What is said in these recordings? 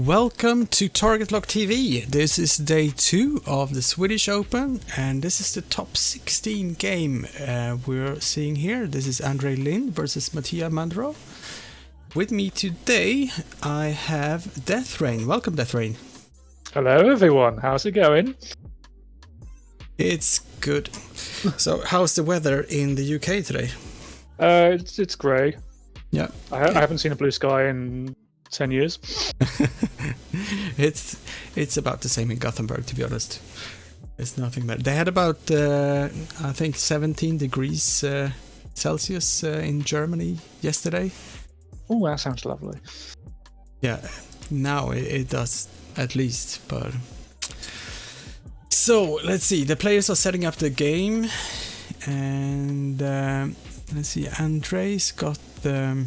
Welcome to Target Lock TV. This is day 2 of the Swedish Open, and this is the top 16 game we're seeing here. This is Andre Lint versus Mattia Mandro. With me today, I have Death Rain. Welcome, Death Rain. Hello, everyone. How's it going? It's good. So, how's the weather in the UK today? It's grey. Yeah. I haven't seen a blue sky in 10 years. It's about the same in Gothenburg, to be honest. It's nothing bad. They had about I think 17 degrees Celsius in Germany yesterday. Oh, that sounds lovely. Yeah, now it does at least. But so let's see. The players are setting up the game, and let's see. Andre's got the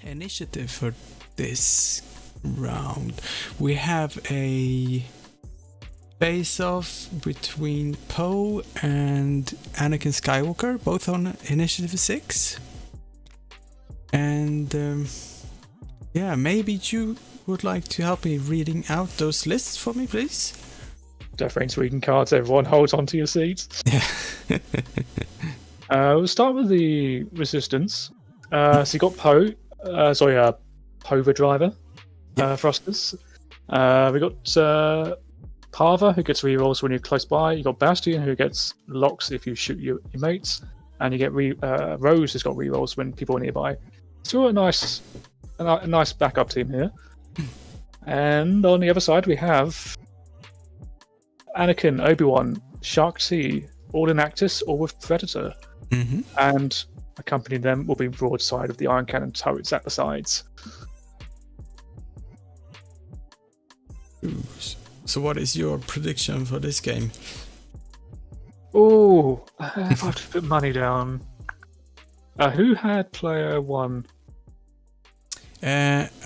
initiative for this round. We have a face-off between Poe and Anakin Skywalker, both on initiative 6. And yeah, maybe you would like to help me reading out those lists for me, please? Death Rain's reading cards. Everyone holds onto your seats. Yeah. We'll start with the resistance. So you got Poe. Pover Driver, Frosters. We got Parva, who gets rerolls when you're close by. You got Bastion, who gets locks if you shoot your mates, and you get Rose, who's got rerolls when people are nearby. So a nice backup team here. And on the other side, we have Anakin, Obi-Wan, Shark T, all in Actis or with Predator, and accompanying them will be broadside of the iron cannon turrets at the sides. So what is your prediction for this game? Oh, if I have to put money down. Who had player 1?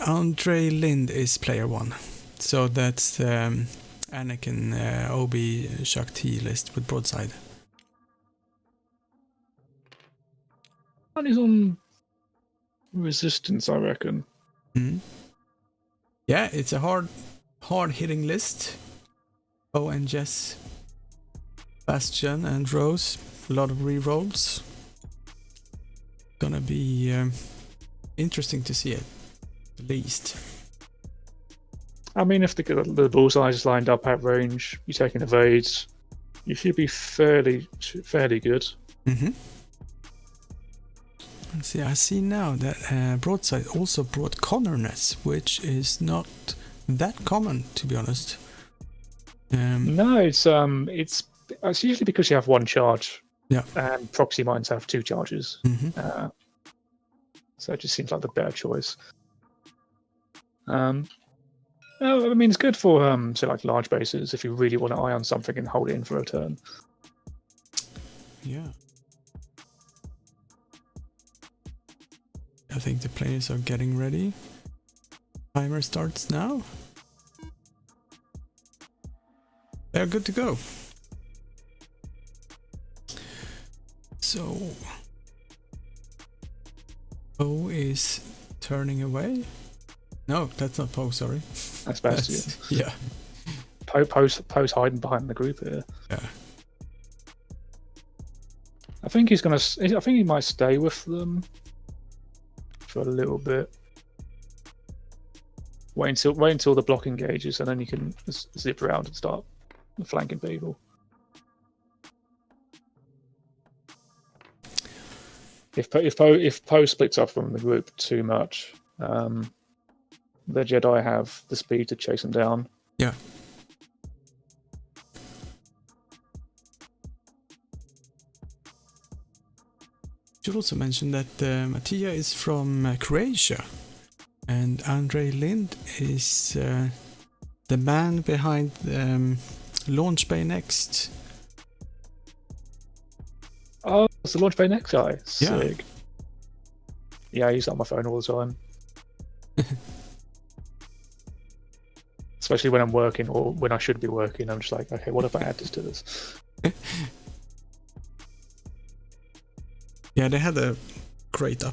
Andre Lind is player 1. So that's Anakin, Obi, Shark T list with broadside. One is on resistance, I reckon. Mm-hmm. Yeah, it's a hard-hitting list. Poe and Jess, Bastion and Rose, a lot of rerolls. Gonna be interesting to see it, at least. I mean, if the bullseye is lined up at range, you're taking evades, you should be fairly good. Mm-hmm. Let's see, I see now that broadside also brought cornerness, which is not that common, to be honest. No, it's usually because you have one charge. Yeah. And proxy mines have 2 charges. Mm-hmm. So it just seems like the better choice. I mean, it's good for say like large bases if you really want to eye on something and hold it in for a turn. Yeah. I think the players are getting ready. Timer starts now. They're good to go. So Poe is turning away. No, that's not Poe, sorry. That's Bastion. Yeah. Poe's hiding behind the group here. Yeah. I think he might stay with them for a little bit. Wait until the block engages, and then you can zip around and start flanking people. If Poe splits up from the group too much, the Jedi have the speed to chase him down. Yeah. Should also mention that Mattia is from Croatia, and Andre Lind is the man behind Launch Bay Next. Oh, it's the Launch Bay Next guy. Sick. Yeah, I use that on my phone all the time. Especially when I'm working or when I should be working. I'm just like, okay, what if I add this to this? Yeah, they had a great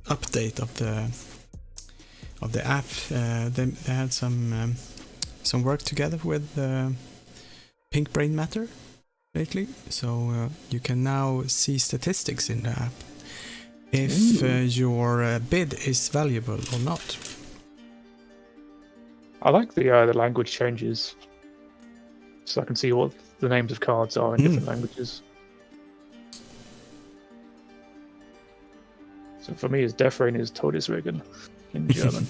update of the app. They had some work together with Pink Brain Matter lately, so you can now see statistics in the app if your bid is valuable or not. I like the language changes, so I can see what the names of cards are in different languages. So for me, his Death Rain is Todesregen in German.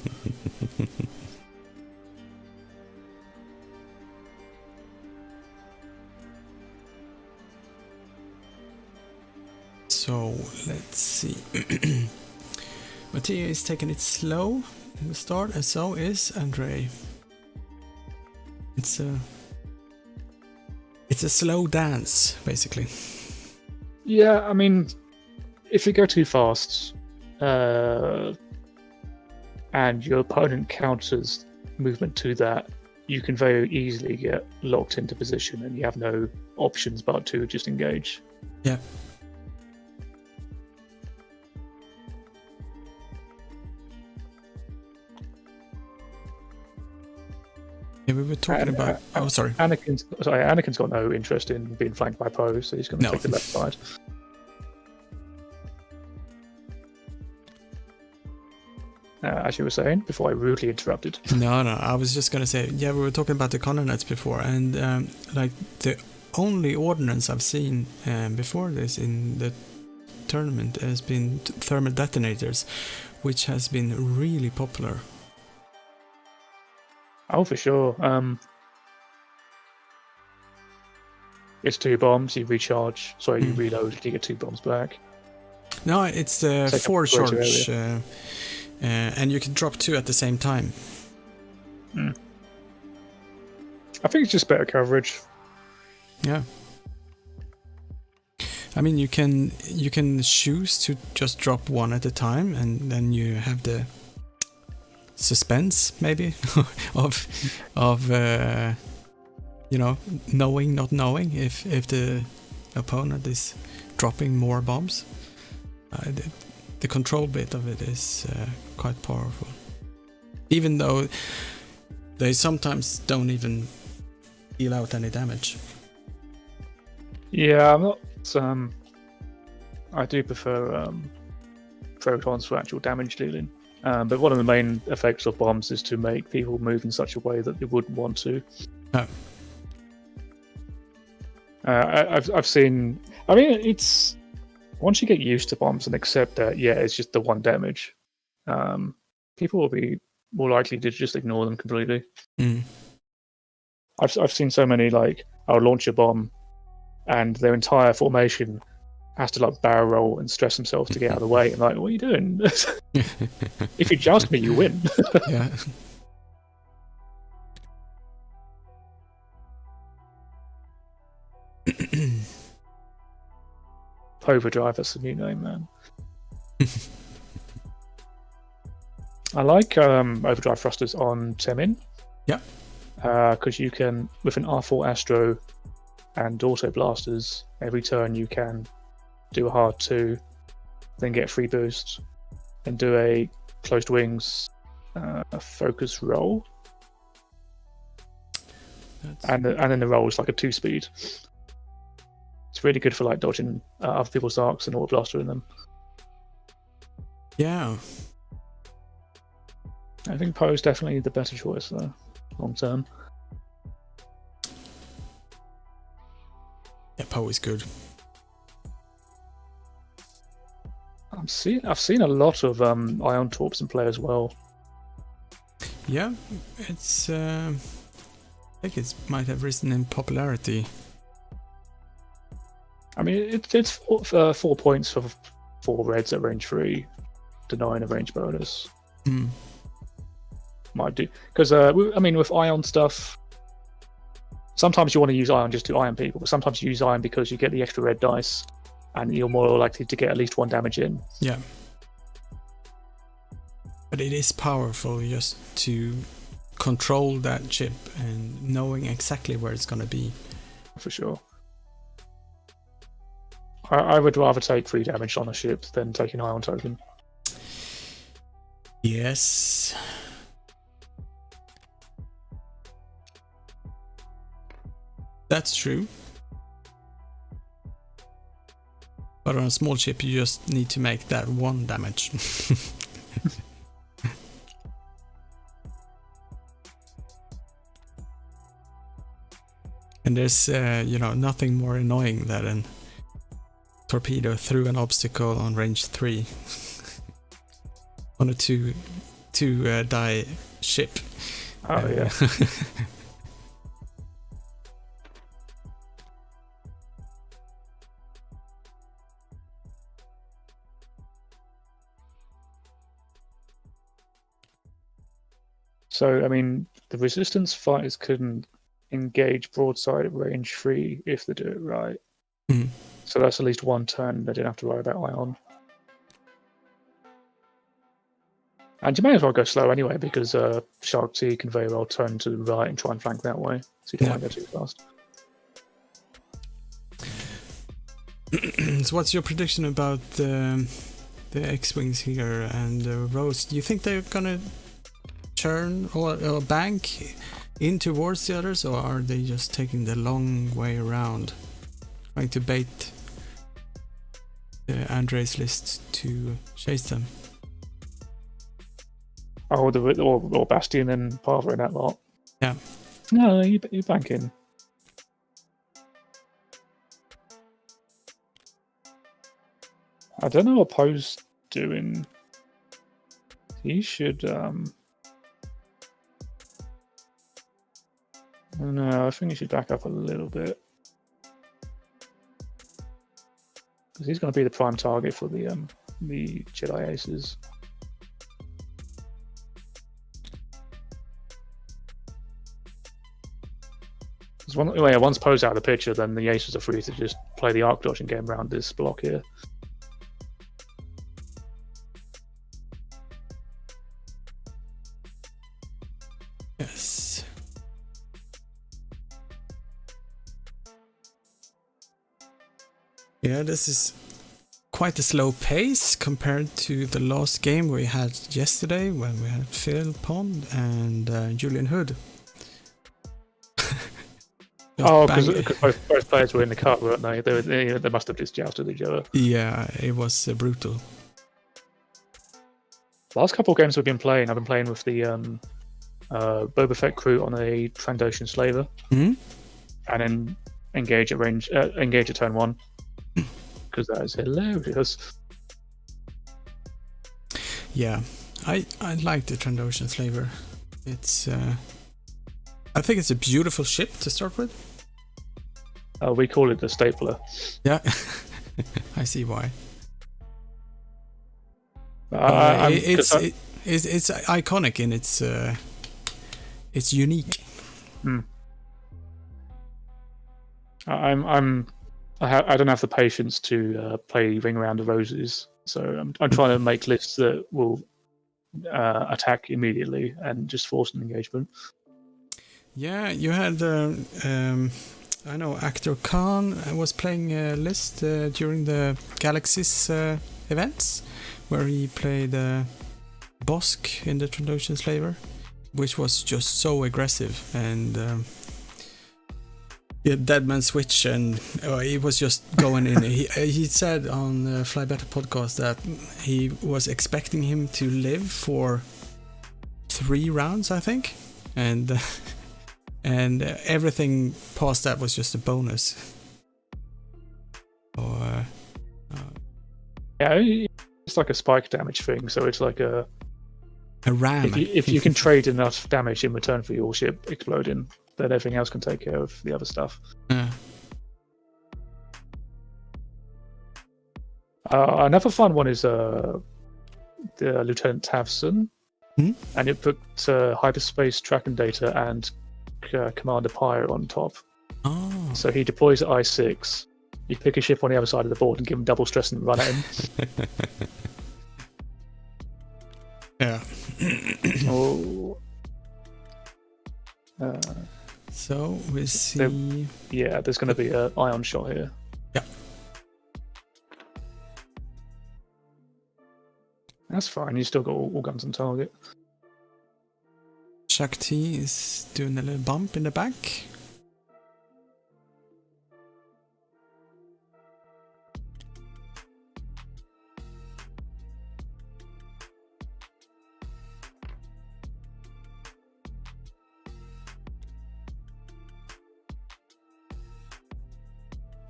So let's see. Matteo is taking it slow in the start, and so is Andre. It's a slow dance, basically. Yeah, I mean, if you go too fast, and your opponent counters movement to that, you can very easily get locked into position, and you have no options but to just engage. Yeah. Yeah, we were talking about. Oh, sorry. Anakin's got no interest in being flanked by Poe, so he's going to take the left side. As you were saying, before I rudely interrupted. No, I was just going to say, yeah, we were talking about the Cononets before, and like the only ordnance I've seen before this in the tournament has been thermal detonators, which has been really popular. Oh, for sure. It's 2 bombs, you recharge. Sorry, you reload, you get 2 bombs back. No, it's 4 charge, and you can drop 2 at the same time. I think it's just better coverage. Yeah. I mean, you can choose to just drop 1 at a time, and then you have the suspense, maybe, of knowing, not knowing if the opponent is dropping more bombs. The control bit of it is quite powerful, even though they sometimes don't even deal out any damage. Yeah, I'm not. I do prefer protons for actual damage dealing. But one of the main effects of bombs is to make people move in such a way that they wouldn't want to. Oh. I've seen. I mean, it's once you get used to bombs and accept that, yeah, it's just the 1 damage. People will be more likely to just ignore them completely. I've seen so many, like, I'll launch a bomb, and their entire formation has to like barrel roll and stress themselves to get out of the way. And like, what are you doing? If you joust me, you win. Yeah. Overdrive, that's the new name, man. I like overdrive thrusters on Temin. Yeah. Because you can, with an R4 Astro and auto blasters, every turn you can do a hard 2, then get free boost, and do a closed wings focus roll. And then the roll is like a 2-speed. It's really good for like dodging other people's arcs and auto blaster in them. Yeah. I think Poe's definitely the better choice though, long term. Yeah, Poe is good. I've seen a lot of Ion Torps in play as well. Yeah, it's I think it might have risen in popularity. I mean, it's 4 points for 4 reds at range 3, denying a range bonus. Might do, because I mean, with Ion stuff, sometimes you want to use Ion just to Ion people, but sometimes you use Ion because you get the extra red dice, and you're more likely to get at least 1 damage in. Yeah. But it is powerful just to control that chip and knowing exactly where it's going to be. For sure. I would rather take 3 damage on a ship than take an Ion token. Yes. That's true. But on a small ship, you just need to make that 1 damage. And there's, nothing more annoying than a torpedo through an obstacle on range 3 on a 2 die ship. Oh, yeah. So, I mean, the resistance fighters couldn't engage broadside at range 3 if they do it right. Mm. So that's at least 1 turn they didn't have to worry about ion. And you may as well go slow anyway, because Shark-T can very well turn to the right and try and flank that way. So you don't want to go too fast. So what's your prediction about the X-Wings here and Rose? Do you think they're gonna turn or bank in towards the others, or are they just taking the long way around, trying to bait Andre's list to chase them? Oh, or Bastion and Parva in that lot. Yeah. No, you bank in. I don't know what Poe's doing. He should. No, I think he should back up a little bit. Because he's going to be the prime target for the Jedi Aces. Once Poe's out of the picture, then the Aces are free to just play the arc dodge and get around this block here. Yes. Yeah, this is quite a slow pace compared to the last game we had yesterday when we had Phil Pond and Julian Hood. Because both players were in the cut, weren't they? They must have just jousted each other. Yeah, it was brutal. Last couple of games we've been playing, I've been playing with the Boba Fett crew on a Trandoshan Slaver, and then engage at turn 1, because that is hilarious. Yeah, I like the Trandoshan Slaver. It's I think it's a beautiful ship to start with. We call it the Stapler. Yeah, I see why. It's iconic and it's unique. I don't have the patience to play Ring Around the Roses, so I'm trying to make lists that will attack immediately and just force an engagement. Yeah, you had I know Actor Khan was playing a list during the Galaxies events, where he played Bosk in the Trandoshan Slaver, which was just so aggressive, and Deadman Switch, and he was just going in. He said on the Fly Better podcast that he was expecting him to live for 3 rounds, I think, and everything past that was just a bonus. Yeah, it's like a spike damage thing, so it's like a ram. If you can trade enough damage in return for your ship exploding, then everything else can take care of the other stuff. Another fun one is the Lieutenant Tavson, and it put hyperspace tracking data and Commander Pyre on top. Oh. So he deploys at I6. You pick a ship on the other side of the board and give him double stress and run at him. Yeah. So we see. There's going to be an ion shot here. Yeah. That's fine. You still got all guns on target. Shakti is doing a little bump in the back.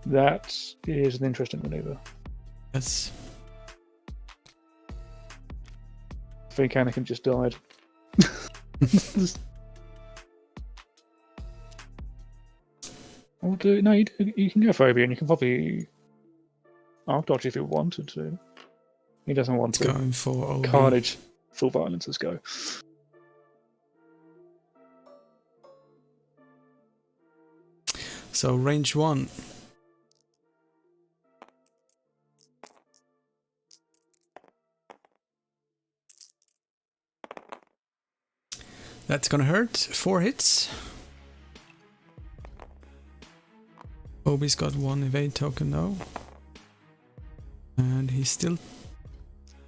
That is an interesting maneuver. Yes. I think Anakin just died. No, you can go for Obi, and you can probably. I'll dodge if you wanted to. He doesn't want to. Going for Obi. Carnage, full violence. Let's go. So range 1. That's gonna hurt. 4 hits. Obi's got 1 evade token though. And he's still...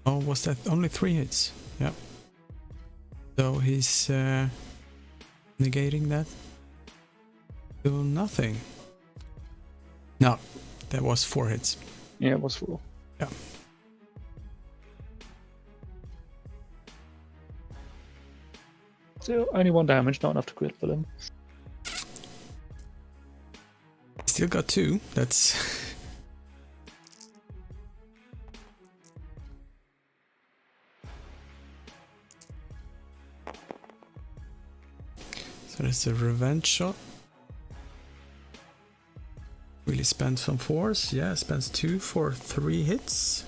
Oh, was that only 3 hits? Yeah. So he's negating that to nothing. No, that was 4 hits. Yeah, it was 4. Yeah. Still, only 1 damage, not enough to crit for him. Still got 2. That's... So that's a revenge shot. Really spends some force. Yeah, spends 2 for 3 hits.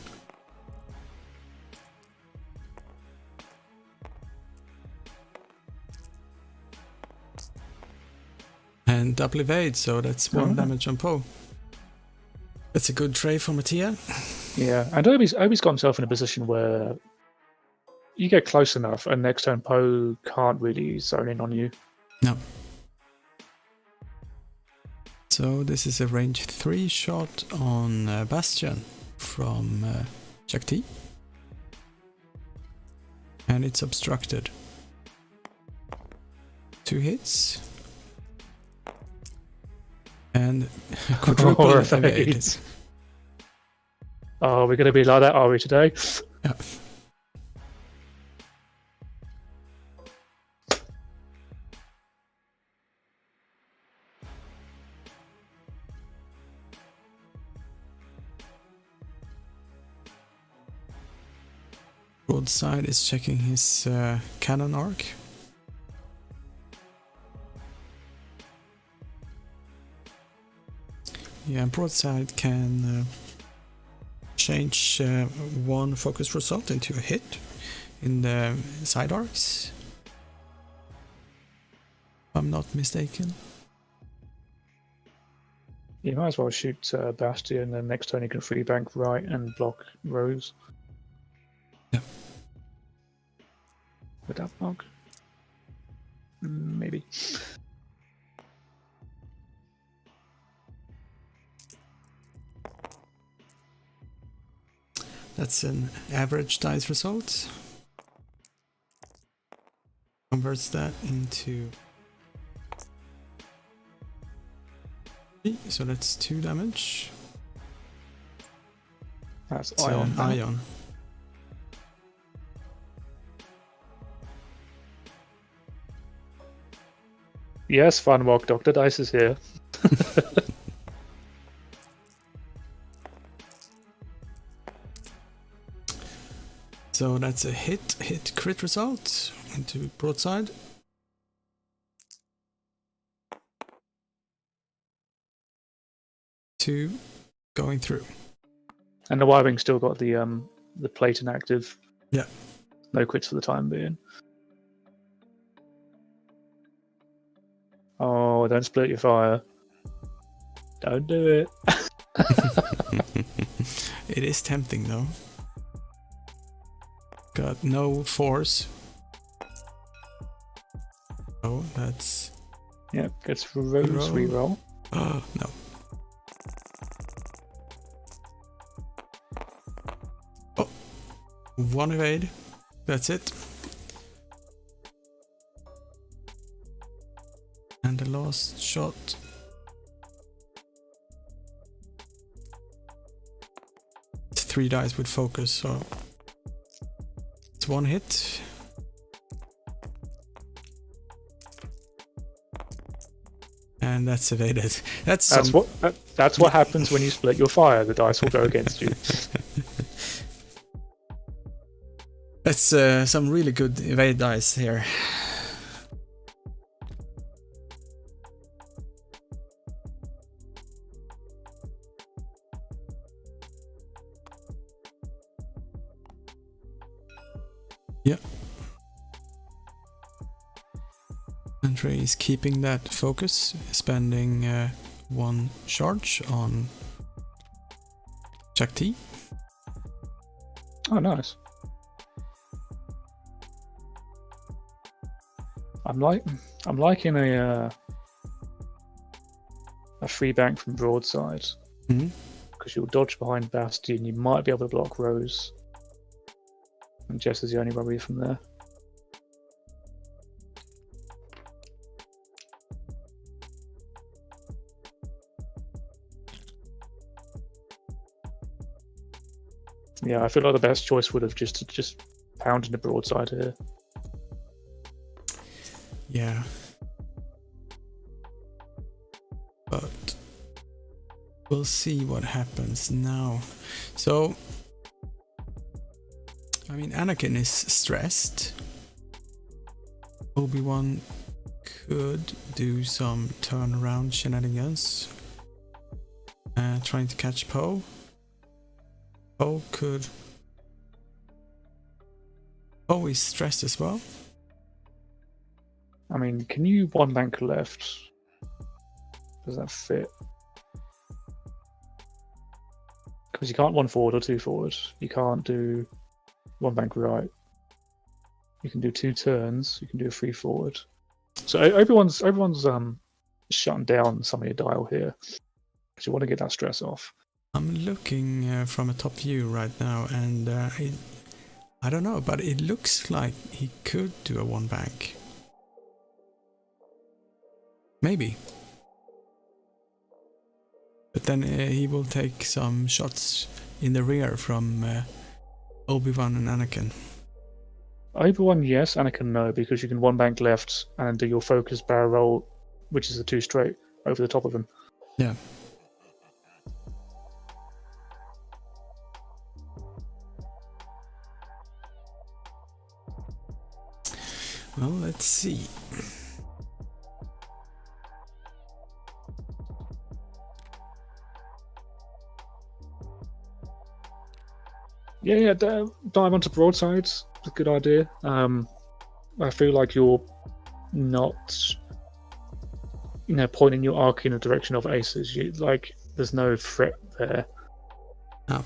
And double evade, so that's 1 damage on Poe. That's a good trade for Mattia. Yeah, and Obi's got himself in a position where you get close enough, and next turn Poe can't really zone in on you. No. So this is a range 3 shot on Bastion from Cxdy. And it's obstructed. 2 hits. And quadruple evade. Oh, we're going to be like that, are we, today? Yeah. Broadside is checking his cannon arc. Yeah, Broadside can change 1 focus result into a hit in the side arcs. If I'm not mistaken. You might as well shoot Bastion, and then next turn you can free bank right and block Rose. Yeah. Would that block? Maybe. That's an average dice result. Converts that into... So that's 2 damage. That's It's Ion. Ion. Yes, fun walk. Dr. Dice is here. So that's a hit crit result into Broadside. Two going through. And the Y-Wing still got the plate inactive. Yeah. No quits for the time being. Oh, don't split your fire. Don't do it. It is tempting though. Got no force. Oh, that's... Yeah, gets Rose reroll. Oh, no. Oh, 1 evade. That's it. And the last shot. It's 3 dice with focus, so it's 1 hit. And that's evaded. That's what happens when you split your fire. The dice will go against you. That's some really good evade dice here. Yeah. Andre is keeping that focus, spending 1 charge on Cxdy. Oh, nice. I'm liking a free bank from broadside, because you'll dodge behind Bastion. You might be able to block Rose, and Jess is the only worry from there. Yeah, I feel like the best choice would have just pounded the broadside here. Yeah. But we'll see what happens now. So, I mean, Anakin is stressed. Obi-Wan could do some turnaround shenanigans. Trying to catch Poe. Poe could... Poe is stressed as well. I mean, can you 1 bank left? Does that fit? Because you can't 1 forward or 2 forward. You can't do 1 bank right. You can do 2 turns. You can do a 3 forward. So everyone's shutting down some of your dial here, because you want to get that stress off. I'm looking from a top view right now, and I don't know, but it looks like he could do a 1 bank. Maybe. But then he will take some shots in the rear from Obi-Wan and Anakin. Obi-Wan, yes. Anakin, no, because you can 1 bank left and do your focus barrel roll, which is a 2 straight, over the top of him. Yeah. Well, let's see. Yeah, dive onto broadsides. It's a good idea. I feel like you're not, pointing your arc in the direction of aces. There's no threat there. No.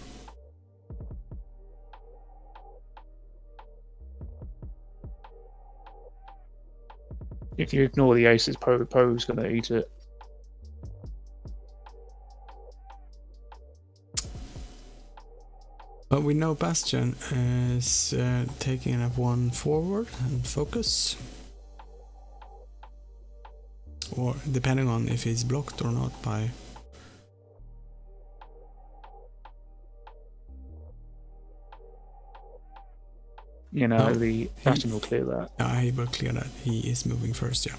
If you ignore the aces, Poe's going to eat it. But we know Bastion is taking up 1 forward and focus. Or depending on if he's blocked or not by... The Bastion will clear that. Yeah, he will clear that. He is moving first, yeah.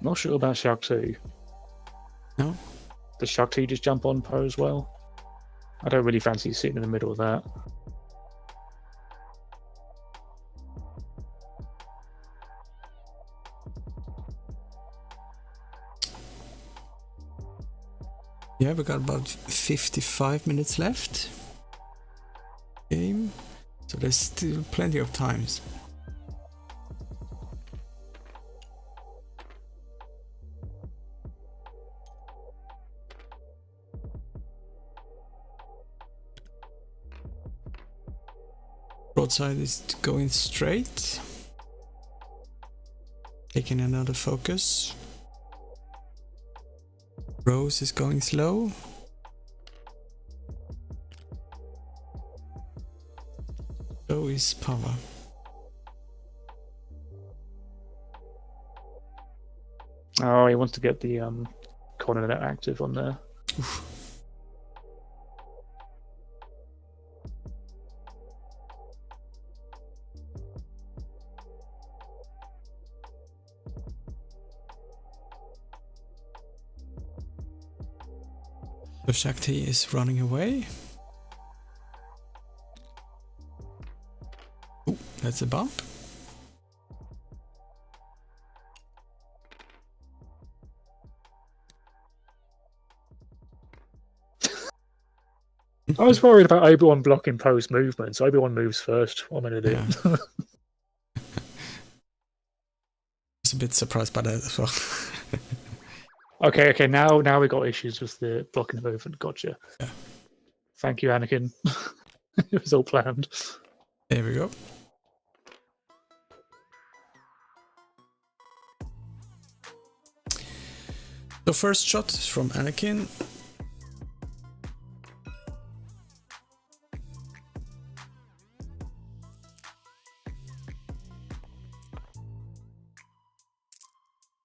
Not sure about Cxdy. No? Does Cxdy just jump on Poe as well? I don't really fancy sitting in the middle of that. Yeah, we got about 55 minutes left. Game. So there's still plenty of times. Broadside is going straight. Taking another focus. Rose is going slow. So is Pava. Oh, he wants to get the coordinate active on there. Oof. So Cxdy is running away. Oh, that's a bump. I was worried about Obi-Wan blocking Poe's movement, so Obi-Wan moves first. What am I going to do? Yeah. I was a bit surprised by that as well. Okay, now we got issues with the blocking movement. Gotcha. Yeah. Thank you, Anakin. It was all planned. There we go. So first shot is from Anakin.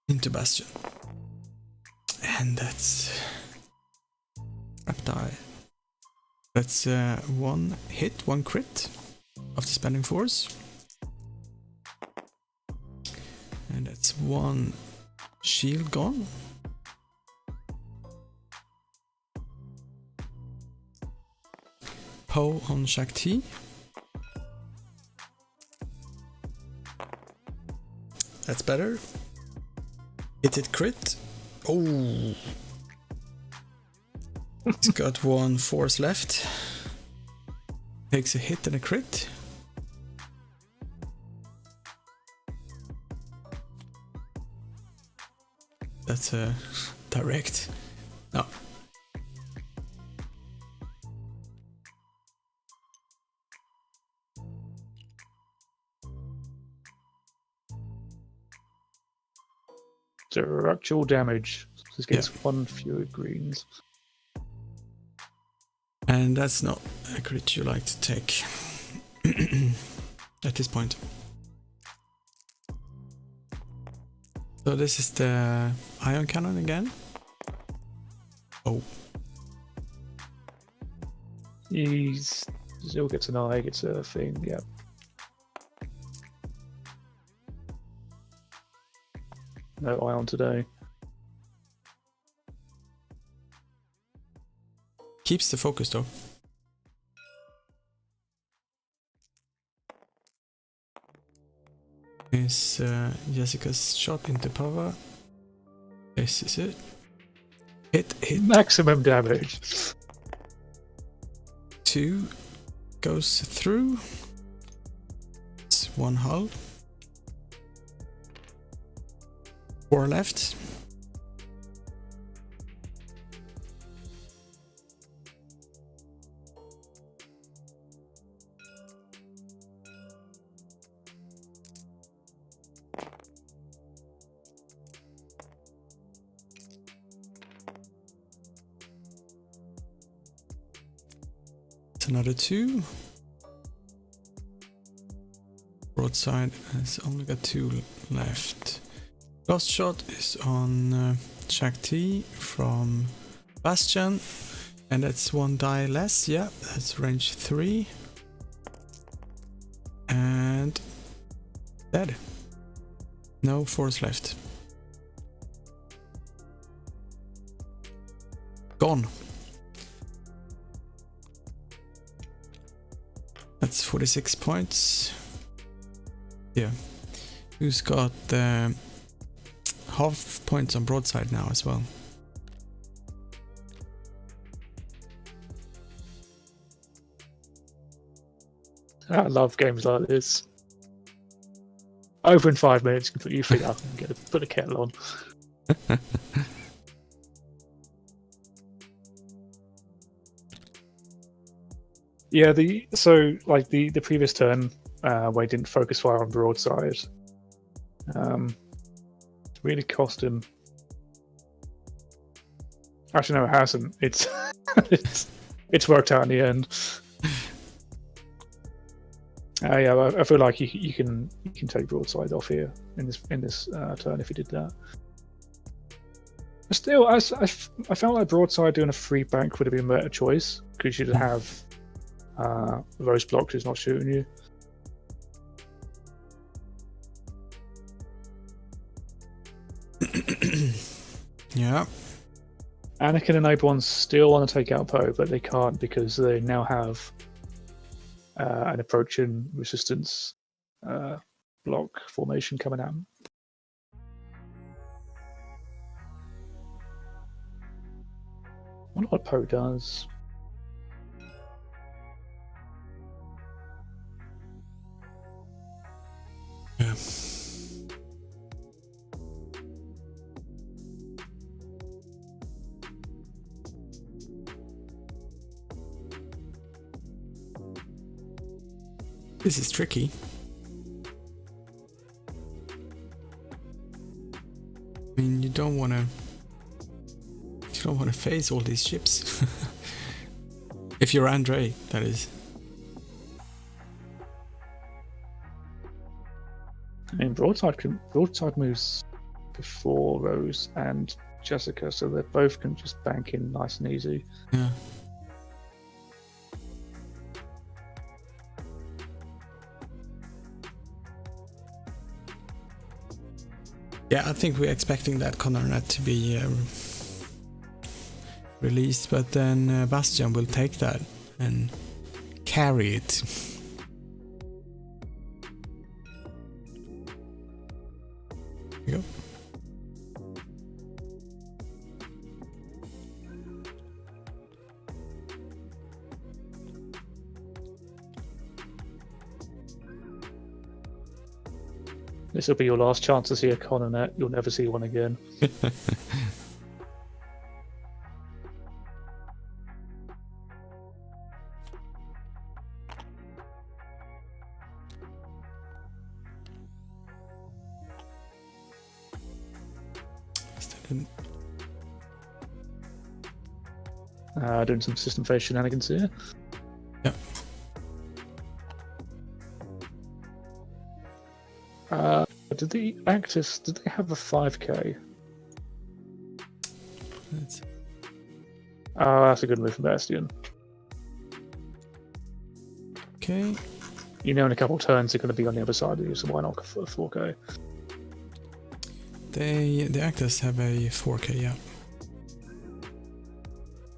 Into Bastion. And that's Rhapsody. That's one hit, one crit after spending force. And that's one shield gone. Poe on Cxdy. That's better. Hit it crit. Oh. He's got one force left. Takes a hit and a crit. That's a direct. No. Actual damage. This gets one fewer greens. And that's not a crit you like to take at this point. So this is the ion cannon again. Oh. He's still gets an eye, gets a thing, yeah. No ion today. Keeps the focus though. Is Jessica's shot into power. This is it. Hit. Maximum damage. 2 goes through. It's one hull. 4 left. Another 2. Broadside has only got 2 left. Last shot is on Cxdy from Bastion, and that's 1 die less. Yeah, that's range 3. And dead. No force left. Gone. That's 46 points. Yeah. Who's got half points on broadside now as well? I love games like this. Over in 5 minutes, you can put your feet up and put a kettle on. Yeah, the previous turn where he didn't focus fire on broadside, really cost him. Actually, no, it hasn't. It's it's worked out in the end. Yeah, I feel like you can take broadside off here in this turn if you did that. But still, I felt like broadside doing a free bank would have been a better choice because you'd have those blocks is not shooting you. Yeah. Anakin and Obi-Wan still want to take out Poe, but they can't because they now have an approaching resistance block formation coming out. I wonder what Poe does. Yeah. This is tricky. I mean, you don't want to face all these ships. If you're Andre, that is. I mean, Broadside moves before Rose and Jessica, so they both can just bank in nice and easy. Yeah. Yeah, I think we're expecting that Connor to be released, but then Bastion will take that and carry it. Here we go. This will be your last chance to see a Connor. You'll never see one again. Doing some system phase shenanigans here. Yeah. Did the Actus, did they have a 5k? That's a good move for Bastion. Okay. You know, in a couple of turns they're going to be on the other side of you, so why not for 4k? The Actors have a 4k, yeah.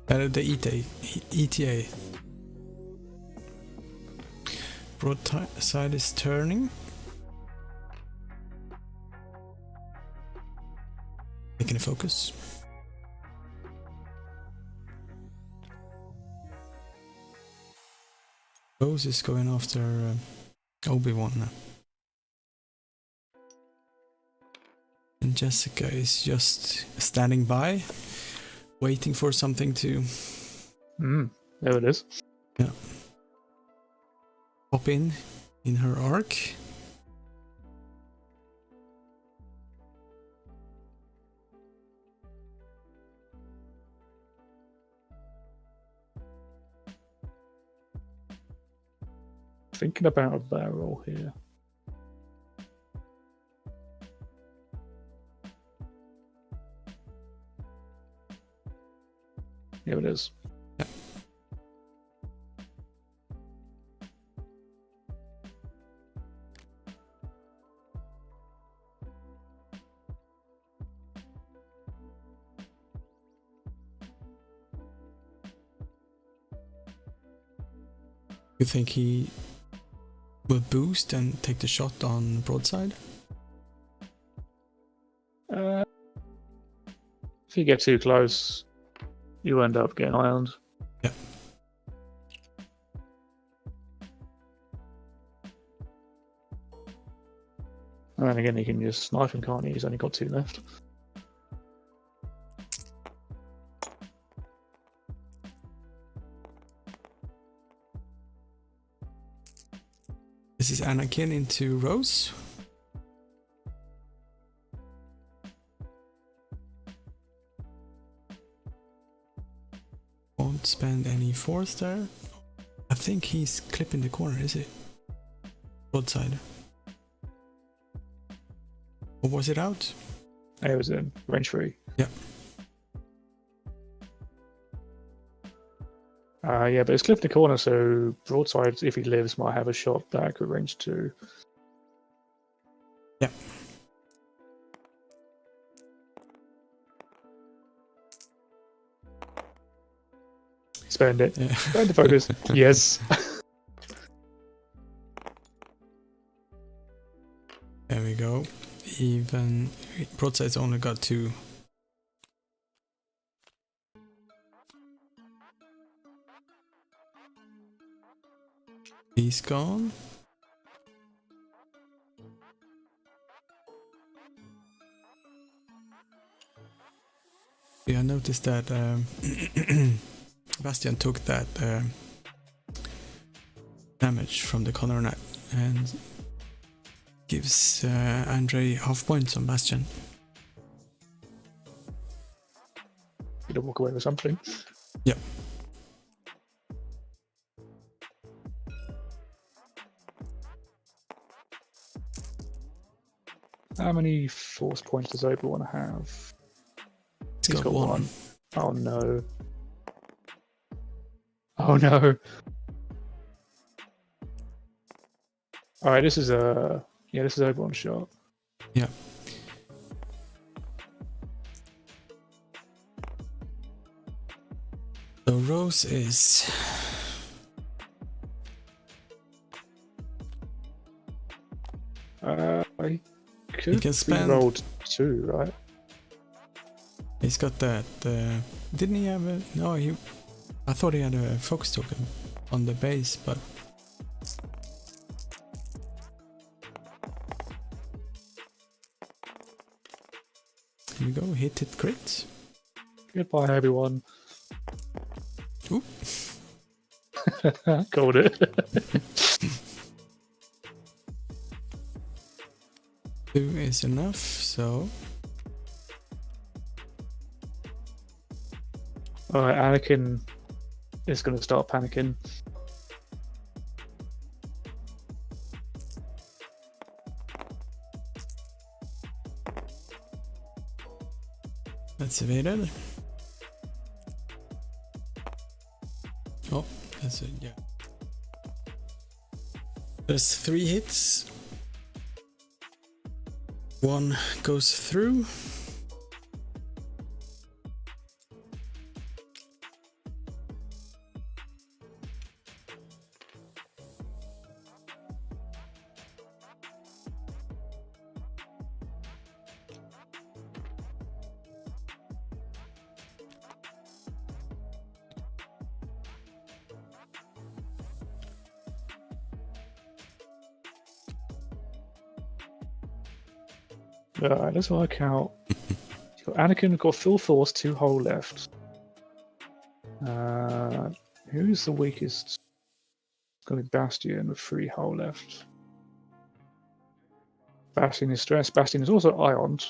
The ETA. Broadside is turning. Making a focus. Rose is going after Obi-Wan now. And Jessica is just standing by, waiting for something to... There it is. Yeah. Pop in her arc. Thinking about a barrel here. Here it is. Yeah. You think he will boost and take the shot on Broadside? If you get too close, you end up getting island. Yeah. And then again, he can just snipe him, can't he? He's only got 2 left. This is Anakin into Rose. Won't spend any force there. I think he's clipping the corner, is it? Broadside. Or was it out? It was in range 3. Yeah. Yeah, but it's clipped the corner, so Broadside, if he lives, might have a shot back at range 2. Yeah. Spend it. Yeah. Spend the focus. Yes. There we go. Even broadside's only got 2. He's gone. Yeah, I noticed that Bastian took that damage from the color knight and gives Andre half points on Bastian. You don't walk away with something. Yep. How many force points does Obi-Wan have? He's got 1. Oh no. Oh no. Alright, this is this is Obi-Wan's shot. Yeah. So Rose is I could can spend- rolled 2, right? he's got that didn't he have a no I thought he had a focus token on the base, but here we go, hit crit. Goodbye, Obi-Wan. Ooh. Called it. 2 is enough, so Alright, Anakin is going to start panicking. that's evaded. Oh, that's it, yeah. There's 3 hits. 1 goes through. Alright, let's work out. Anakin got full force, 2 hull left. Who's the weakest? It's going to be Bastian with 3 hull left. Bastian is stressed. Bastian is also ioned.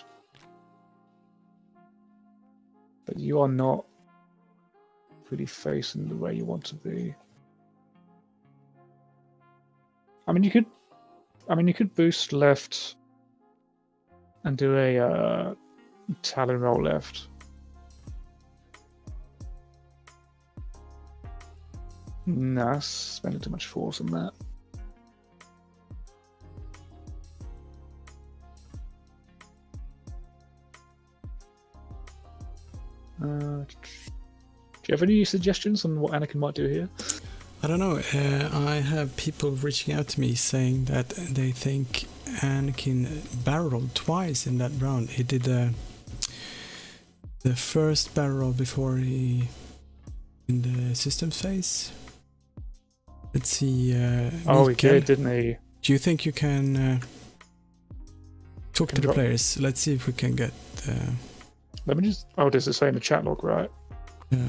But you are not really facing the way you want to be. I mean, you could boost left and do a Talon roll left. Nah, spending too much force on that. Do you have any suggestions on what Anakin might do here? I don't know. I have people reaching out to me saying that they think Anakin barrel rolled twice in that round. He did the first barrel roll before he in the system phase. Let's see. Oh, he did, didn't he? Do you think you can talk to the players? Let's see if we can get. Let me just. Oh, does it say in the chat log, right? Yeah.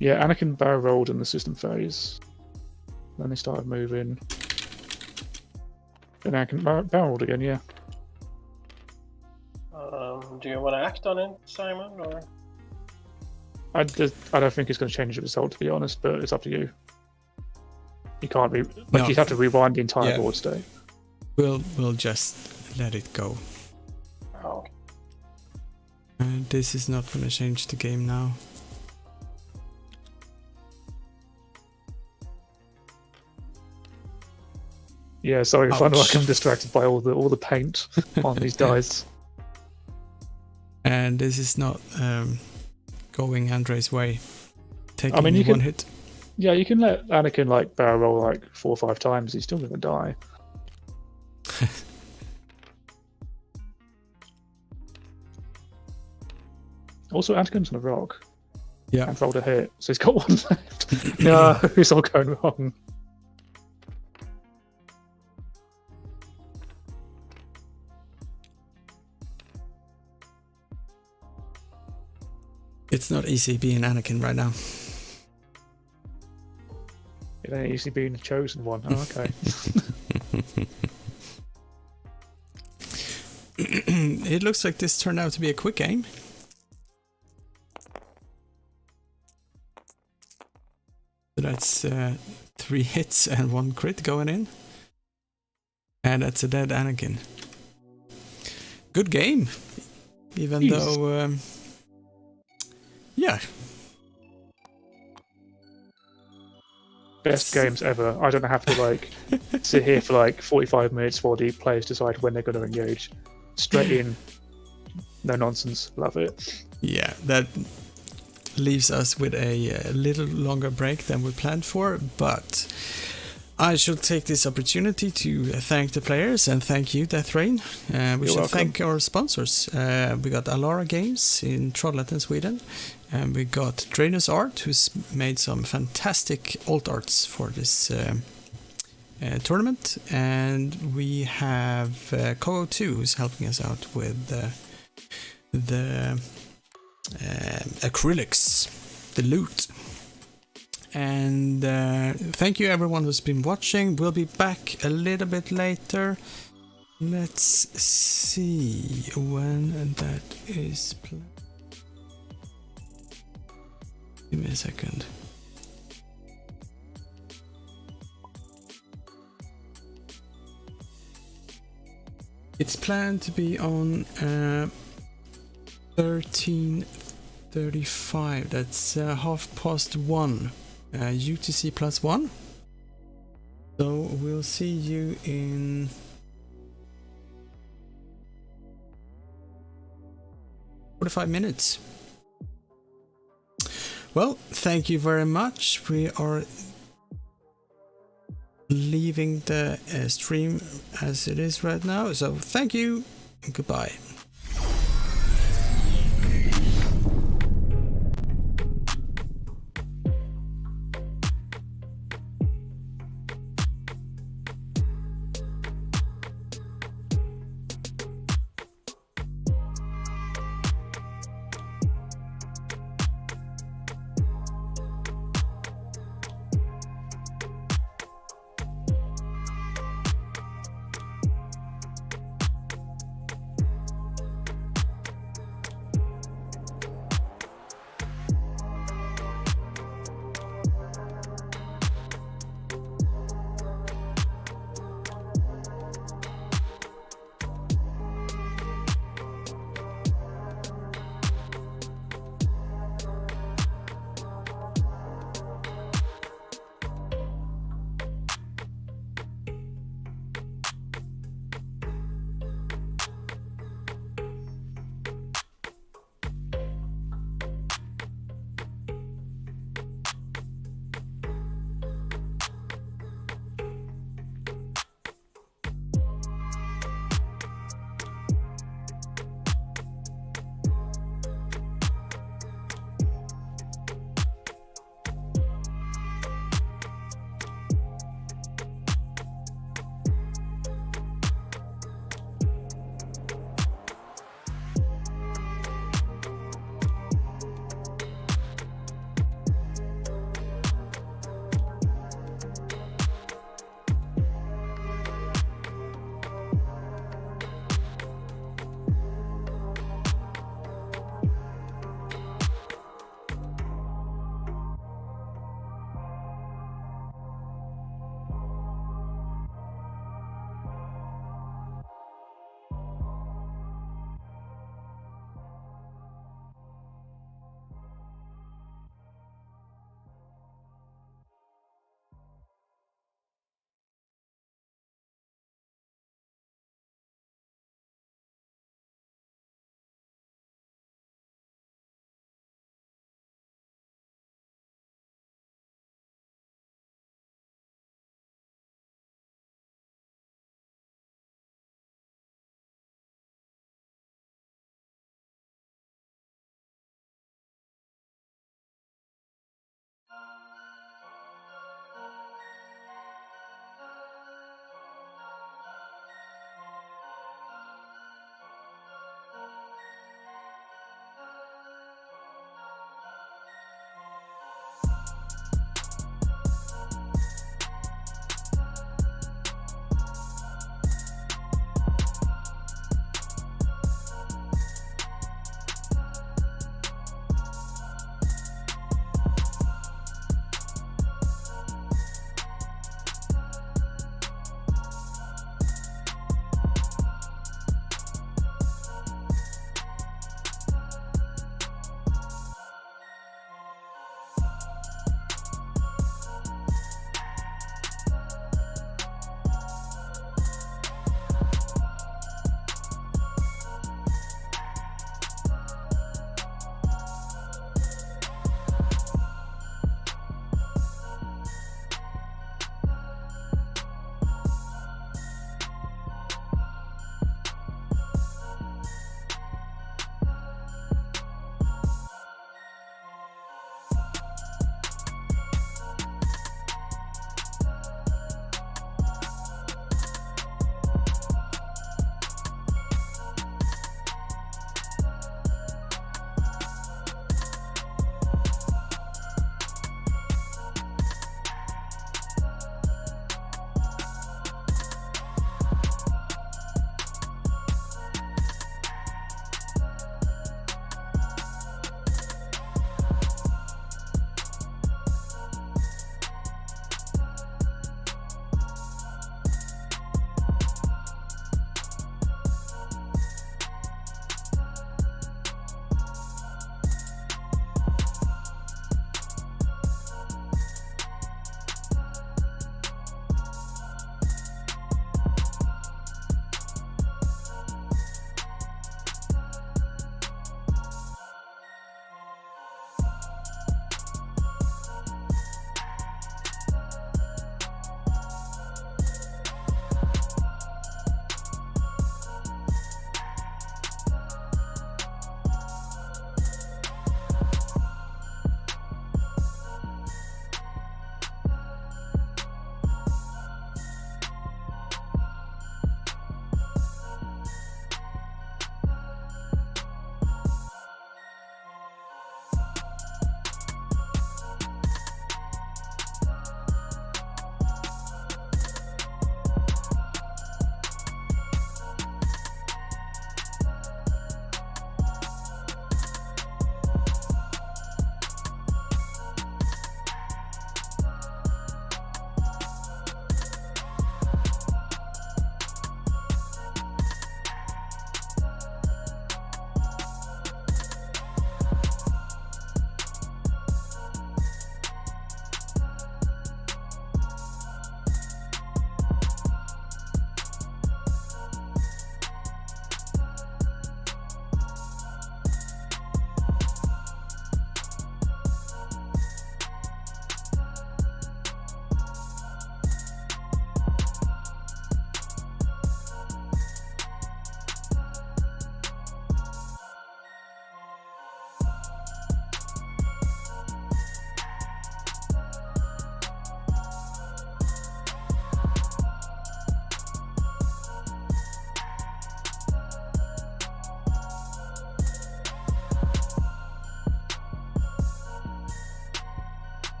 Yeah, Anakin barrel rolled in the system phase. Then they started moving. Then Anakin barrel rolled again, yeah. Do you want to act on it, Simon? Or I don't think it's going to change the result, to be honest, but it's up to you. You can't you'd have to rewind the entire board state. We'll just let it go. oh, This is not going to change the game now. Yeah, sorry, Ouch. I feel like I'm distracted by all the paint on these dice. And this is not going Andre's way, taking I mean, you one can- hit. Yeah, you can let Anakin like barrel roll like 4 or 5 times. He's still gonna die. Also, Anakin's on a rock. Yeah. And rolled a hit, so he's got 1 left. No, it's all going wrong. It's not easy being Anakin right now. It ain't easy being the chosen one. Oh, okay. It looks like this turned out to be a quick game. So that's 3 hits and 1 crit going in. And that's a dead Anakin. Good game. Even Jeez. though... yeah. Best games ever. I don't have to like sit here for like 45 minutes while the players decide when they're going to engage. Straight in. No nonsense. Love it. Yeah, that leaves us with a little longer break than we planned for, but I should take this opportunity to thank the players and thank you, Deathrain. We should welcome. thank our sponsors. We got Alara Games in Trollhättan, Sweden, and we got Draenus Art, who's made some fantastic alt arts for this tournament, and we have Kogo2, who's helping us out with the acrylics, the loot. And thank you everyone who's been watching. We'll be back a little bit later. Let's see when that is planned. Give me a second. It's planned to be on 13:35. That's 1:30 UTC +1. So we'll see you in 45 minutes. Well, thank you very much. We are leaving the stream as it is right now. So thank you and goodbye.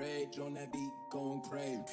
Rage on that beat, going crazy.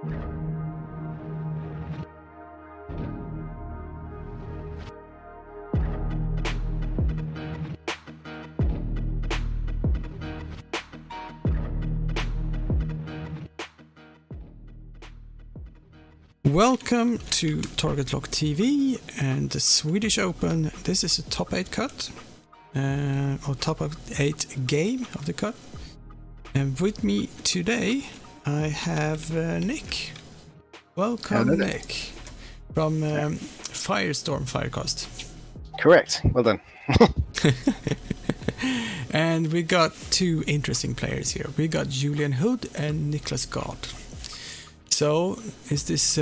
Welcome to Target Lock TV and the Swedish Open. This is a top 8 cut, or top 8 game of the cut. And with me today, I have Nick. Welcome, Hello. Nick, from Firestorm Firecast. Correct. Well done. And we got two interesting players here. We got Julian Hood and Niklas God. So, is this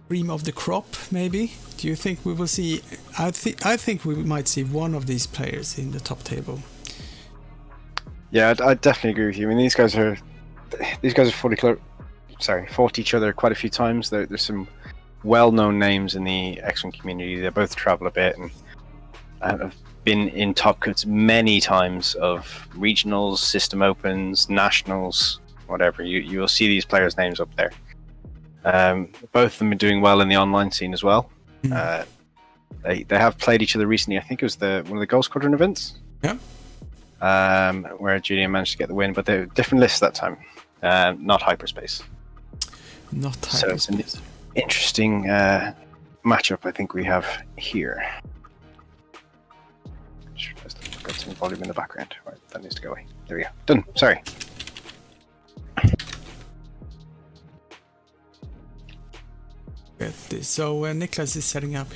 cream of the crop, maybe? Do you think we will see... I think we might see one of these players in the top table. Yeah, I definitely agree with you. I mean, these guys are fought each other quite a few times. There's some well-known names in the X1 community. They both travel a bit and have been in top cuts many times of regionals, system opens, nationals, whatever. You will see these players' names up there. Both of them are doing well in the online scene as well. They have played each other recently. I think it was one of the Gold Squadron events. Yeah. Where Julian managed to get the win, but they're different lists that time. Not hyperspace. Not So it's an hyperspace. interesting matchup I think we have here. I've got some volume in the background. Right, that needs to go away. There we go. Done. Sorry. So Niklas is setting up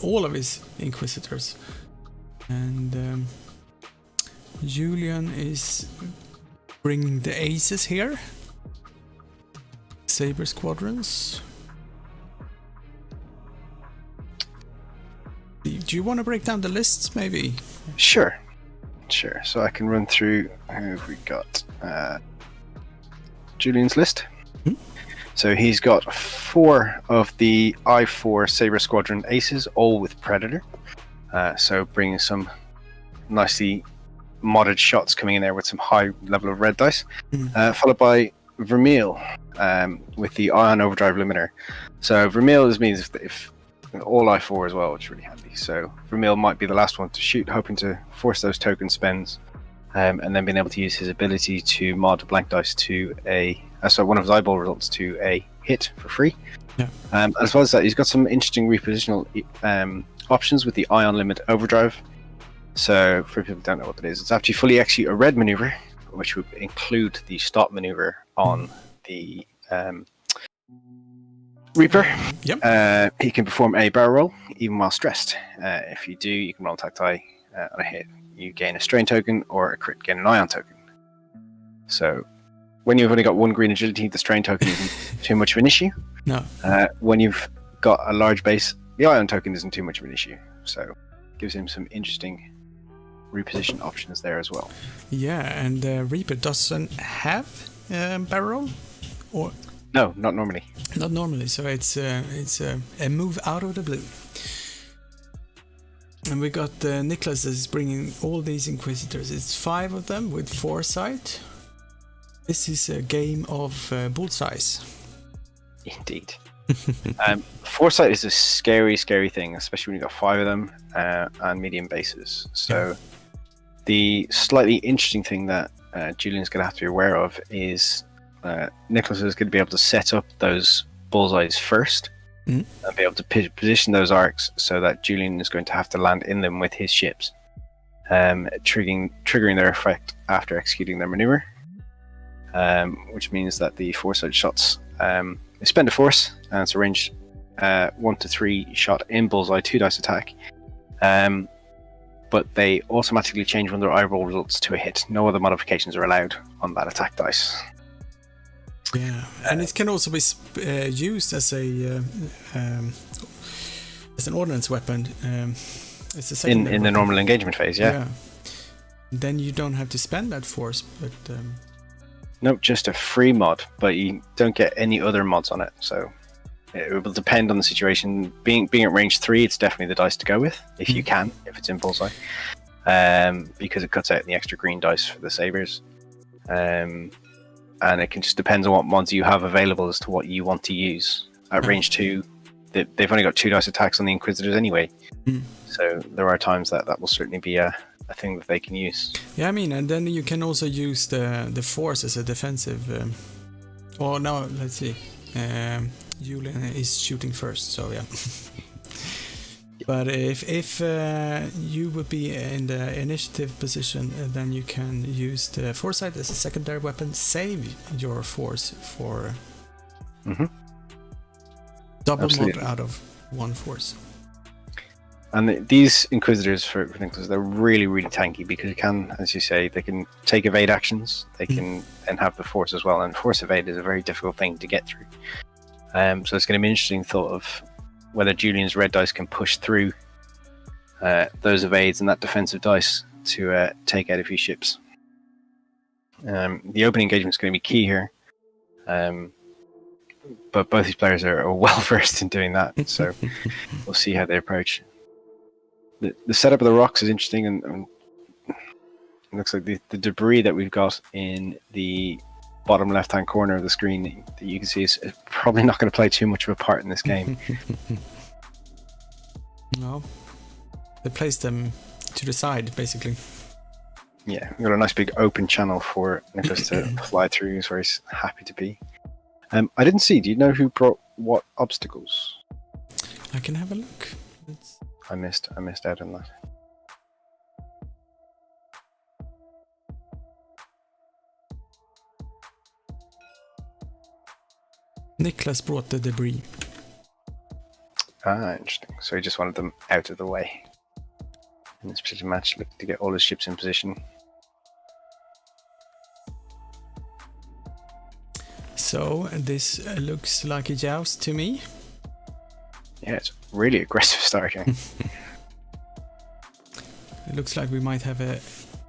all of his Inquisitors, and Julian is bringing the aces here. Saber squadrons. Do you want to break down the lists, maybe? Sure. So I can run through who have we got. Julian's list. So he's got 4 of the I4 Saber Squadron aces, all with Predator. So bringing some nicely modded shots coming in there with some high level of red dice. Followed by Vermeil with the Ion Overdrive Limiter. So Vermeil means if all I4 as well, which is really handy. So Vermeil might be the last one to shoot, hoping to force those token spends, and then being able to use his ability to mod blank dice to one of his eyeball results to a hit for free. Yeah. As well as that, he's got some interesting repositional options with the Ion Limit Overdrive. So for people who don't know what that is, it's after you fully execute a red maneuver, which would include the stop maneuver on the Reaper. Yep. He can perform a barrel roll even while stressed. If you do, you can roll attack die on a hit. You gain a strain token, or a crit gain an ion token. So when you've only got 1 green agility, the strain token isn't too much of an issue. No. When you've got a large base, the ion token isn't too much of an issue. So gives him some interesting reposition options there as well. Yeah, and Reaper doesn't have barrel, or No, not normally. not normally. So it's a move out of the blue. And we got Niklas is bringing all these Inquisitors. It's 5 of them with Foresight. This is a game of bullseyes. Indeed. Foresight is a scary thing, especially when you've got 5 of them and medium bases. So the slightly interesting thing that Julian's going to have to be aware of is Nicholas is going to be able to set up those bullseyes first and be able to position those arcs so that Julian is going to have to land in them with his ships, triggering their effect after executing their maneuver, which means that the foresight shots they spend a force, and it's a ranged 1 to 3 shot in bullseye 2 dice attack, but they automatically change one of their eyeball results to a hit. No other modifications are allowed on that attack dice. Yeah, and it can also be used as an ordnance weapon. It's the second in the normal engagement phase, yeah. Then you don't have to spend that force, but Nope, just a free mod, but you don't get any other mods on it. So it will depend on the situation. Being at range 3, it's definitely the dice to go with if you can, if it's in bullseye, because it cuts out the extra green dice for the sabers. and it can just depends on what mods you have available as to what you want to use. At range 2, they've only got 2 dice attacks on the Inquisitors anyway, so there are times that will certainly be a thing that they can use. Yeah, I mean, and then you can also use the force as a defensive. Oh no, let's see. Julian is shooting first, so yeah. But if you would be in the initiative position, then you can use the foresight as a secondary weapon. Save your force for double mod out of 1 force. And these Inquisitors, for Nicholas, they're really, really tanky because you can, as you say, they can take evade actions. They can and have the force as well. And force evade is a very difficult thing to get through. So it's going to be an interesting thought of whether Julian's red dice can push through those evades and that defensive dice to take out a few ships. The opening engagement is going to be key here. But both these players are well versed in doing that. So we'll see how they approach. The setup of the rocks is interesting, and it looks like the debris that we've got in the bottom left-hand corner of the screen that you can see is probably not going to play too much of a part in this game. No. They placed them to the side, basically. Yeah, we've got a nice big open channel for Nicholas to fly through, where he's happy to be. I didn't see, do you know who brought what obstacles? I can have a look. I missed out on that. Niklas brought the debris. Ah, interesting. So he just wanted them out of the way. In this particular match, looking to get all his ships in position. So this looks like a joust to me. Yeah, it's really aggressive start here. It looks like we might have a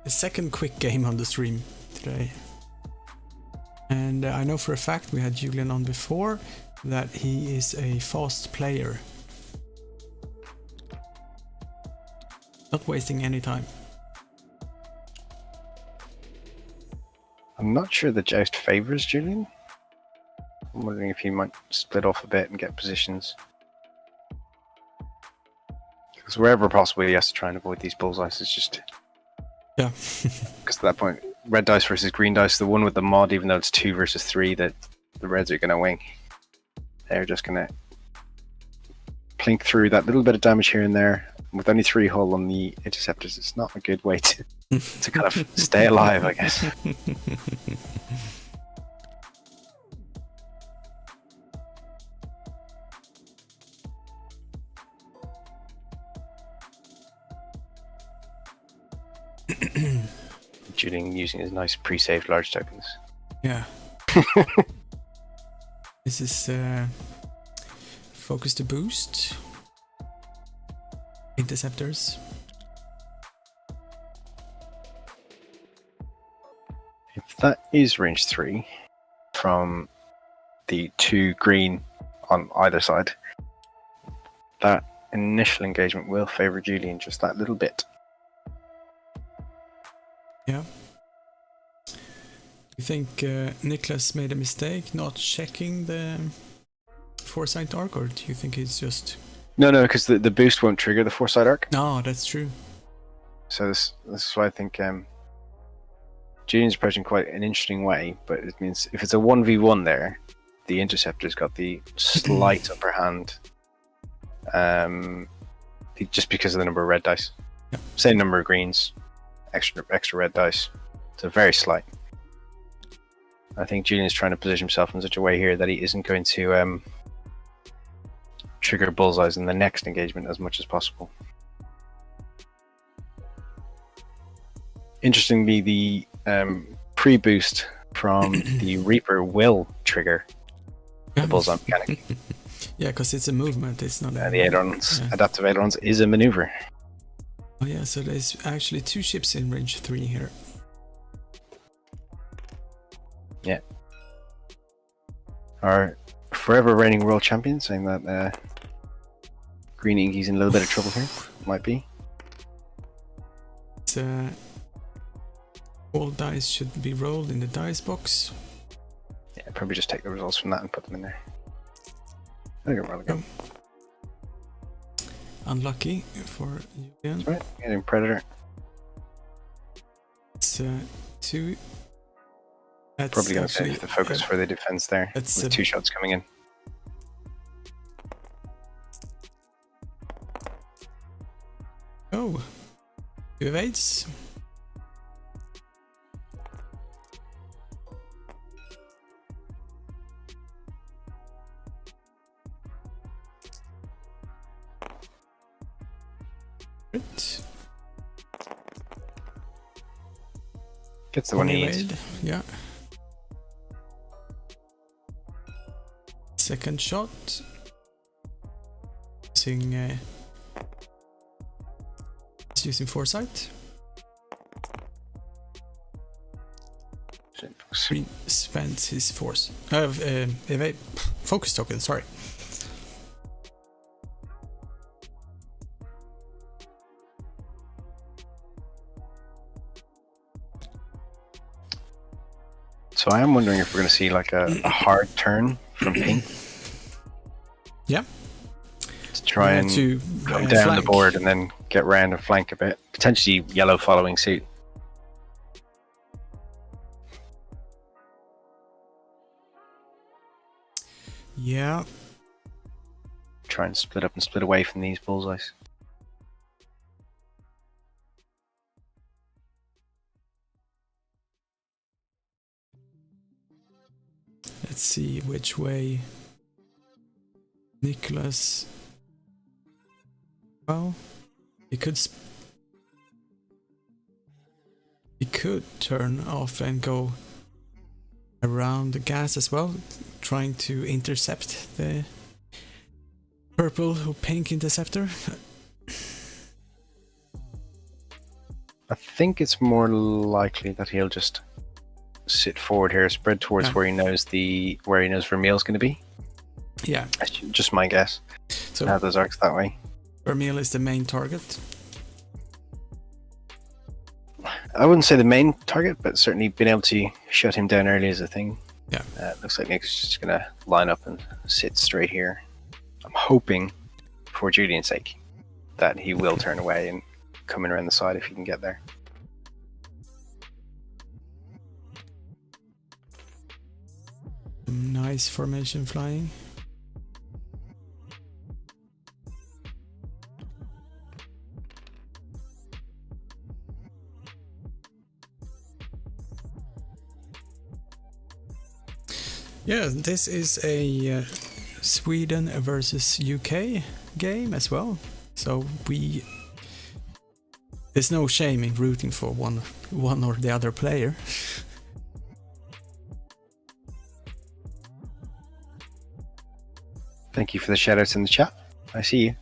second quick game on the stream today. And I know for a fact, we had Julian on before, that he is a fast player. Not wasting any time. I'm not sure the joust favours Julian. I'm wondering if he might split off a bit and get positions. Because wherever possible, he has to try and avoid these bullseyes. It's just... Yeah. Because at that point, red dice versus green dice, the one with the mod, even though it's 2 versus 3, that the reds are going to wing. They're just going to plink through that little bit of damage here and there. With only 3 hull on the interceptors, it's not a good way to kind of stay alive, I guess. Julian using his nice pre-saved large tokens. Yeah. This is focus to boost. Interceptors. If that is range 3 from the 2 green on either side, that initial engagement will favour Julian just that little bit. Yeah. You think Niklas made a mistake not checking the foresight arc, or do you think it's just... No, because the boost won't trigger the foresight arc. No, that's true. So this is why I think Julian's approaching quite an interesting way, but it means if it's a 1v1 there, the interceptor's got the slight upper hand, just because of the number of red dice. Yep. Same number of greens, extra red dice. So very slight. I think Julian's trying to position himself in such a way here that he isn't going to trigger bullseyes in the next engagement as much as possible. Interestingly, the pre-boost from the Reaper will trigger the bullseye mechanic. Yeah, because it's a movement, it's not a... The ailerons, adaptive ailerons is a maneuver. Oh yeah, so there's actually 2 ships in range 3 here. Yeah. Our forever reigning world champion saying that Green Inky's in a little bit of trouble here. Might be. All dice should be rolled in the dice box. probably just take the results from that and put them in there. I think I'm really good. Unlucky for you again. That's right, getting Predator. It's 2. That's Probably going to actually, save the focus for the defense there. that's With 2 shots coming in. Oh, 2 evades. Right. Gets the one he needs. Evade, yeah. Second shot. Using foresight. Green spends his force. Evade. Focus token, sorry. So I am wondering if we're going to see like a hard turn from pink. Yeah. To try and come down flank the board and then get round and flank a bit. Potentially yellow following suit. Yeah. Try and split up and split away from these bullseyes. Let's see which way Nicholas. Well, he could turn off and go around the gas as well, trying to intercept the purple or pink interceptor. I think it's more likely that he'll just sit forward here, spread towards where he knows Vermeil's going to be. Yeah, That's just my guess. so Have those arcs that way. Vermeil is the main target. I wouldn't say the main target, but certainly being able to shut him down early is a thing. Yeah. Looks like Nick's just going to line up and sit straight here. I'm hoping, for Julian's sake, that he will turn away and come in around the side if he can get there. Nice formation flying. Yeah, this is a Sweden versus UK game as well. So there's no shame in rooting for one or the other player. Thank you for the shoutouts in the chat. I see you.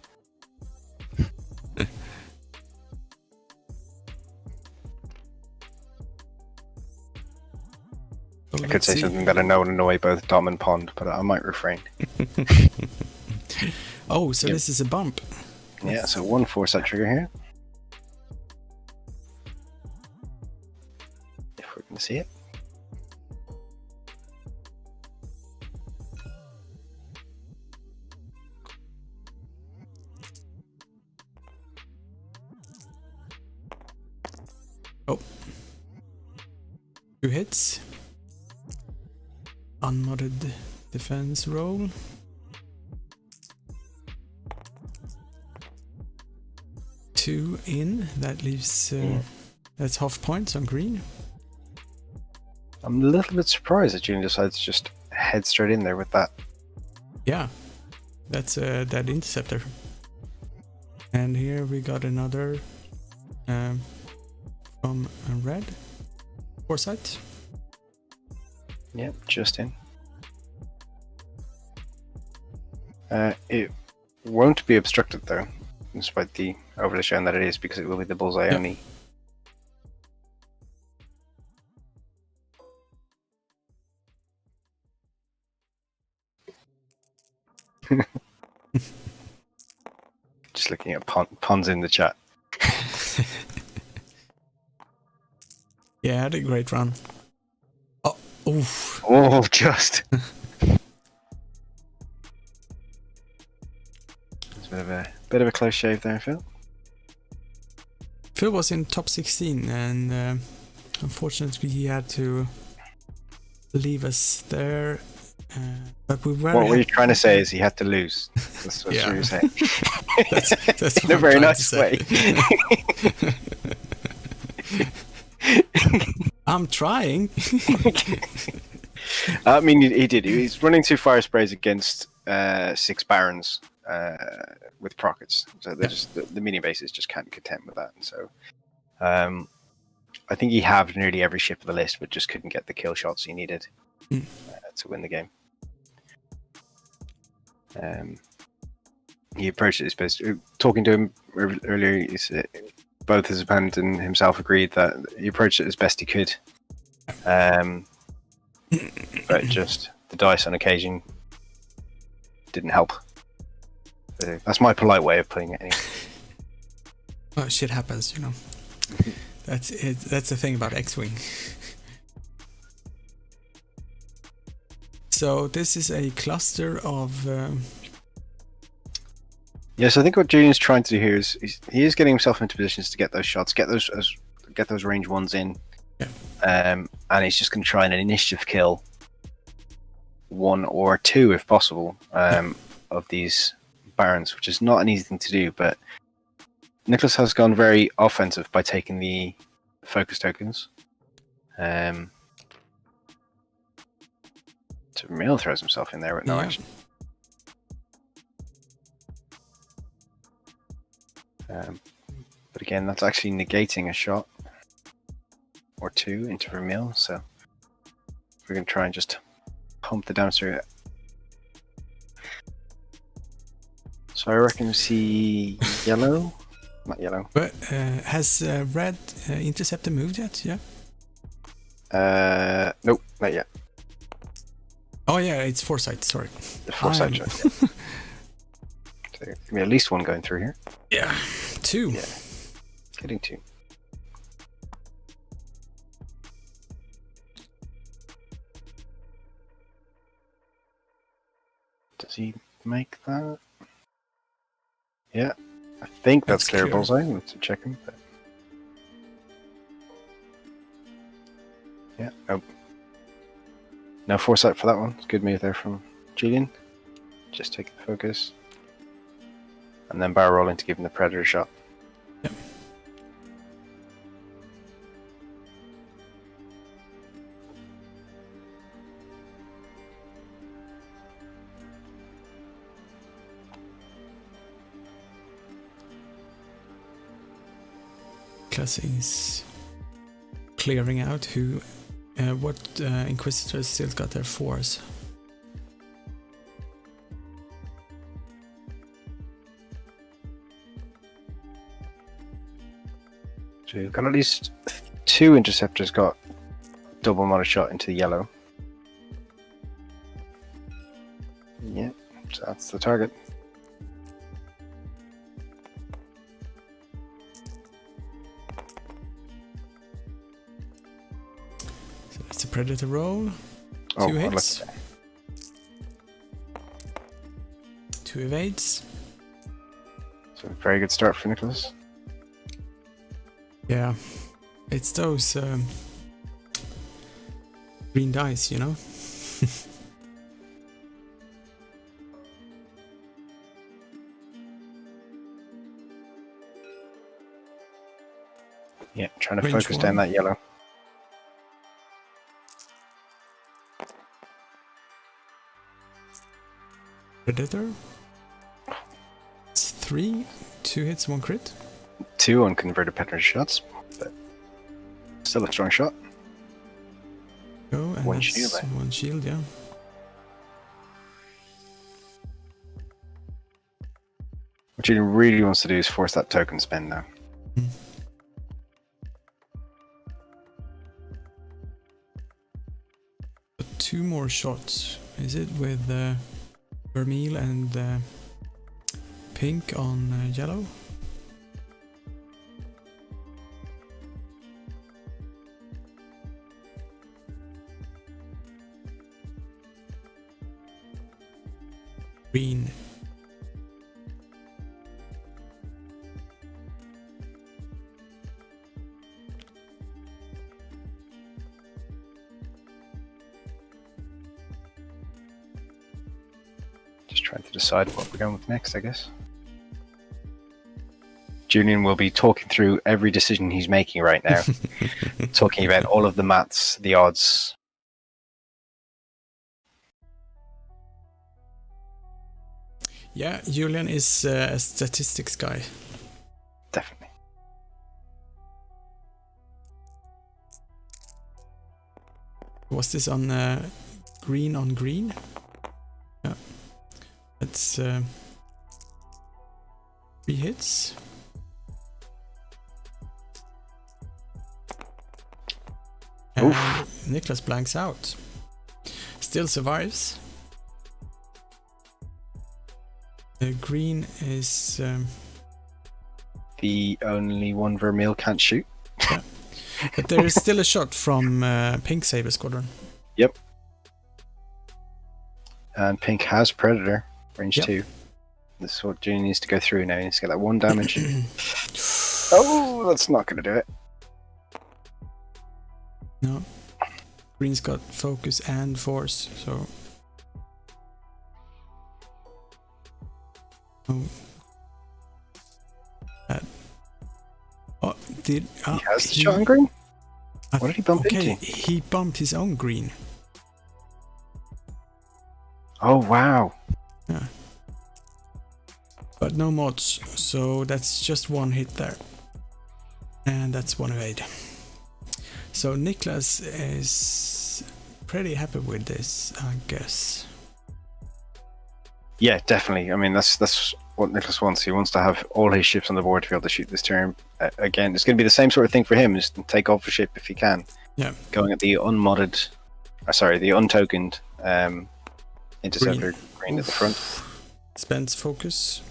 I could say something that I know would annoy both Dom and Pond, but I might refrain. Oh, so this is a bump. Yeah, so 1 foresight trigger here. If we're going to see it. Oh. 2 hits. Unmodded defense roll. Two in. That leaves that's half points on green. I'm a little bit surprised that Julian decides to just head straight in there with that. Yeah, that's that interceptor. And here we got another from red. Foresight. Yep, just in. It won't be obstructed though, despite the overly shown that it is, because it will be the bullseye only. Just looking at puns in the chat. Yeah, had a great run. Oh, Oh. Oh, just. It's a bit of a close shave there, Phil. Phil was in top 16, and unfortunately he had to leave us there. But we were. What were you trying to say is he had to lose. That's what you were saying. That's In a what very I'm trying nice to way. I'm trying. I mean, he did. He's running 2 fire sprays against 6 barons with prockets. So they're just the mini bases just can't contend with that. And so I think he halved nearly every ship of the list, but just couldn't get the kill shots he needed to win the game. He approached it as best. Talking to him earlier, both his opponent and himself agreed that he approached it as best he could. But just the dice on occasion didn't help. That's my polite way of putting it. Anyway. Well, shit happens, you know. That's it. That's the thing about X-Wing. So this is a cluster of. Yes, I think what Julian's trying to do here is he is getting himself into positions to get those shots, get those range ones in, and he's just going to try and initiative kill 1 or 2 if possible of these barons, which is not an easy thing to do. But Nicholas has gone very offensive by taking the focus tokens. So Mill throws himself in there with no action. But again, that's actually negating a shot or 2 into Vermeil, so we're going to try and just pump the damage through it. So I reckon we see yellow, not yellow. But has red interceptor moved yet? Yeah. Nope, not yet. Oh yeah, it's foresight. Sorry. The foresight shot. So give me at least 1 going through here. Yeah, 2. Yeah, getting 2. Does he make that? Yeah, I think that's clear bullseye. Let's check him. But... yeah, nope. No foresight for that one. Good move there from Julian. Just take the focus. And then barrel rolling to give him the predator shot. Yep. Classing's clearing out who what Inquisitors still got their 4s. So you've got at least 2 interceptors got double motor shot into the yellow. Yeah, so that's the target. So that's the predator roll. 2 Oh, hits. 2 evades. So very good start for Nicholas. Yeah, it's those green dice, you know. Yeah, trying to Range focus 1. down that yellow. Predator. It's 3, 2 hits, 1 crit. 2 unconverted predator shots, but still a strong shot. Oh, and 1 that's shield, eh? 1 shield, yeah. What he really wants to do is force that token spend now. Mm. But 2 more shots. Is it with Vermeil and pink on yellow? green. Just trying to decide what we're going with next, I guess. Julian will be talking through every decision he's making right now, talking about all of the maths, the odds. Yeah, Julian is a statistics guy. Definitely. Was this on green on green? Yeah. That's 3 hits. And Niklas blanks out. Still survives. The green is The only one Vermeil can't shoot. yeah. But there is still a shot from Pink Saber Squadron. Yep. And Pink has Predator, range Yep. 2. This is what Julian needs to go through now. He needs to get that 1 damage. Oh, that's not going to do it. No. Green's got focus and force, so. Oh. Did He has the shot on green? What did he bump okay, into? he bumped his own green. Oh, wow. Yeah. But no mods, so that's just 1 hit there. And that's 1 evade. So Niklas is pretty happy with this, I guess. Yeah, definitely. I mean, that's what Nicholas wants. He wants to have all his ships on the board to be able to shoot this turn. Again, it's going to be the same sort of thing for him, is to take off a ship if he can. Yeah. Going at the unmodded, the untokened interceptor green at the front. Spends focus.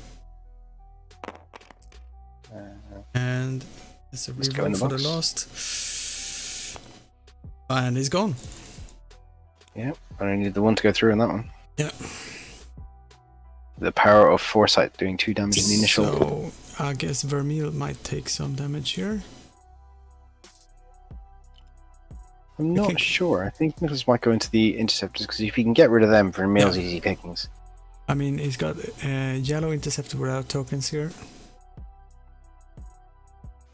And there's a Let's go in reroll the for the box. last. And he's gone. Yeah, I only need the 1 to go through on that one. Yeah. The power of foresight doing 2 damage in the initial. So I guess Vermeil might take some damage here. I'm not sure. I think Nicholas might go into the interceptors because if he can get rid of them, Vermeil's easy pickings. I mean, he's got yellow interceptor without tokens here.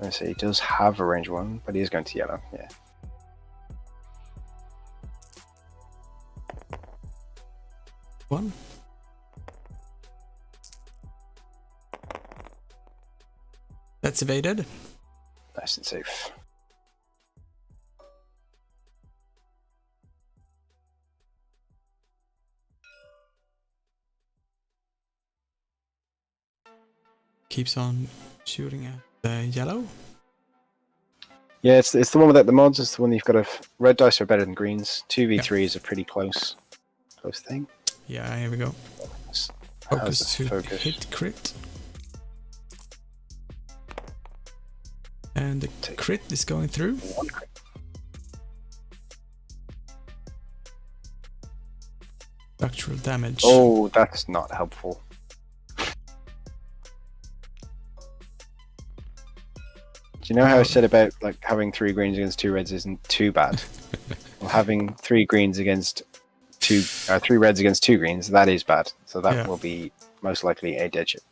I say he does have a range 1, but he is going to yellow. Yeah. One. That's evaded. Nice and safe. Keeps on shooting at the yellow. Yeah, it's the one without the mods. It's the one you've got to. Red dice are better than greens. 2v3 is a pretty close thing. Yeah, here we go. How's Focus the to focus? hit crit. And the crit is going through. 1 crit. Structural damage. Oh, that's not helpful. Do you know how I said about like having 3 greens against 2 reds isn't too bad? Well, having 3 greens against 3 reds against 2 greens, that is bad. So that will be most likely a dead ship.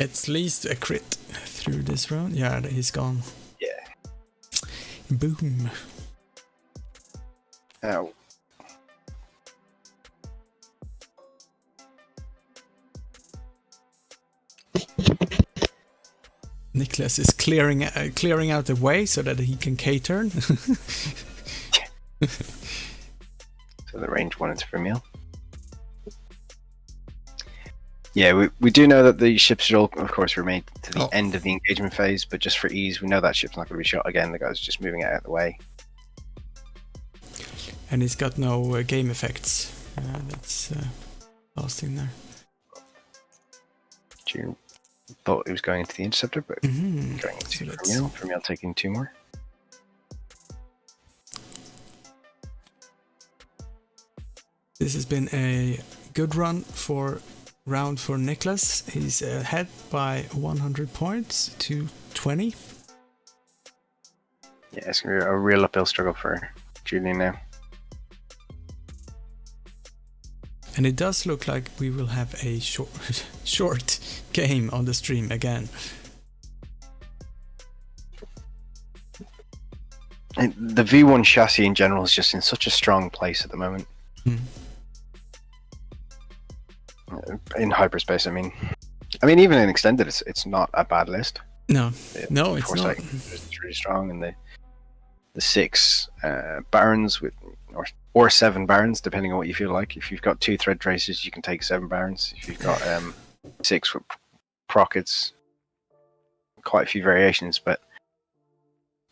At least a crit through this round. Yeah, he's gone. Yeah. Boom. Ow. Niklas is clearing out the way so that he can K-turn. So the range 1 is for Vermeil. Yeah, we do know that the ships should all, of course, remain to the end of the engagement phase, but just for ease, we know that ship's not going to be shot again. The guy's just moving out of the way. And he's got no game effects. That's last in there. June thought he was going into the interceptor, but going into Vermeil. Vermeil taking 2 more. This has been a good run for round for Nicholas. He's ahead by 100 points to 20. Yeah, it's going to be a real uphill struggle for Julian now. And it does look like we will have a short game on the stream again. And the V1 chassis in general is just in such a strong place at the moment. In hyperspace, I mean, even in extended, it's not a bad list. No, it's not. It's really strong, and the 6 barons with or 7 barons, depending on what you feel like. If you've got 2 thread tracers, you can take 7 barons. If you've got 6 with prockets, quite a few variations, but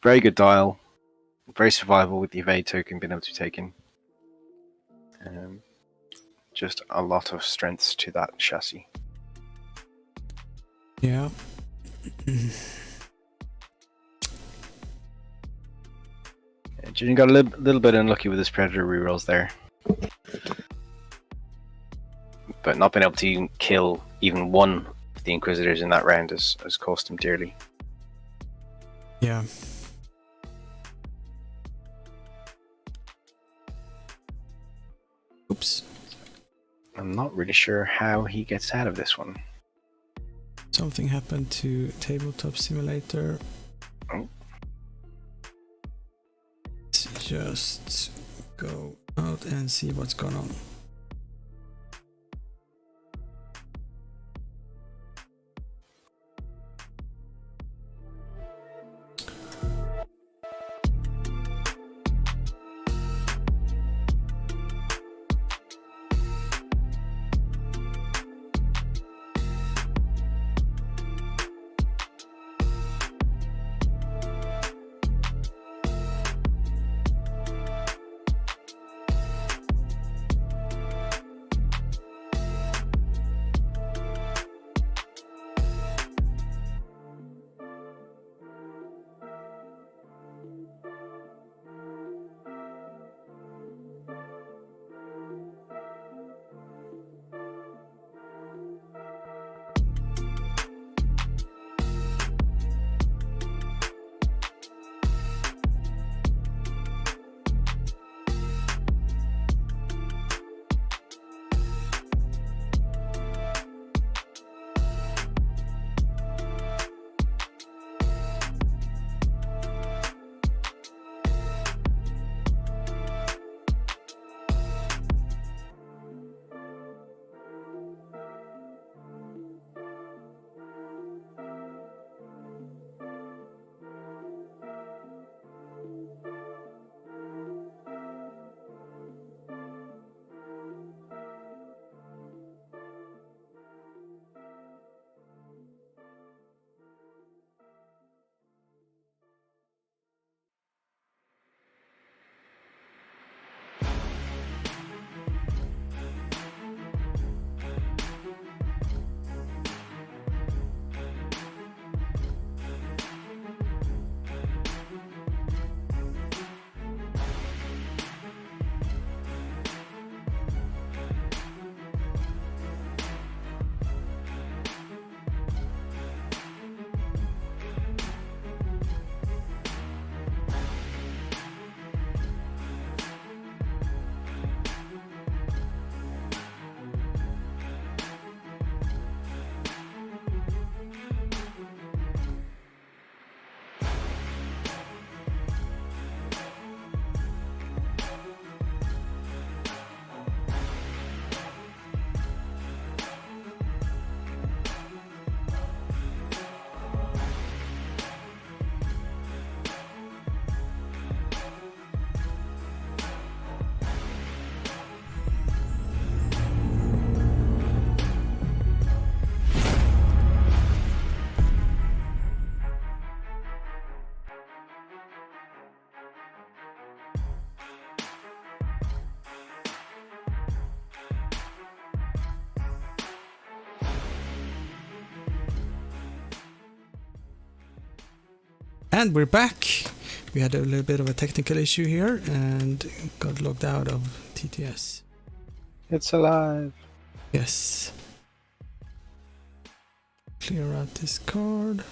very good dial, very survivable with the evade token being able to be taken. Just a lot of strengths to that chassis. Yeah. Julian got a little bit unlucky with his Predator rerolls there. But not being able to even kill even one of the Inquisitors in that round has cost him dearly. Yeah. Oops. I'm not really sure how he gets out of this one. Something happened to Tabletop Simulator. Oh. Let's just go out and see what's going on. And we're back. We had a little bit of a technical issue here and got logged out of TTS. It's alive. Yes. Clear out this card.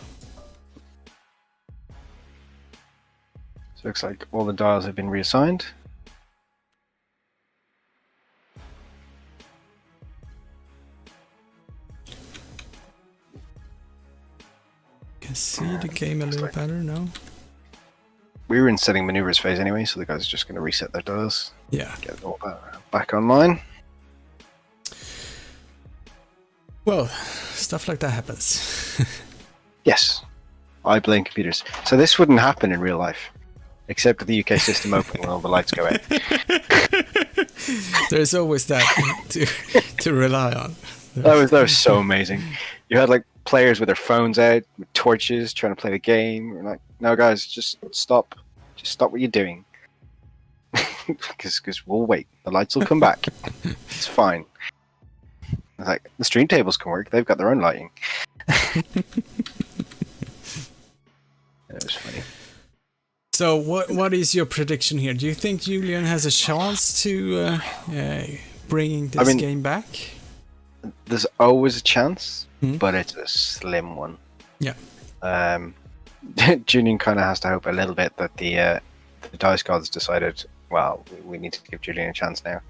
So it looks like all the dials have been reassigned. Can see the game a little better now. We were in setting maneuvers phase anyway, so the guys are just going to reset their dials. Yeah. Get it all back online. Well, stuff like that happens. Yes. I blame computers. So this wouldn't happen in real life. Except with the UK system open when all the lights go out. There's always that to rely on. That was so amazing. You had like players with their phones out, with torches, trying to play the game. We're like, no guys, just stop. Just stop what you're doing. Because we'll wait. The lights will come back. It's fine. It's like, the stream tables can work. They've got their own lighting. It was funny. So what is your prediction here? Do you think Julian has a chance to bringing this game back? There's always a chance, but it's a slim one. Yeah. Julian kind of has to hope a little bit that the Dice Gods decided, well, we need to give Julian a chance now,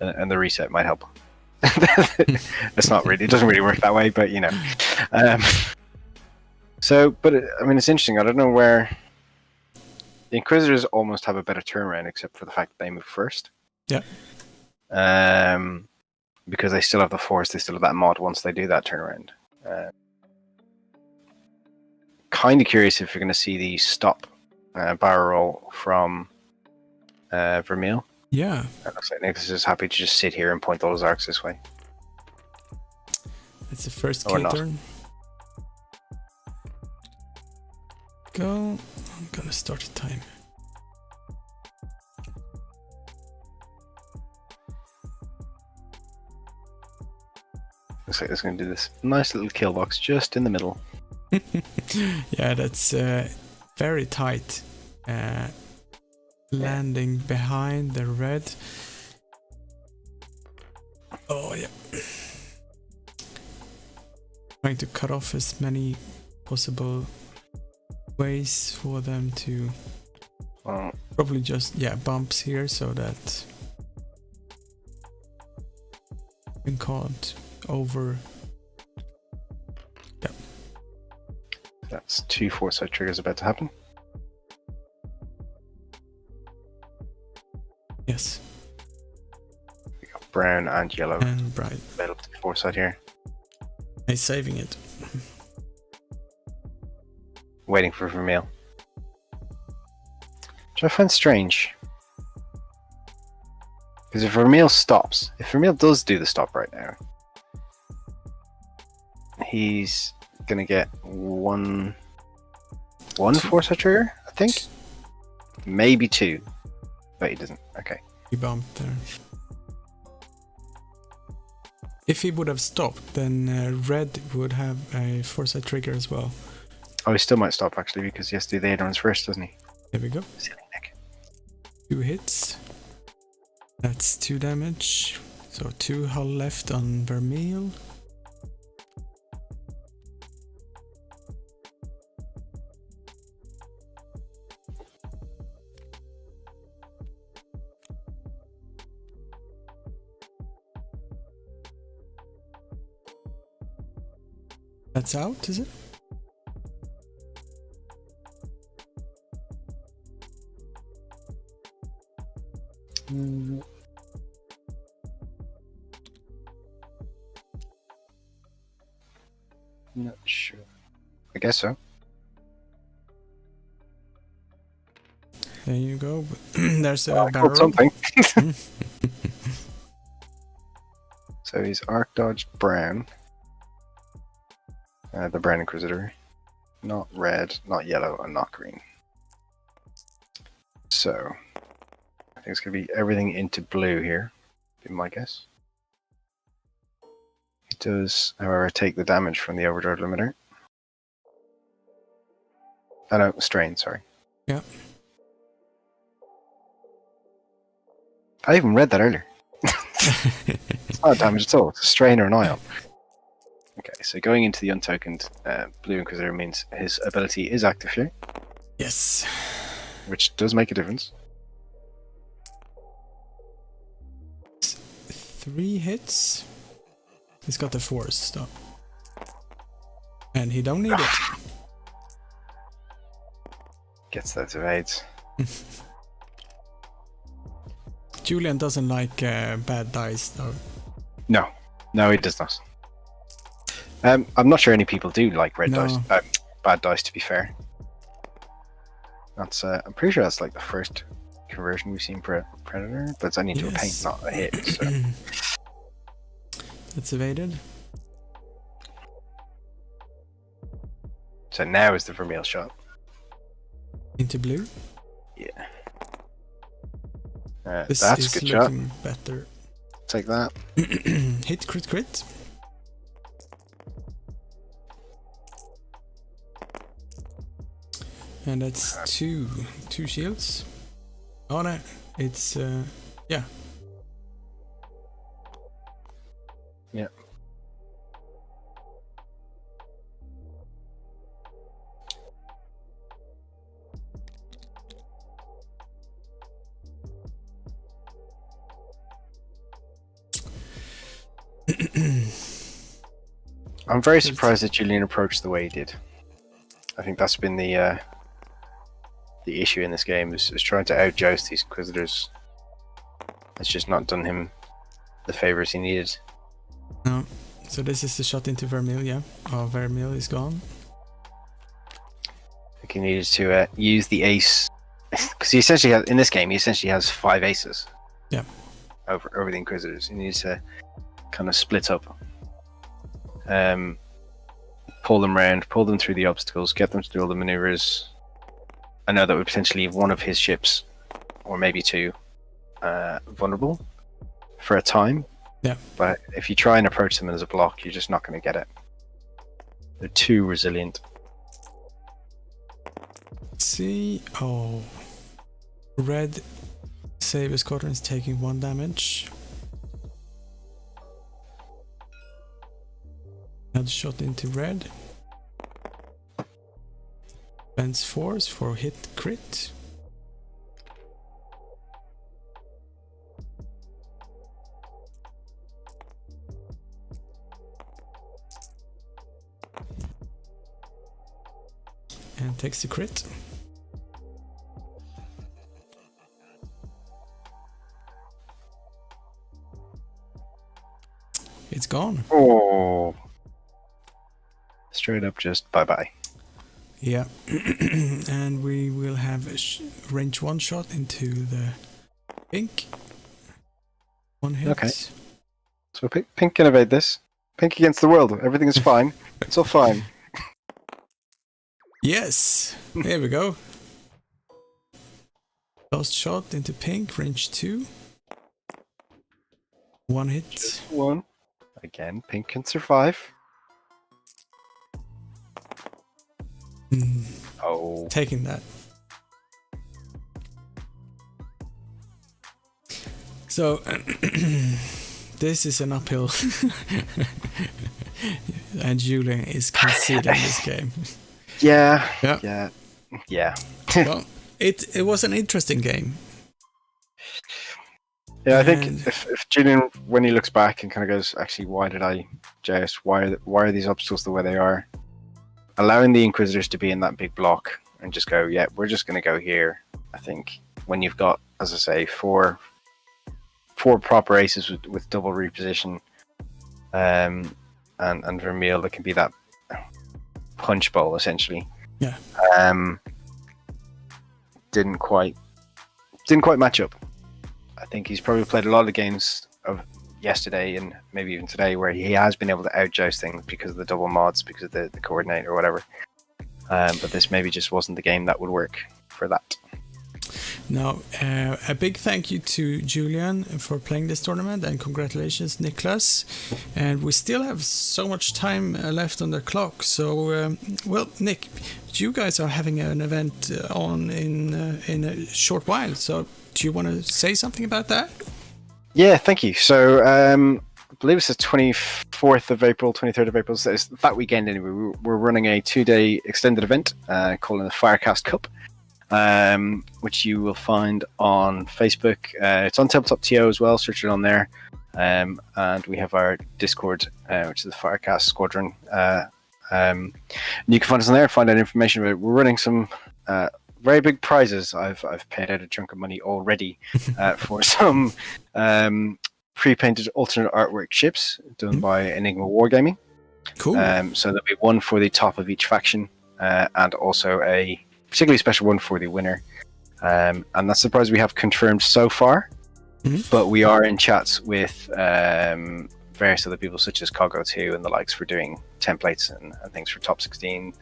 and the reset might help. It's not really, it doesn't really work that way, but you know. It's interesting. I don't know where the Inquisitors almost have a better turnaround, except for the fact that they move first. Yeah. Because they still have the force, they still have that mod once they do that turnaround. Kind of curious if you're going to see the stop barrel roll from Vermeil. Yeah. It looks like Nicholas is happy to just sit here and point all his arcs this way. It's the first Or K not. turn. Go. I'm gonna start the time. Looks like it's going to do this nice little kill box just in the middle. Yeah, that's very tight. Landing behind the red. Oh yeah. Trying to cut off as many possible ways for them to probably just bumps here so that we can't over. Yeah. That's 2 foresight triggers about to happen. Yes. We got brown and yellow And bright. available to foresight here. He's saving it. Waiting for Vermeil. Which I find strange. Because if Vermeil stops, if Vermeil does do the stop right now, he's gonna get one foresight trigger, I think? Maybe 2. But he doesn't. Okay. He bumped there. If he would have stopped, then red would have a foresight trigger as well. Oh, he still might stop actually because he has to do the 8 rounds first, doesn't he? There we go. Silly Nick. 2 hits. That's 2 damage. So 2 hull left on Vermeil. That's out, is it? Not sure. I guess so. There you go. There's a I barrel. called something. So he's arc dodged brown. The brown Inquisitor. Not red, not yellow, and not green. So I think it's going to be everything into blue here, be my guess. He does, however, take the damage from the overdrive limiter. Oh no, strain, sorry. Yeah. I even read that earlier. It's not damage at all, it's a strain or an ion. Okay, so going into the untokened Blue Inquisitor means his ability is active here, Yes. which does make a difference. 3 hits. He's got the force though. And he don't need it. Gets those evades. Julian doesn't like bad dice though. No, he does not. I'm not sure any people do like red No. dice, bad dice. To be fair, that's I'm pretty sure that's like the first conversion we've seen for a predator, but it's only into a paint, Yes. not a hit. So. It's evaded. So now is the Vermeil shot. Into blue. Yeah. This That's is a good shot. looking better. Take that. Hit, crit. And that's two shields. Oh no, it's yeah. Yeah. I'm very surprised that Julian approached the way he did. I think that's been the issue in this game is trying to outjoust these Inquisitors. It's just not done him the favors he needed. No. So this is the shot into Vermeil, yeah. Oh, Vermeil is gone. I think he needed to use the ace because he essentially has, in this game he essentially has 5 aces. Yeah. Over the Inquisitors, he needs to kind of split up, pull them round, pull them through the obstacles, get them to do all the maneuvers. I know that would potentially leave one of his ships, or maybe 2, vulnerable for a time. Yeah. But if you try and approach them as a block, you're just not going to get it. They're too resilient. Let's see. Oh. Red Saber Squadron is taking 1 damage. Another shot into red. Bends force for hit crit. And takes the crit. It's gone. Oh. Straight up just bye-bye. Yeah. And we will have a range 1 shot into the pink. 1 hit. Okay. So Pink can evade this. Pink against the world. Everything is fine. It's all fine. Yes. There we go. Last shot into pink, range 2. 1 hit. Just 1. Again, Pink can survive. Oh. Taking that. So this is an uphill. And Julian is conceding this game. Yeah. Yeah. Yeah. Well, it was an interesting game. Yeah, I think And- if Julian, when he looks back and kind of goes, actually, why did I joust? Why are these obstacles the way they are? Allowing the Inquisitors to be in that big block and just go, yeah, we're just going to go here. I think when you've got, as I say, four proper aces with double reposition, and Vermeil that can be that punch bowl essentially. Yeah. Didn't quite match up. I think he's probably played a lot of games of yesterday and maybe even today where he has been able to outjoust things because of the double mods, because of the coordinate or whatever. But this maybe just wasn't the game that would work for that. Now, a big thank you to Julian for playing this tournament, and congratulations, Niklas. And we still have so much time left on the clock. So, well, Nick, you guys are having an event on in a short while. So, do you want to say something about that? Yeah, thank you. So believe it's the 24th of April, 23rd of April. So it's that weekend anyway. We're running a 2-day extended event called the Firecast Cup, which you will find on Facebook. It's on Tabletop TO as well. Search it on there. And we have our Discord, which is the Firecast Squadron. And you can find us on there, find out information about it. We're running some very big prizes. I've paid out a chunk of money already for some pre-painted alternate artwork ships done by Enigma Wargaming. Cool. So there'll be one for the top of each faction, and also a particularly special one for the winner. And that's the prize we have confirmed so far. But we are in chats with various other people, such as Coggo2 and the likes, for doing templates and things for top 16,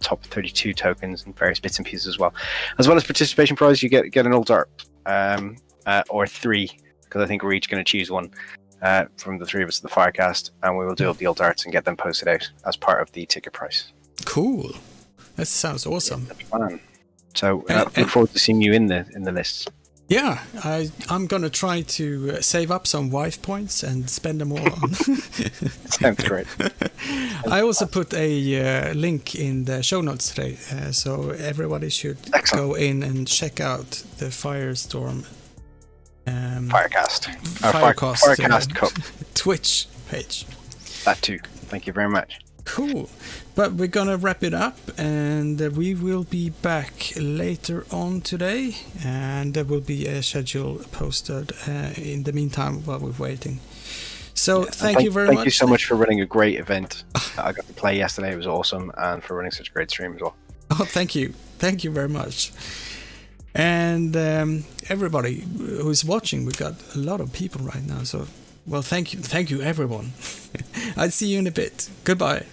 top 32 tokens, and various bits and pieces as well. As well as participation prize, you get an old dart, or 3, because I think we're each going to choose one from the 3 of us at the Firecast, and we will do up the old darts and get them posted out as part of the ticket price. Cool. That sounds awesome. Fun. So look forward to seeing you in the list. Yeah, I'm gonna try to save up some wife points and spend them all on. Sounds great. I also put a link in the show notes today, so everybody should go in and check out the Firestorm Firecast Cup Twitch page. That too. Thank you very much. Cool. But we're gonna wrap it up, and we will be back later on today, and there will be a schedule posted in the meantime while we're waiting. So thank you very much. Thank you so much for running a great event. I got to play yesterday, it was awesome, and for running such a great stream as well. Oh, thank you very much. And everybody who's watching, we've got a lot of people right now, so well, thank you everyone. I'll see you in a bit. Goodbye.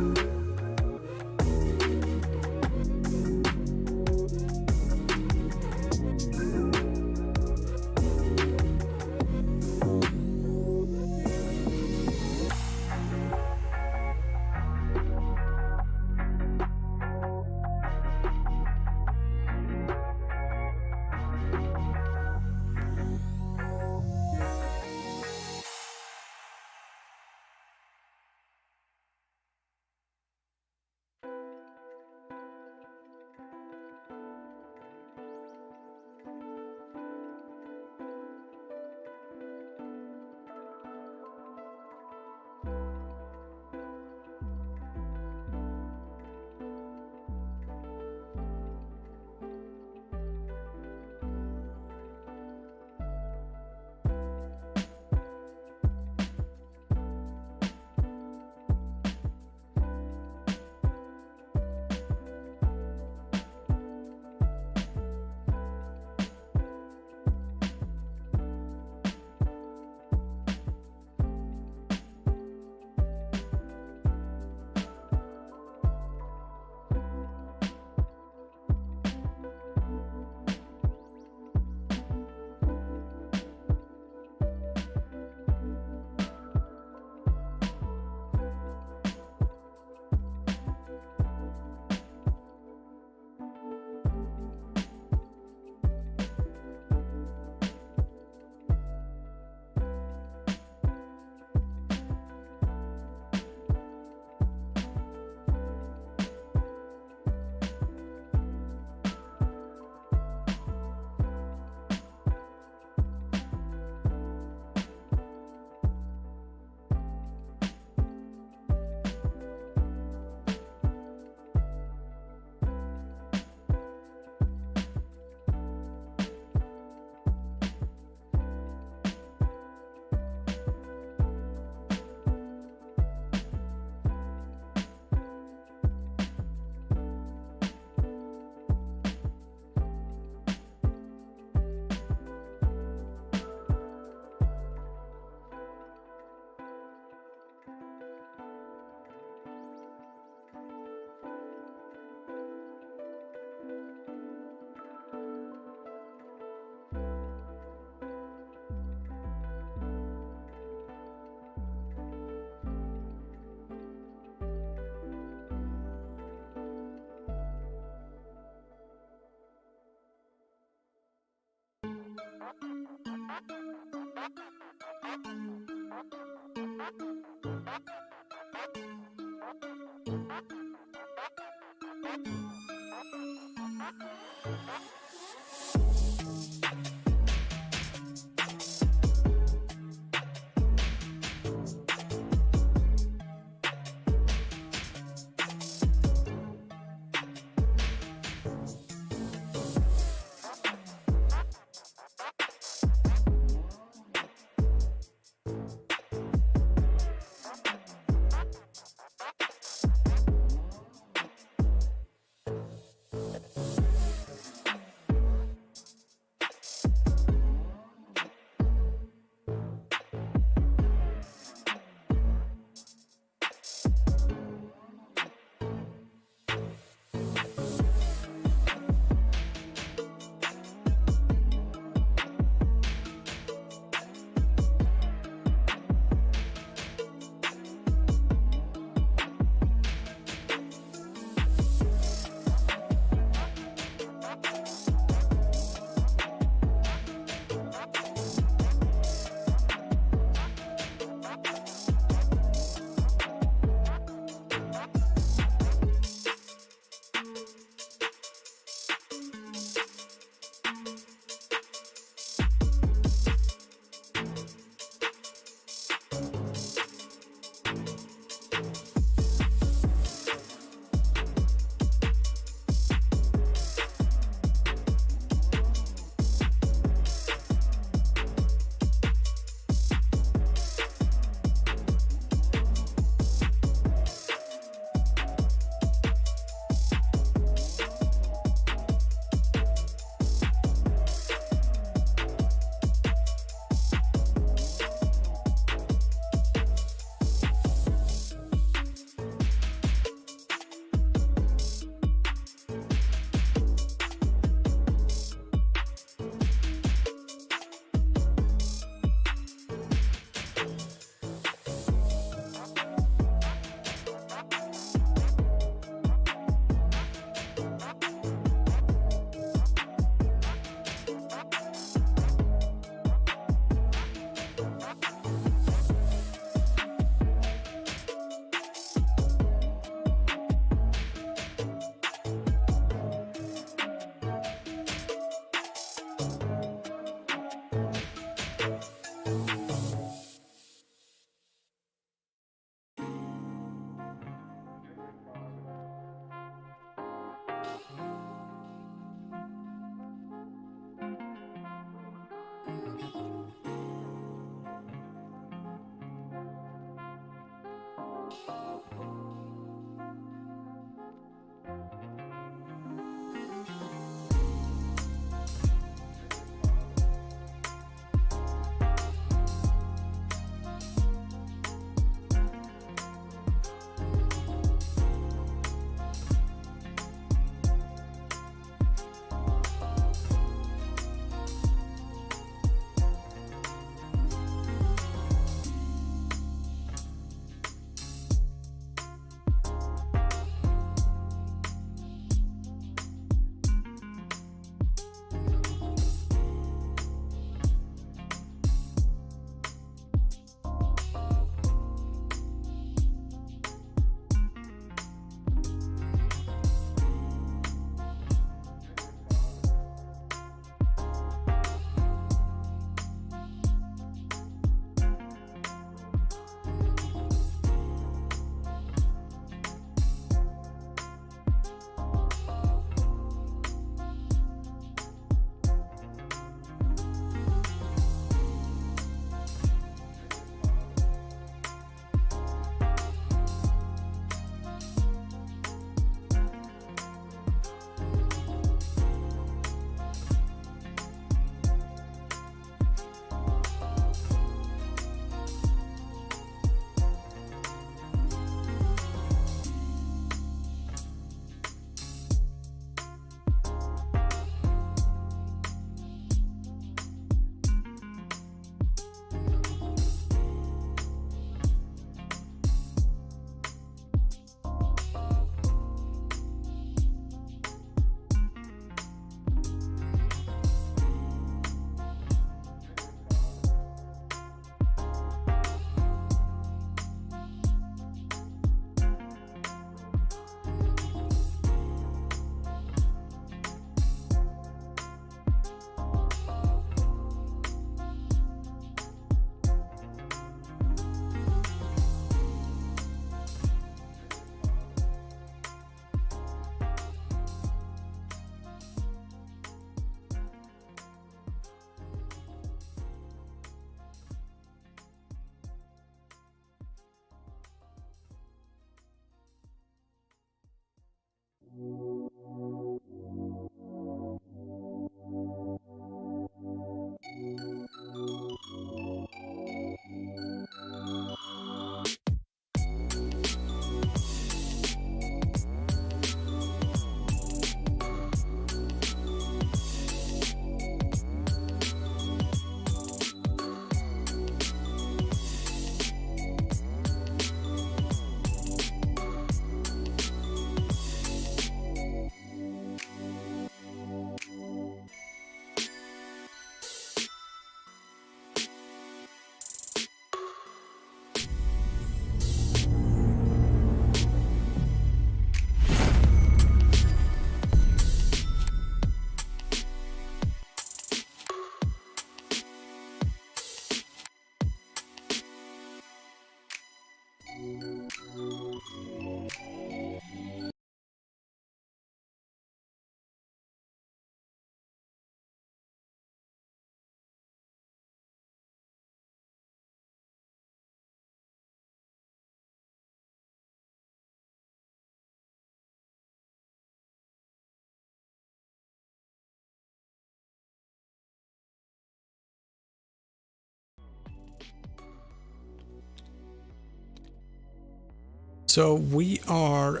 So we are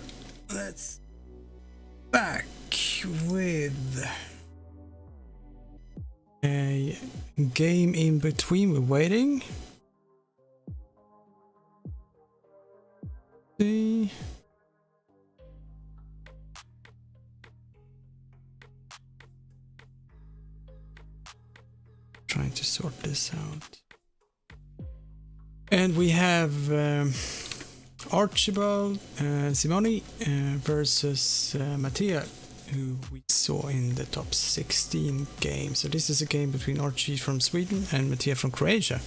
back with a game in between. We're waiting. See. Trying to sort this out. And we have Archibald Simoni versus Mattia, who we saw in the top 16 game. So this is a game between Archie from Sweden and Mattia from Croatia.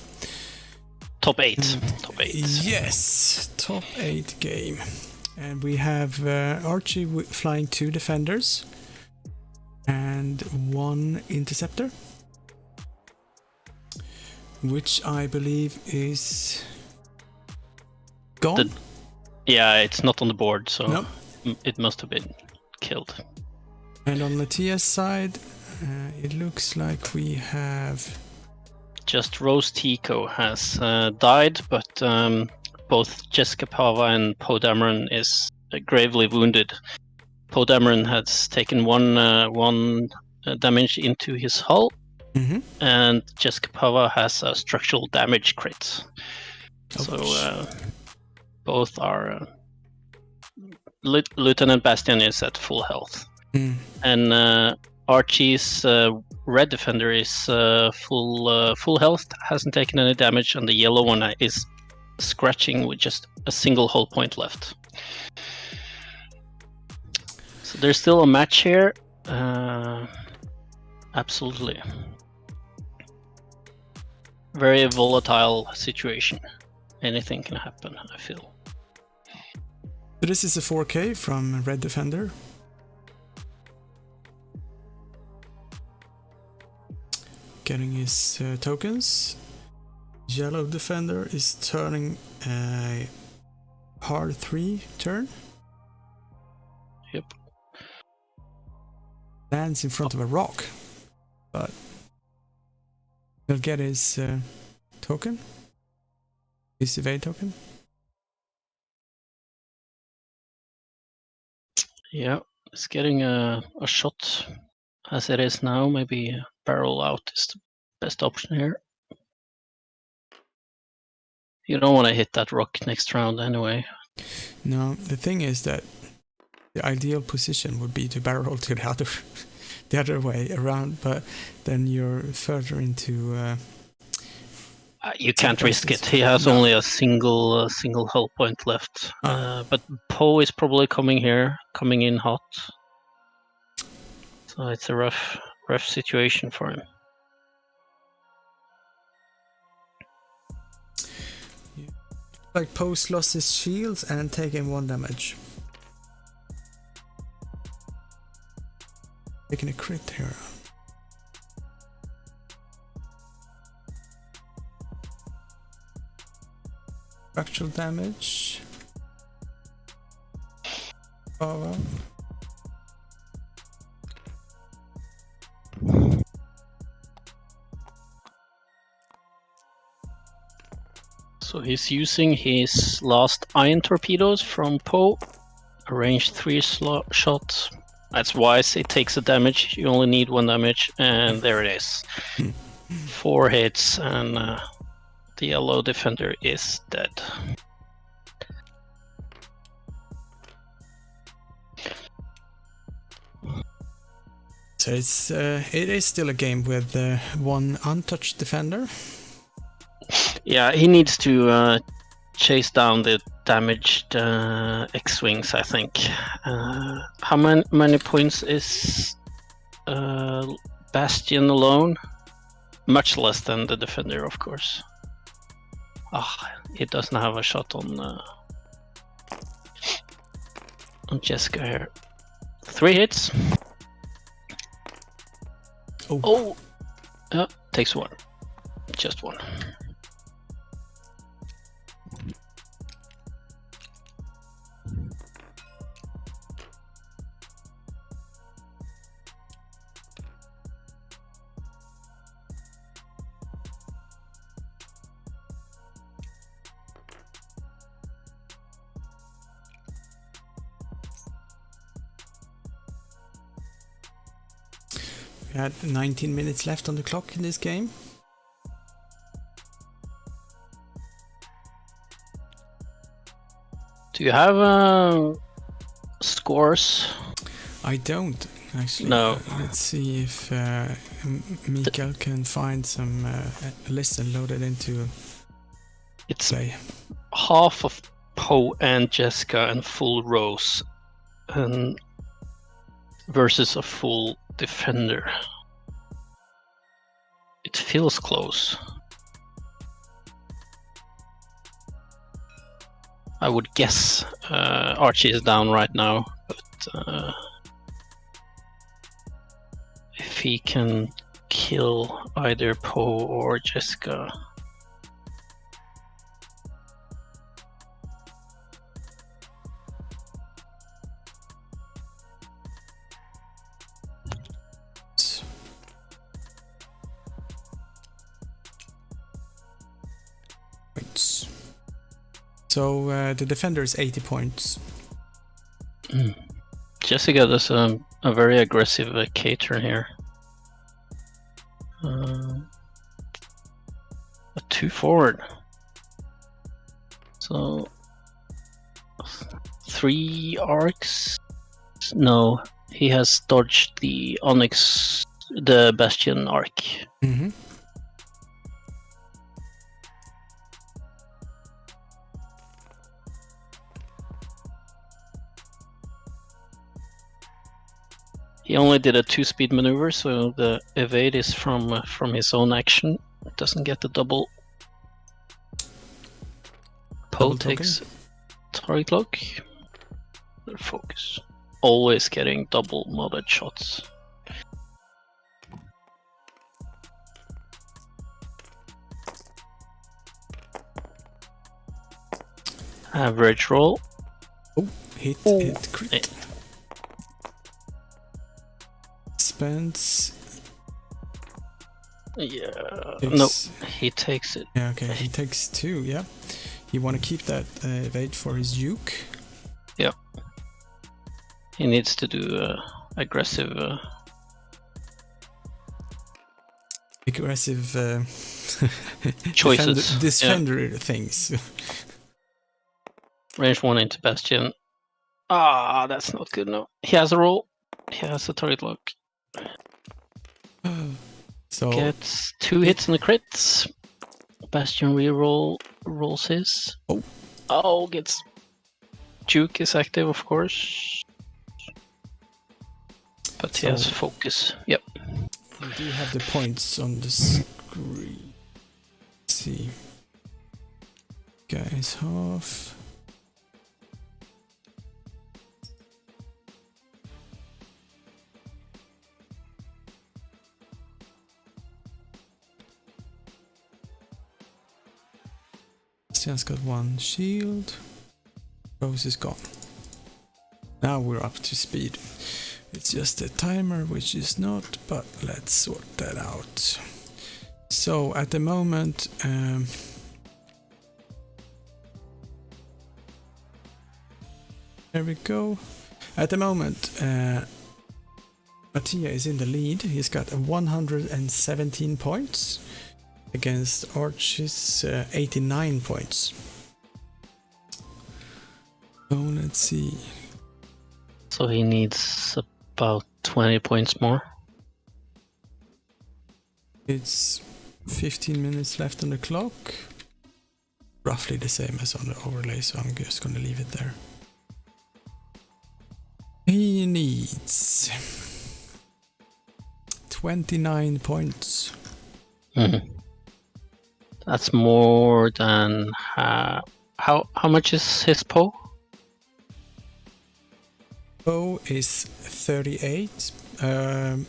Top 8. Top 8. Yes, top 8 game. And we have Archie flying 2 defenders and 1 interceptor, which I believe is gone. Yeah, it's not on the board, so Nope. It must have been killed. And on Mattia's side, it looks like we have... Just Rose Tico has died, but both Jessica Pava and Poe Dameron is gravely wounded. Poe Dameron has taken one damage into his hull, and Jessica Pava has a structural damage crit. So both are... Lieutenant Bastian is at full health. And Archie's red defender is full health, hasn't taken any damage, and the yellow one is scratching with just a single hull point left. So there's still a match here. Absolutely. Very volatile situation. Anything can happen, I feel. So this is a 4K from Red Defender. Getting his tokens. Yellow Defender is turning a hard 3 turn. Yep. Lands in front of a rock, but he'll get his token. His evade token. Yeah, it's getting a shot as it is now. Maybe barrel out is the best option here. You don't want to hit that rock next round anyway. No, the thing is that the ideal position would be to barrel to the other way around, but then you're further into... you can't risk it. He has only a single hull point left. But Poe is probably coming in hot. So it's a rough situation for him. Yeah. Like Poe's lost his shields and taken 1 damage. Taking a crit here. Structural damage. Oh. So he's using his last iron torpedoes from Poe. A range 3 shot. That's wise. It takes a damage. You only need 1 damage, and there it is. 4 hits, and the yellow defender is dead. So it is still a game with 1 untouched defender. Yeah, he needs to chase down the damaged X-Wings, I think. How many points is Bastion alone? Much less than the defender, of course. He doesn't have a shot on Jessica here. 3 hits. Oh! Takes 1. Just 1. We had 19 minutes left on the clock in this game. Do you have scores? I don't actually. No. Let's see if Mikael can find some list and load it into It's play. half of Poe and Jessica and full Rose, and versus a full defender. It feels close. I would guess Archie is down right now, but if he can kill either Poe or Jessica. Points. So the defender is 80 points. Jessica does a very aggressive K-turn here. A 2 forward. So 3 arcs. No, he has dodged the Onyx, the Bastion arc. Mm-hmm. He only did a 2-speed maneuver, so the evade is from his own action. Doesn't get the double. Poe Double takes target lock. Focus. Always getting double modded shots. Average roll. Oh, hit crit. Eh. Spends. Yeah. Takes- No, he takes it. Yeah, okay, he takes 2, yeah. You want to keep that evade for his Duke. He needs to do aggressive. Aggressive Choices, defender things. Range 1 into Bastion. Ah, that's not good. No, he has a roll. He has a target lock. So Gets 2 hits and a crit. Bastion reroll rolls his. Oh, gets. Duke is active, of course. But he has focus. Yep. you do have the points on the screen. Let's see. Guys, half. Bastian's got 1 shield. Rose is gone. Now we're up to speed. It's just a timer, which is not, but let's sort that out. So at the moment, there we go. At the moment, Mattia is in the lead. He's got 117 points against Archie's 89 points. So let's see. So he needs about 20 points more. It's 15 minutes left on the clock. Roughly the same as on the overlay, so I'm just gonna leave it there. He needs 29 points. Mm-hmm. That's more than how much is his Poe? Poe is 38. Half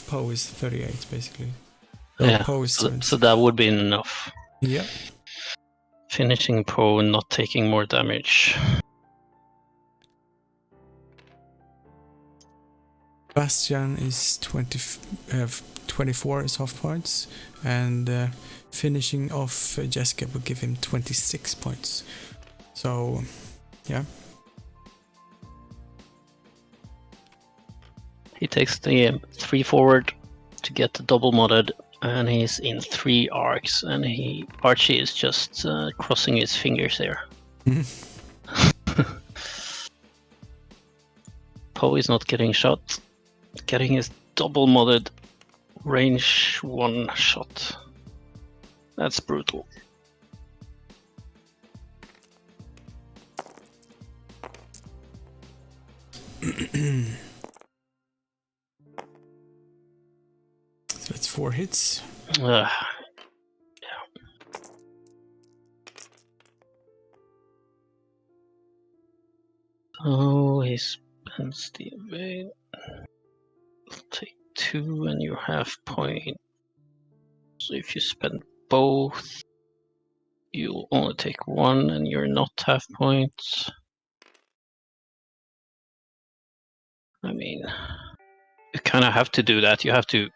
Poe is 38, basically. Yeah, Poe is so that would be enough. yeah. Finishing Poe and not taking more damage. Bastian is 24 is half points, and finishing off Jessica will give him 26 points. So, yeah. He takes the 3 forward to get the double modded, and he's in 3 arcs, and Archie is just crossing his fingers there. Poe is not getting shot, getting his double modded range 1 shot. That's brutal. So that's 4 hits. Yeah. Oh, he spends the evade. Take 2 and your half point. So if you spend both, you'll only take 1 and you're not half points. I mean, you kind of have to do that. You have to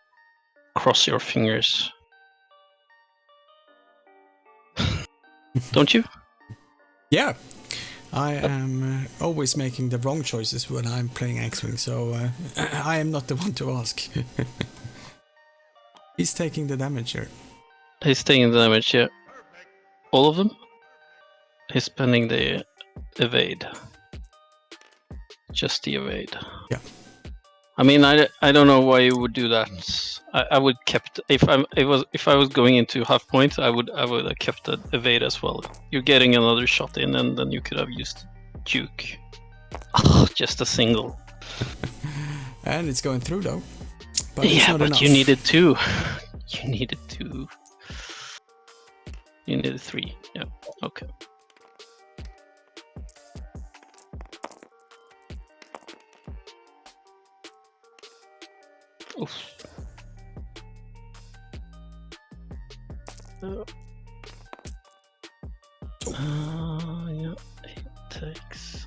cross your fingers. Don't you? Yeah. I am always making the wrong choices when I'm playing X-Wing, so I am not the one to ask. He's taking the damage here. He's taking the damage, yeah. All of them? He's spending the evade. Just the evade. Yeah. I mean, I don't know why you would do that. I would kept if I was going into half point, I would have kept the evade as well. You're getting another shot in, and then you could have used Duke. Oh, just a single. And it's going through though. But it's yeah, not but enough. you needed 2. You needed 2. You needed 3. Yeah. Okay. Oof. Yeah, it takes.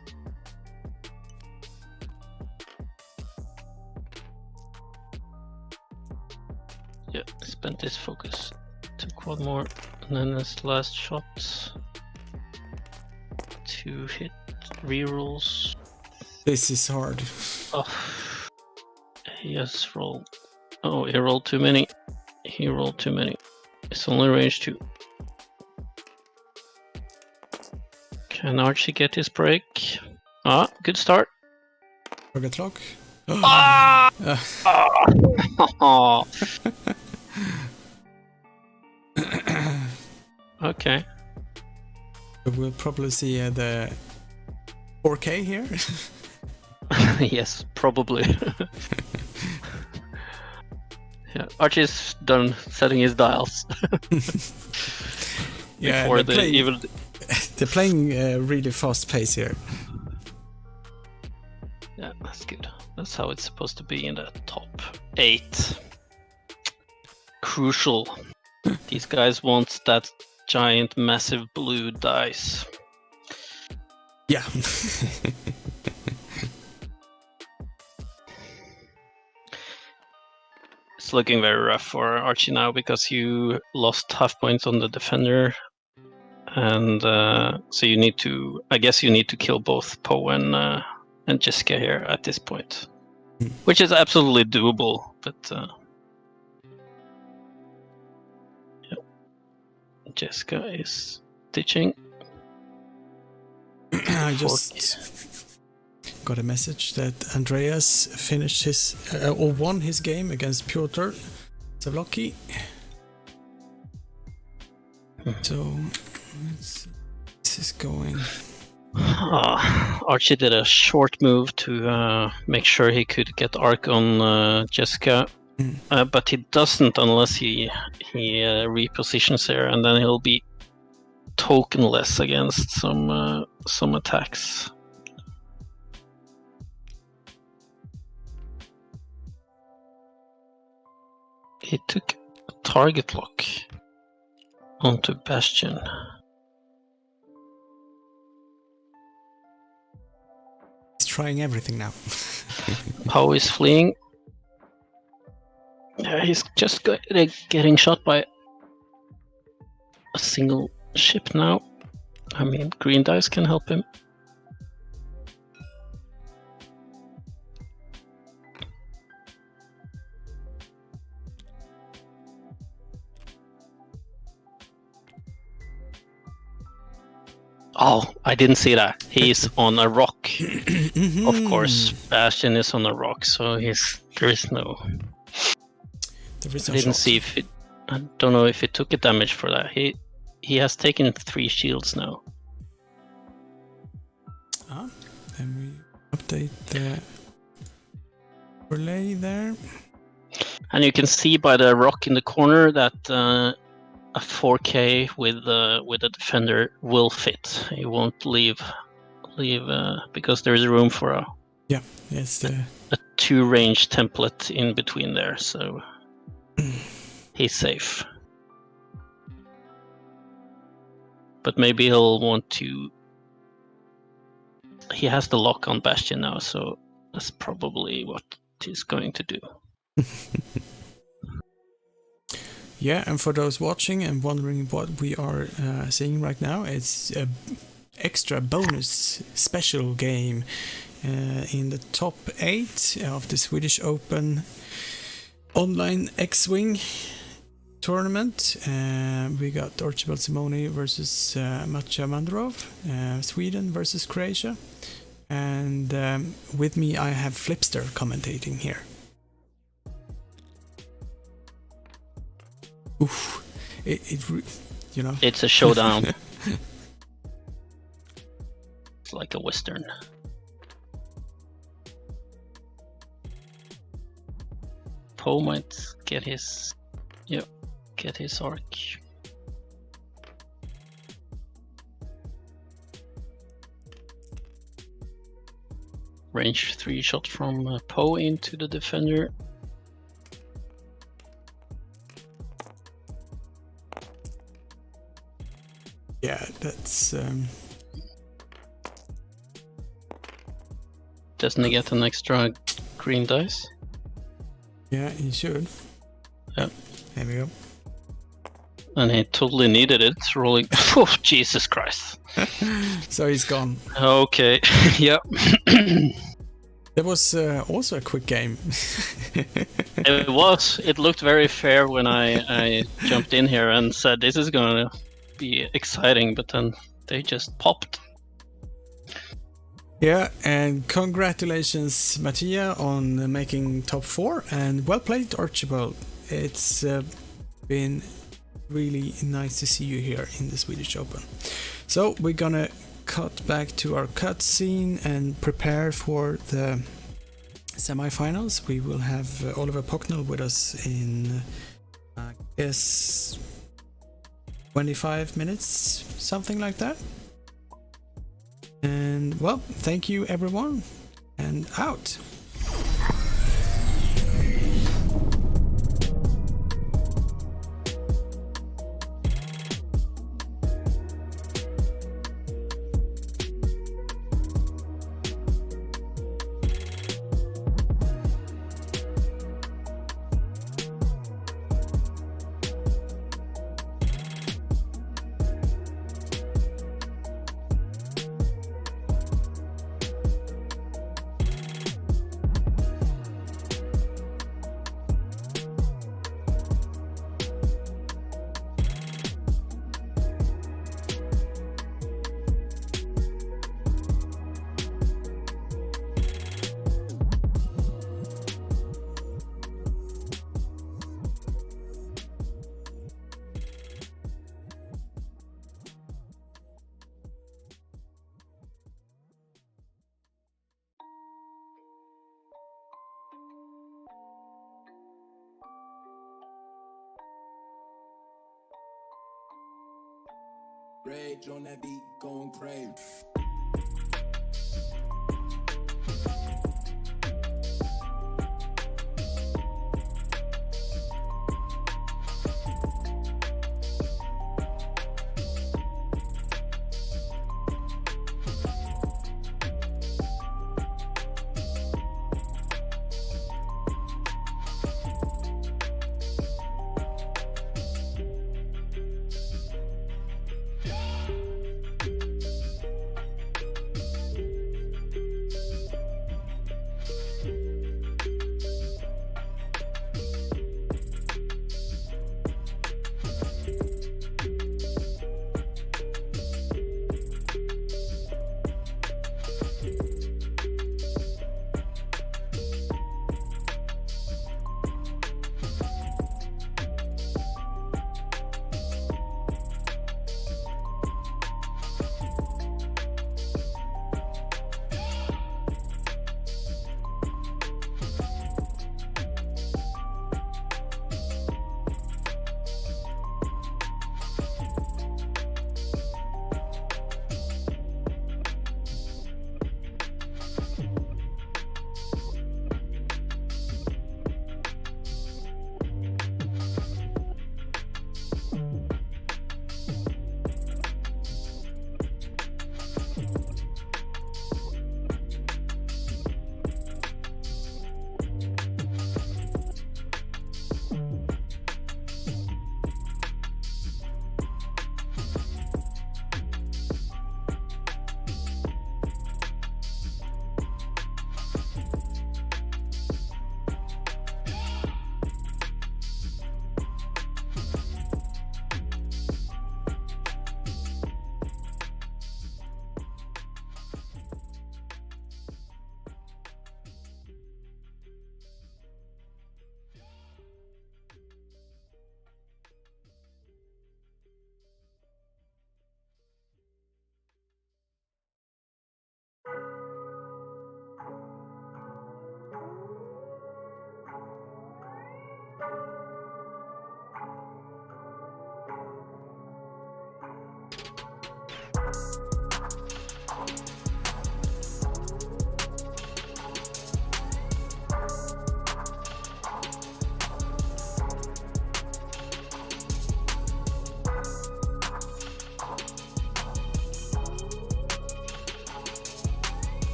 Yeah, spent his focus. Took 1 more, and then his last shot. 2 hit rerolls. This is hard. Oh, he has rolled. Oh, he rolled too many. He rolled too many. It's only range 2. Can Archie get his break? Ah, good start. Target lock. Ah! Okay. We'll probably see the 4K here. Yes, probably. Yeah, Archie's done setting his dials. Yeah, Before they're playing really fast pace here. Yeah, that's good. That's how it's supposed to be in the top 8. Crucial. These guys want that giant, massive blue dice. Yeah. It's looking very rough for Archie now because you lost half points on the defender. And so you need to, I guess you need to kill both Poe and Jessica here at this point. Which is absolutely doable, but yeah. Jessica is ditching. I just got a message that Andreas finished his or won his game against Piotr Zavlocki. So this is going. Archie did a short move to make sure he could get arc on Jessica, but he doesn't unless he repositions here, and then he'll be tokenless against some attacks. He took a target lock onto Bastion. He's trying everything now. Poe is fleeing. Yeah, he's just getting shot by a single ship now. I mean, green dice can help him. Oh, I didn't see that. He's on a rock. Mhm. Of course, Bastion is on a rock, so there is no. There is no I didn't shot. see if it. I don't know if it took a damage for that. He has taken 3 shields now. Then we update the relay there. And you can see by the rock in the corner that a 4K with a defender will fit. He won't leave because there is room for a It's the 2-range template in between there, so he's safe. But maybe he'll want to. He has the lock on Bastion now, so that's probably what he's going to do. Yeah, and for those watching and wondering what we are seeing right now, it's a extra bonus special game in the top 8 of the Swedish Open online X-Wing tournament. We got Archibald Simoni versus Matja Mandarov, Sweden versus Croatia, and with me I have Flipster commentating here. Oof, you know. It's a showdown. It's like a western. Poe might get his arc. Range 3 shot from Poe into the defender. Yeah, that's Doesn't he get an extra green dice? yeah, he should. Yeah. There we go. And he totally needed it, rolling. Oh, Jesus Christ. So he's gone. Okay, yep. There was also a quick game. It was. It looked very fair when I jumped in here and said this is gonna be exciting, but then they just popped. Yeah, and congratulations, Mattia, on making top 4, and well played, Archibald. It's been really nice to see you here in the Swedish Open. So we're gonna cut back to our cutscene and prepare for the semifinals. We will have Oliver Pocknell with us in, I guess, 25 minutes, something like that. And well, thank you everyone, and out. Rage on that beat, going crazy.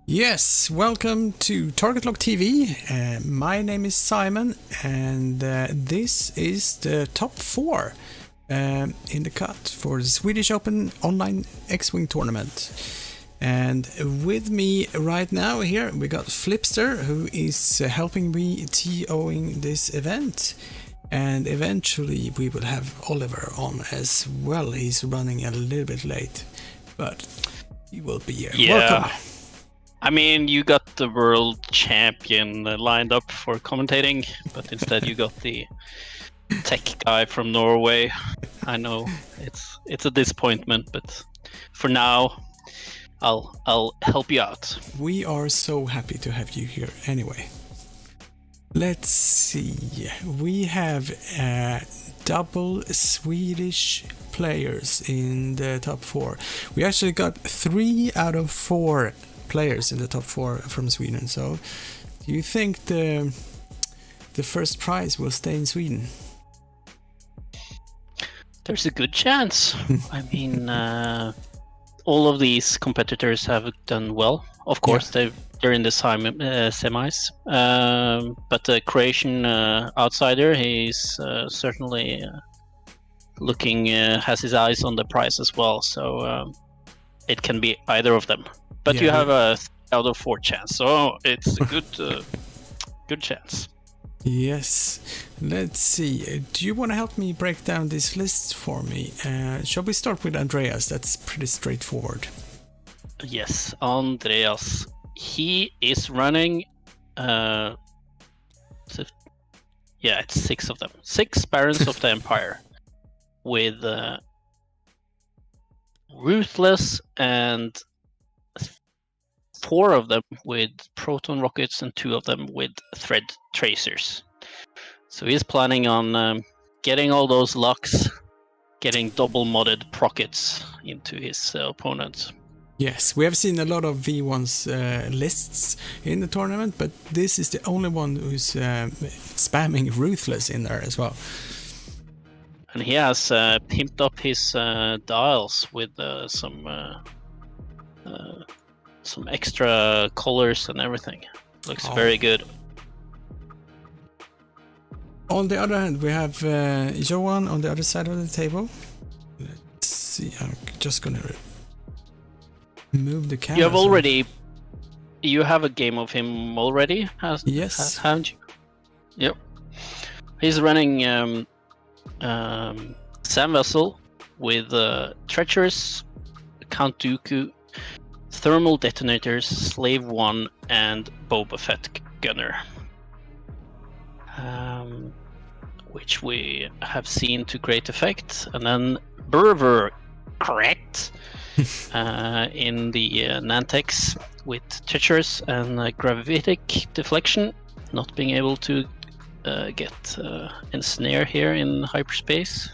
Yes, welcome to Target Lock TV. My name is Simon, and this is the top 4 in the cut for the Swedish Open Online X-Wing Tournament. And with me right now here we got Flipster, who is helping me TOing this event. And eventually we will have Oliver on as well. He's running a little bit late, but he will be here. Yeah. Welcome. I mean, you got the world champion lined up for commentating, but instead you got the tech guy from Norway. I know it's a disappointment, but for now, I'll help you out. We are so happy to have you here anyway. Let's see. We have double Swedish players in the top 4. We actually got 3 out of 4 players in the top 4 from Sweden. So, do you think the first prize will stay in Sweden? There's a good chance. I mean, all of these competitors have done well. Of course, they're in the semis. But the Croatian outsider, he's certainly looking, has his eyes on the prize as well. So it can be either of them. But you have a 3 out of 4 chance, so it's a good chance. Yes. Let's see. Do you want to help me break down this list for me? Shall we start with Andreas? That's pretty straightforward. Yes, Andreas. He is running. It's 6 of them. 6 Barons of the Empire with Ruthless and 4 of them with proton rockets and 2 of them with thread tracers. So he's planning on getting all those locks, getting double modded prockets into his opponents. Yes, we have seen a lot of V1's lists in the tournament, but this is the only one who's spamming Ruthless in there as well. And he has pimped up his dials with some extra colors and everything. Looks very good. On the other hand, we have Johan on the other side of the table. Let's see, I'm just gonna move the camera. You have a game of him already? Yes. Haven't you? Yep. He's running Sam Vessel with Treacherous, Count Dooku, Thermal Detonators, Slave 1, and Boba Fett Gunner. Which we have seen to great effect. And then Burver, correct, in the Nantex with Treacherous and Gravitic Deflection, not being able to get Ensnare here in hyperspace.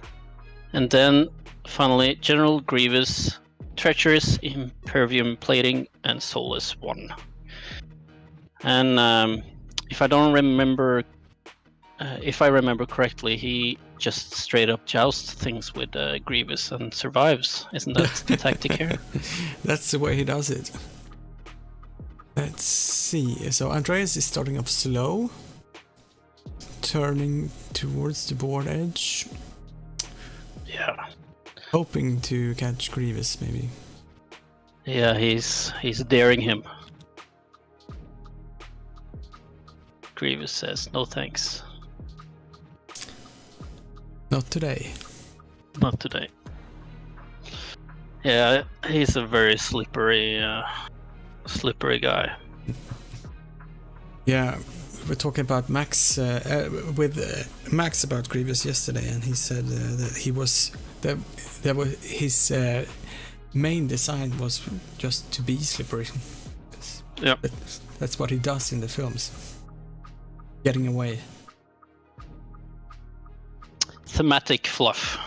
And then finally General Grievous, Treacherous, Impervium Plating, and Soulless 1. And if I remember correctly, he just straight up jousts things with Grievous and survives. Isn't that the tactic here? That's the way he does it. Let's see. So Andreas is starting off slow, turning towards the board edge. Yeah. Hoping to catch Grievous, maybe. Yeah, he's daring him. Grievous says, no thanks. Not today. Not today. Yeah, he's a very slippery guy. Yeah, we were talking about Max with Max about Grievous yesterday, and he said that he was his main design was just to be slippery. Yeah, that's what he does in the films. Getting away. Thematic fluff.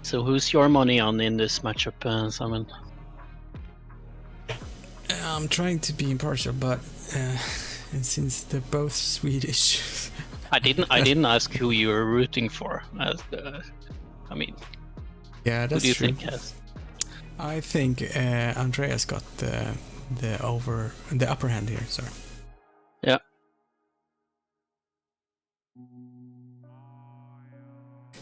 So who's your money on in this matchup, Simon? I'm trying to be impartial, but and since they're both Swedish, I didn't ask who you were rooting for. I mean, Yeah, Who that's do you true. think has? I think Andreas got the upper hand here. Sorry. Yeah.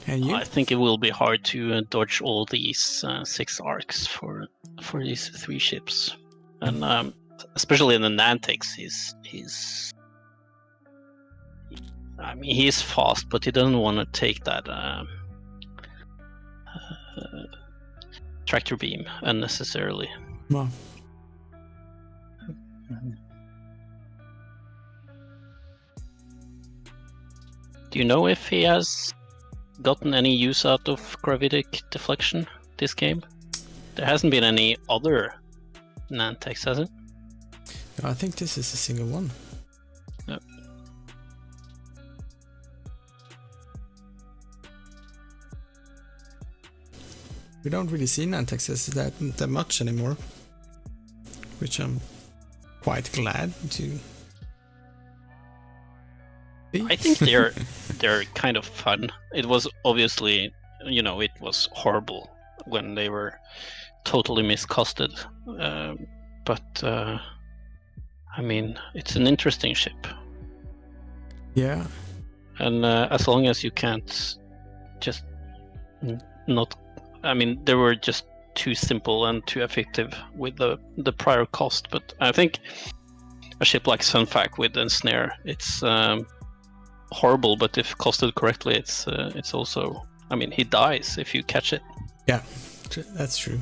And you? I think it will be hard to dodge all these 6 arcs for these 3 ships, and especially in the Nantex, he's. I mean, he's fast, but he doesn't want to take that tractor beam unnecessarily. Well, Do you know if he has gotten any use out of gravitic deflection this game? There hasn't been any other Nantex, has it? I think this is a single one. Yep. We don't really see Nantexes that much anymore, which I'm quite glad to see. I think they're kind of fun. It was obviously, it was horrible when they were totally miscosted, but I mean, it's an interesting ship, Yeah, and as long as you can't just not. I mean, they were just too simple and too effective with the prior cost. But I think a ship like Sunfac with Ensnare, it's horrible. But if costed correctly, it's also. I mean, he dies if you catch it. yeah, that's true.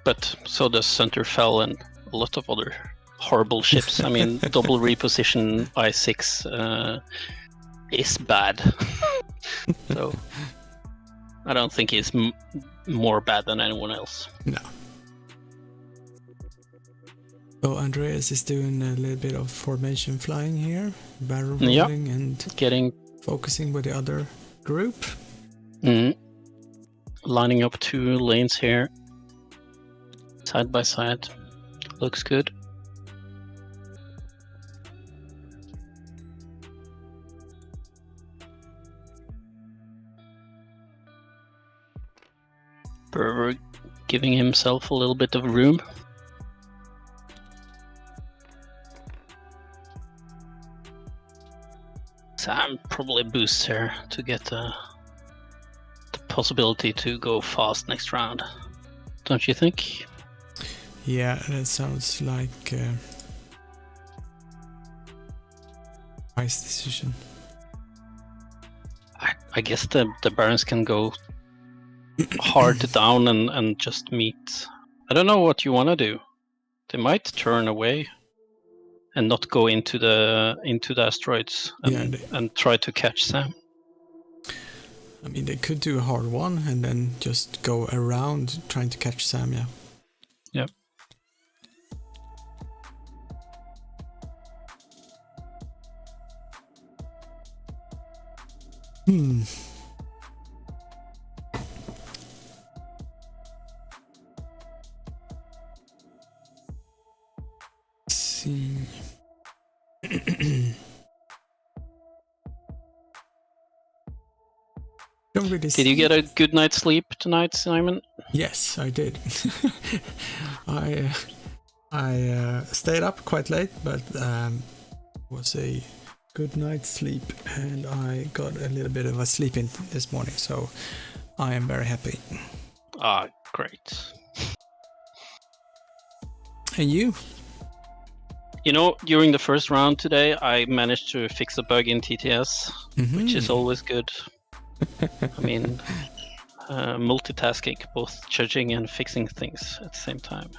But so does Centerfell and a lot of other horrible ships. I mean, double reposition I6 is bad. So I don't think he's more bad than anyone else. No. So Andreas is doing a little bit of formation flying here, barrel rolling and Getting focusing with the other group. lining up 2 lanes here, side by side. Looks good. Berber giving himself a little bit of room. Sam probably boosts here to get the possibility to go fast next round. Don't you think? Yeah, that sounds like a wise decision. I guess the Barons can go hard down and just meet. I don't know what you want to do. They might turn away and not go into the asteroids and try to catch Sam. I mean, they could do a hard one and then just go around trying to catch Sam, yeah. Yep. Let's see. Don't really Did you get a good night's sleep tonight, Simon? Yes, I did. I stayed up quite late, but was a good night's sleep, and I got a little bit of a sleep in this morning, so I am very happy. Ah, great. And you? You know, during the first round today, I managed to fix a bug in TTS, which is always good. I mean, multitasking, both judging and fixing things at the same time.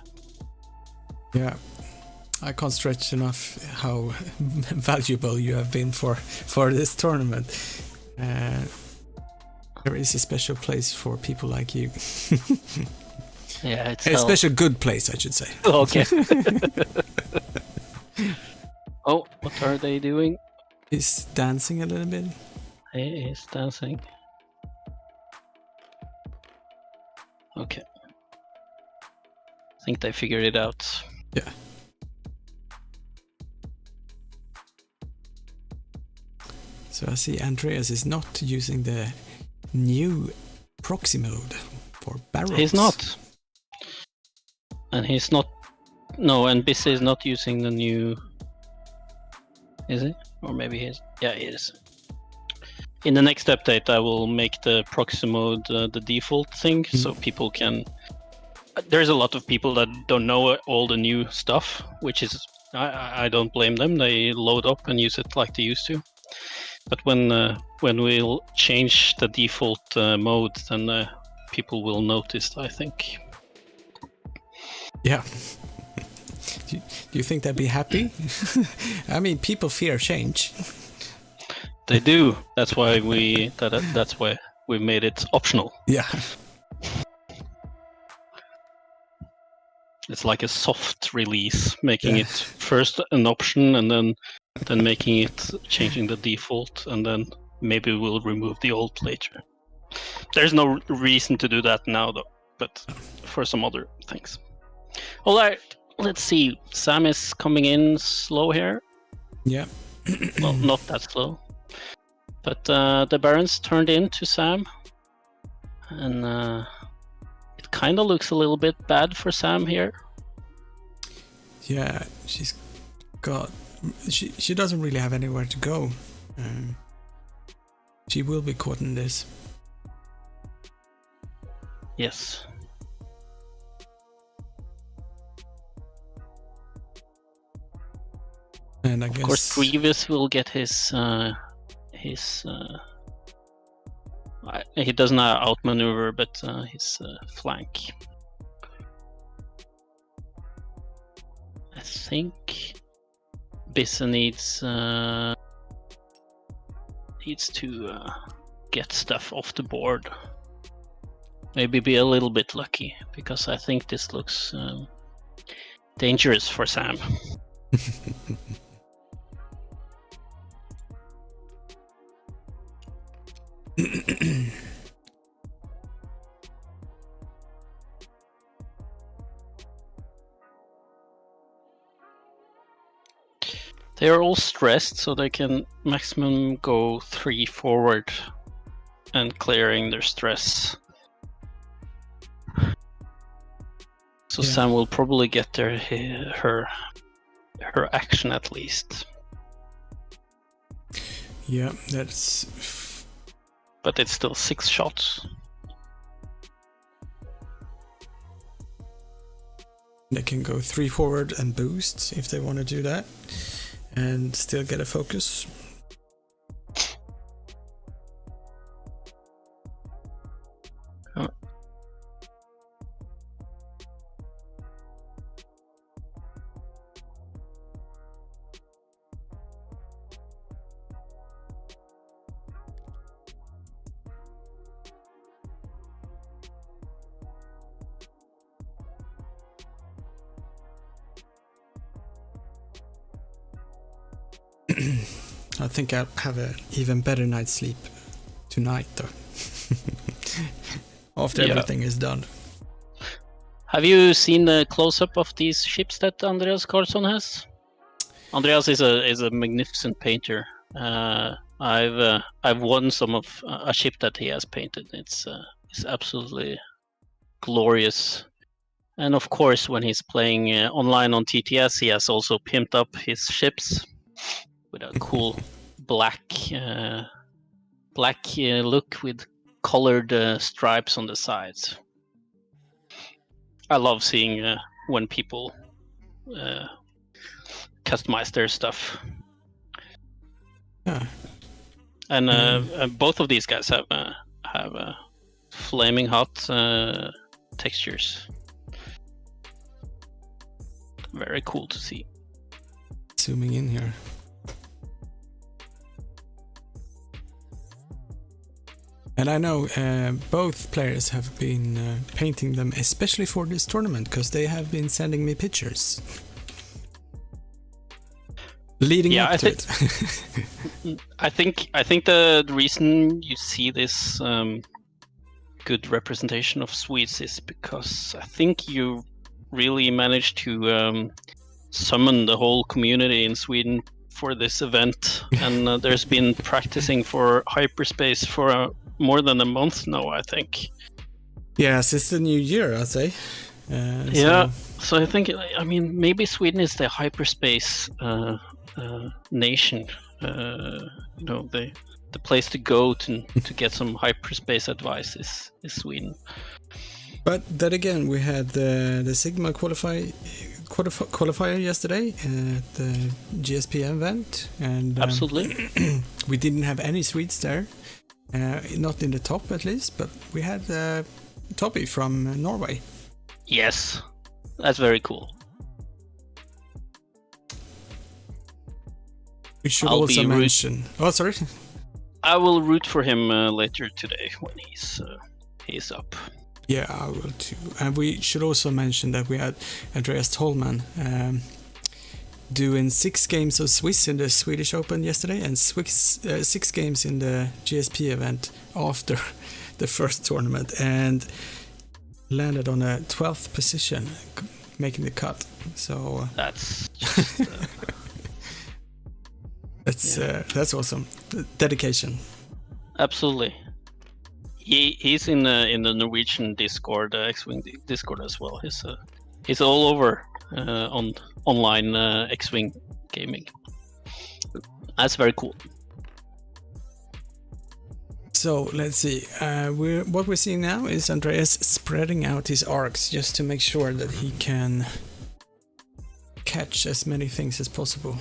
Yeah, I can't stretch enough how valuable you have been for this tournament. There is a special place for people like you. Yeah, it's a special good place, I should say. Okay. Oh, what are they doing? He's dancing a little bit. He is dancing. Okay. I think they figured it out. Yeah. So I see Andreas is not using the new proxy mode for barrels. He's not. And he's not... No, and Beachz is not using the new... Is he? Or maybe he is. Yeah, he is. In the next update, I will make the proxy mode the default thing, so people can... There's a lot of people that don't know all the new stuff, which is... I don't blame them. They load up and use it like they used to. But when we'll change the default mode, then people will notice, I think. Yeah. Do you think they'd be happy? I mean, people fear change. They do. That's why that's why we made it optional. Yeah. It's like a soft release, making it first an option and then making it changing the default, and then maybe we'll remove the old later. There's no reason to do that now though, but for some other things. Alright, let's see. Sam is coming in slow here. Yeah. Well, not that slow. But the Barons turned in to Sam. And it kind of looks a little bit bad for Sam here. Yeah, she's got... She doesn't really have anywhere to go. She will be caught in this. Yes. And I Of guess... course, Grievous will get his he doesn't outmaneuver, but his flank. I think Beachz needs to get stuff off the board. Maybe be a little bit lucky, because I think this looks dangerous for Sam. They are all stressed, so they can maximum go 3 forward and clearing their stress. So Yeah. Sam will probably get her action at least. Yeah, that's... But it's still 6 shots. They can go 3 forward and boost if they want to do that. And still get a focus. I think I'll have an even better night's sleep tonight, though. After everything is done. Have you seen the close-up of these ships that Andreas Carlson has? Andreas is a magnificent painter. I've won some of a ship that he has painted. It's absolutely glorious. And of course, when he's playing online on TTS, he has also pimped up his ships with a cool black look with colored stripes on the sides. I love seeing when people customize their stuff. Yeah. And both of these guys have flaming hot textures. Very cool to see. Zooming in here. And I know both players have been painting them, especially for this tournament, because they have been sending me pictures. Leading up to it. I think the reason you see this good representation of Swedes is because I think you really managed to summon the whole community in Sweden for this event, and there's been practicing for hyperspace for more than a month now, I think. Yeah, since the new year, I'd say. Yeah, so I think, I mean, maybe Sweden is the hyperspace nation. You know, the place to go to get some hyperspace advice is Sweden. But then again, we had the Sigma qualifier yesterday at the GSP event, and Absolutely. we didn't have any Swedes there, not in the top at least, but we had Toby from Norway. Yes, that's very cool. We should I'll also be mention. Oh, sorry. I will root for him later today when he's up. Yeah, I will too. And we should also mention that we had Andreas Tollman doing 6 games of Swiss in the Swedish Open yesterday, and 6 games in the GSP event after the first tournament, and landed on a 12th position, making the cut. So That's just, that's awesome. Dedication. absolutely. He's in the Norwegian Discord, X-Wing Discord as well. He's all over on online X-Wing gaming. That's very cool. So let's see. What we're seeing now is Andreas spreading out his arcs just to make sure that he can catch as many things as possible.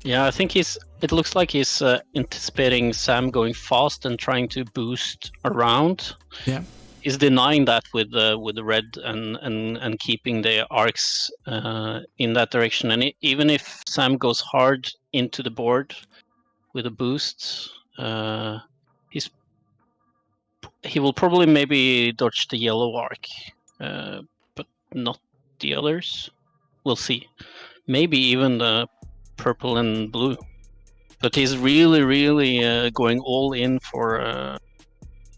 Yeah, I think it looks like he's anticipating Sam going fast and trying to boost around. Yeah. He's denying that with the red and keeping the arcs in that direction. And even if Sam goes hard into the board with a boost, he will probably maybe dodge the yellow arc, but not the others. We'll see. Maybe even the purple and blue. But he's really going all in for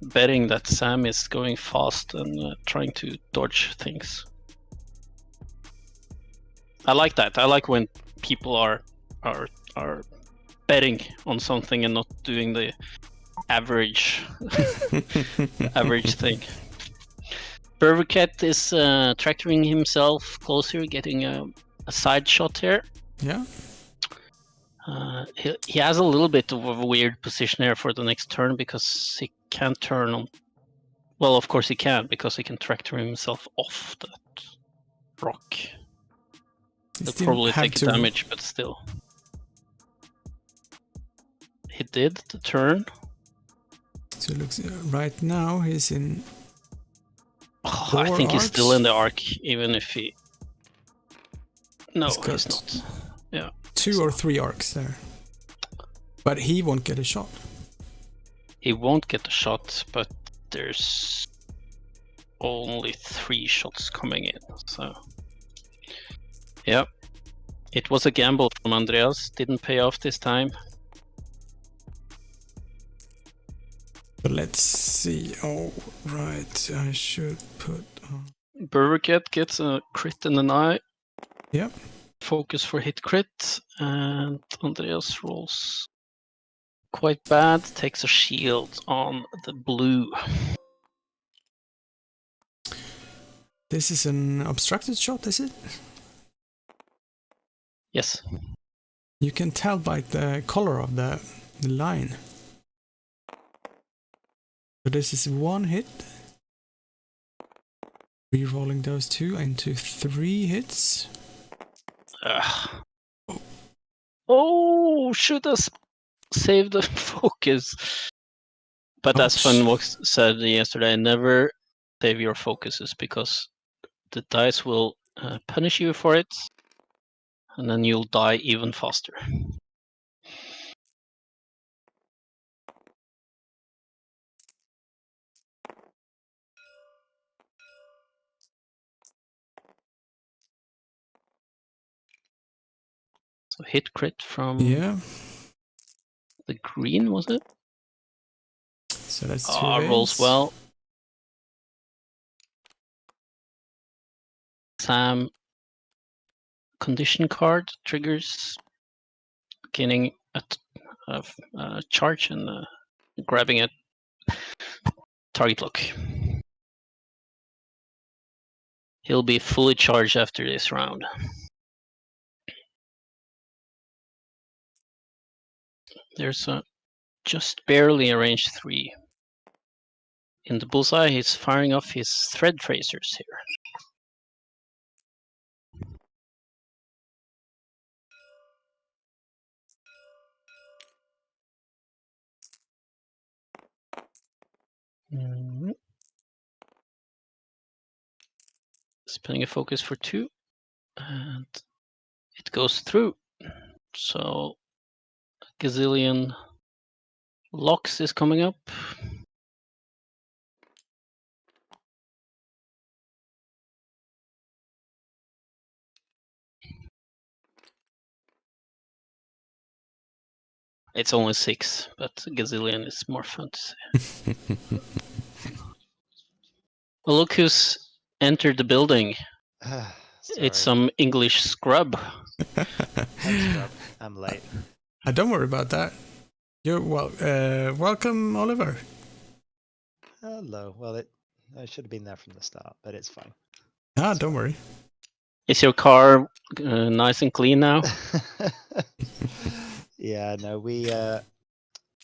betting that Sam is going fast and trying to dodge things. I like that. I like when people are betting on something and not doing the average average thing. Berverket is tractoring himself closer, getting a side shot here. Yeah. He has a little bit of a weird position here for the next turn because he can't turn on. Well, of course he can, because he can tractor himself off that rock. He'll probably take damage, but still. He did the turn. So it looks right now he's in. I think he's still in the arc, even if he. No, he's not. Yeah. 2 or 3 arcs there. But he won't get a shot. He won't get a shot, but there's only 3 shots coming in. So, yeah. It was a gamble from Andreas. Didn't pay off this time. But let's see. Oh, right. I should put on. Berverket gets a crit in an eye. Yep. Focus for hit crit, and Andreas rolls quite bad, takes a shield on the blue. This is an obstructed shot, is it? Yes. You can tell by the color of the line. So this is 1 hit. Rerolling those 2 into 3 hits. Oh, should have saved the focus. But as Fenn said yesterday, never save your focuses, because the dice will punish you for it, and then you'll die even faster. So hit crit from the green, was it? So that's 2 rolls well. Sam condition card triggers, gaining a charge and grabbing a target lock. He'll be fully charged after this round. There's a just barely a range 3. In the bullseye, he's firing off his thread tracers here. Spinning a focus for 2, and it goes through. So a gazillion locks is coming up. It's only 6, but gazillion is more fun to say. Well, look who's entered the building. It's some English scrub. I'm late. Don't worry about that. You're welcome, Oliver. Hello. Well, I should have been there from the start, but it's fine. Don't worry. Is your car nice and clean now? Yeah, no, we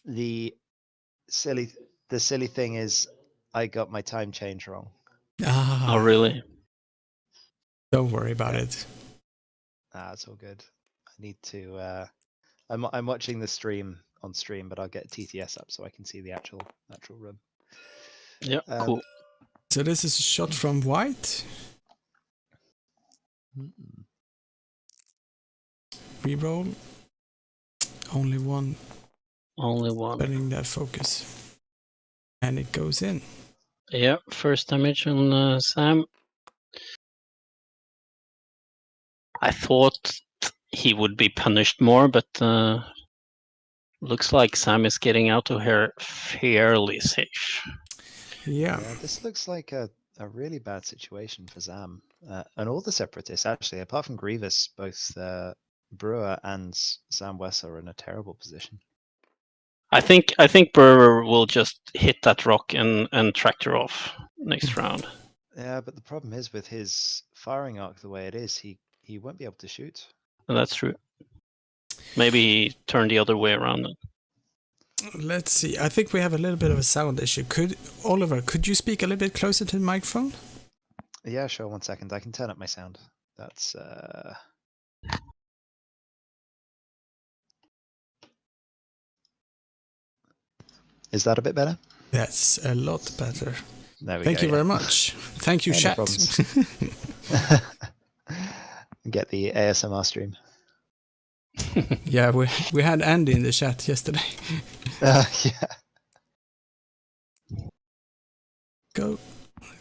the silly thing is I got my time change wrong. Oh, really? Don't worry about it. It's all good. I need to I'm watching the stream on stream, but I'll get TTS up so I can see the actual room. Yeah, cool. So this is a shot from white. Reroll. Only one. Spending that focus. And it goes in. Yeah, first damage on Sam. I thought he would be punished more, but looks like Sam is getting out of here fairly safe. Yeah. This looks like a really bad situation for Sam. And all the separatists, actually, apart from Grievous, both Brewer and Sam West are in a terrible position. I think Brewer will just hit that rock and tractor off next round. Yeah, but the problem is with his firing arc the way it is, he won't be able to shoot. That's true. Maybe he turned the other way around then. Let's see. I think we have a little bit of a sound issue. Oliver, could you speak a little bit closer to the microphone? Yeah, sure. 1 second. I can turn up my sound. That's Is that a bit better? That's a lot better. There we Thank go, you very much. Thank you, chat. No Get the ASMR stream. Yeah, we had Andy in the chat yesterday. Yeah. Go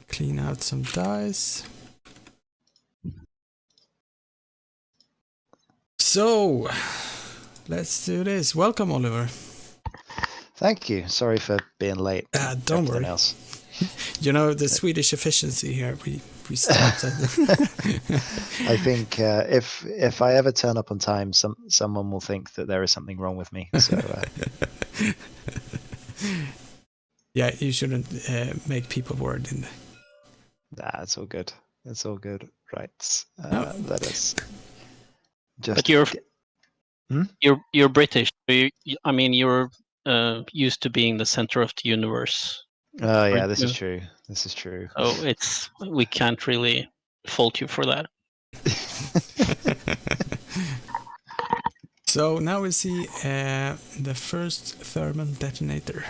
clean out some dice. So, let's do this. Welcome, Oliver. Thank you. Sorry for being late. Don't worry. Else. You know, the Swedish efficiency here, we start. I think if I ever turn up on time, someone will think that there is something wrong with me. So. Yeah, you shouldn't make people worried. It's all good. It's all good. Right. No. Let us. But you're British. You're used to being the center of the universe. Oh yeah, this is true. This is true. Oh, we can't really fault you for that. So now we see the first thermal detonator.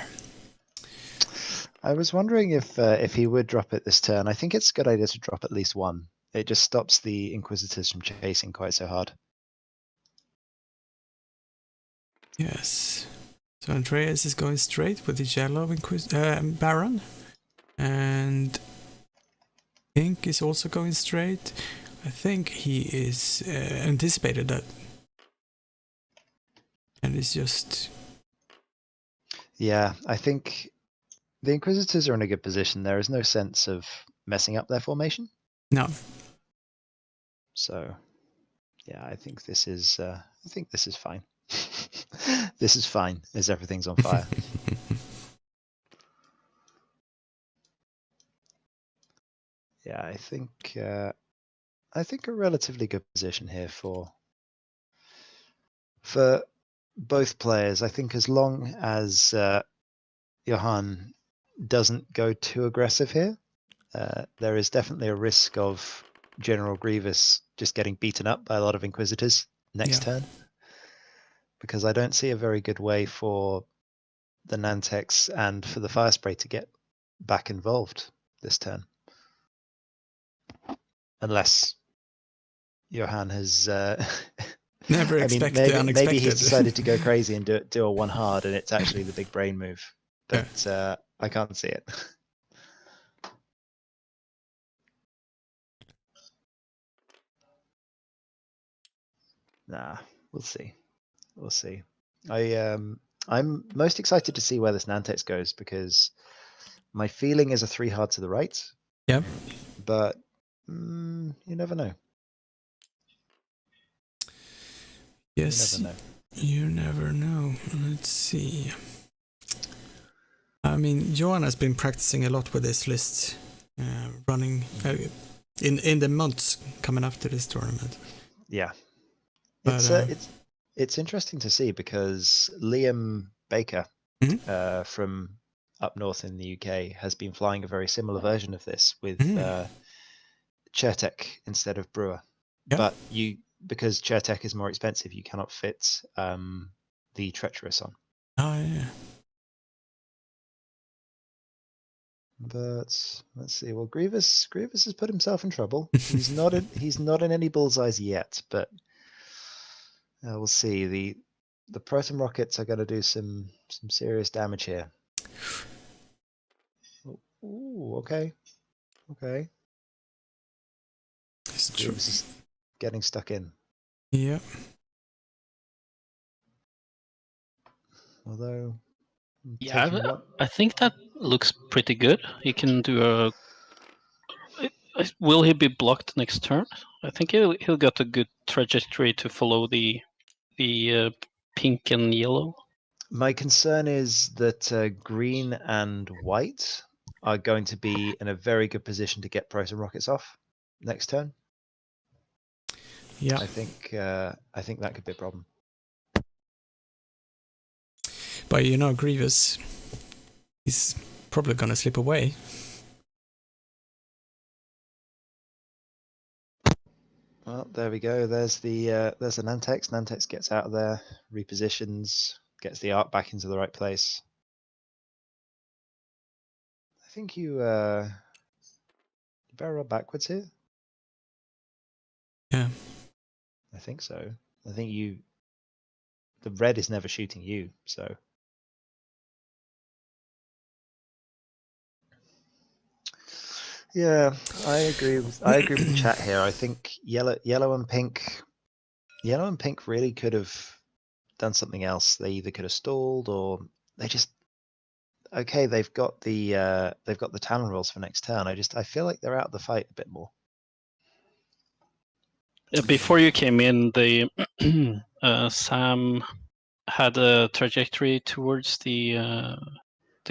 I was wondering if he would drop it this turn. I think it's a good idea to drop at least one. It just stops the Inquisitors from chasing quite so hard. Yes. So Andreas is going straight with the yellow Baron. And Pink is also going straight. I think he is anticipated that. And it's just... Yeah, I think the Inquisitors are in a good position. There is no sense of messing up their formation. No. So, yeah, I think this is fine. This is fine, as everything's on fire. Yeah, I think a relatively good position here for both players. I think as long as Johan doesn't go too aggressive here, there is definitely a risk of General Grievous just getting beaten up by a lot of Inquisitors next turn. Because I don't see a very good way for the Nantex and for the Firespray to get back involved this turn. Unless Johan has Never expect the unexpected. Maybe he's decided to go crazy and do a one hard, and it's actually the big brain move. But I can't see it. Nah, we'll see. We'll see. I'm most excited to see where this Nantex goes because my feeling is a 3 hard to the right. Yep. But you never know. Yes, you never know. Let's see. I mean, Johan has been practicing a lot with this list, running in the months coming up to this tournament. Yeah, But, it's interesting to see because Liam Baker from up north in the UK has been flying a very similar version of this with Chertek instead of Brewer. Yep. But because Chertek is more expensive, you cannot fit the Treacherous on. Oh yeah. But let's see. Well, Grievous has put himself in trouble. He's not in any bullseyes yet, but we'll see. The Proton Rockets are going to do some serious damage here. Ooh, okay. Grievous is getting stuck in. Yeah. Although, I think that looks pretty good. He can do will he be blocked next turn? I think he'll get a good trajectory to follow the pink and yellow. My concern is that green and white are going to be in a very good position to get Proton Rockets off next turn. Yeah. I think that could be a problem. But Grievous, he's probably gonna slip away. Well, there we go. There's the Nantex. Nantex gets out of there, repositions, gets the arc back into the right place. I think you better roll backwards here. Yeah. I think so. I think the red is never shooting you, so. Yeah, I agree with the chat here. I think yellow and pink really could have done something else. They either could have stalled or they just they've got the talent rolls for next turn. I feel like they're out of the fight a bit more. Before you came in, the Sam had a trajectory towards the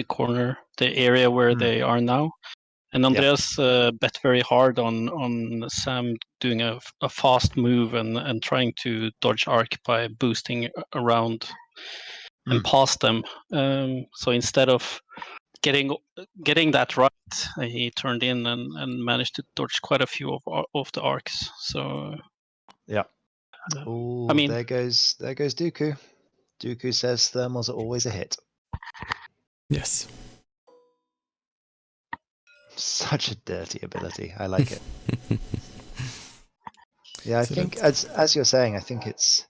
corner, the area where they are now. And Andreas bet very hard on Sam doing a fast move and trying to dodge arc by boosting around and past them. So instead of getting that right, he turned in and managed to dodge quite a few of the arcs. So yeah. I mean, there goes Dooku. Dooku says thermals are always a hit. Yes. Such a dirty ability. I like it. Yeah, I think as you're saying, I think it's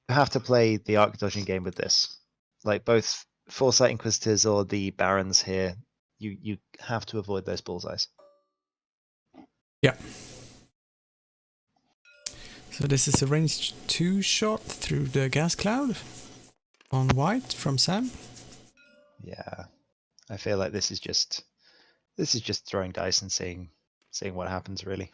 you have to play the arc dodging game with this. Like both Foresight Inquisitors or the Barons here, you have to avoid those bullseyes. Yeah. So this is a range 2 shot through the gas cloud on white from Sam. Yeah, I feel like this is just throwing dice and seeing what happens, really.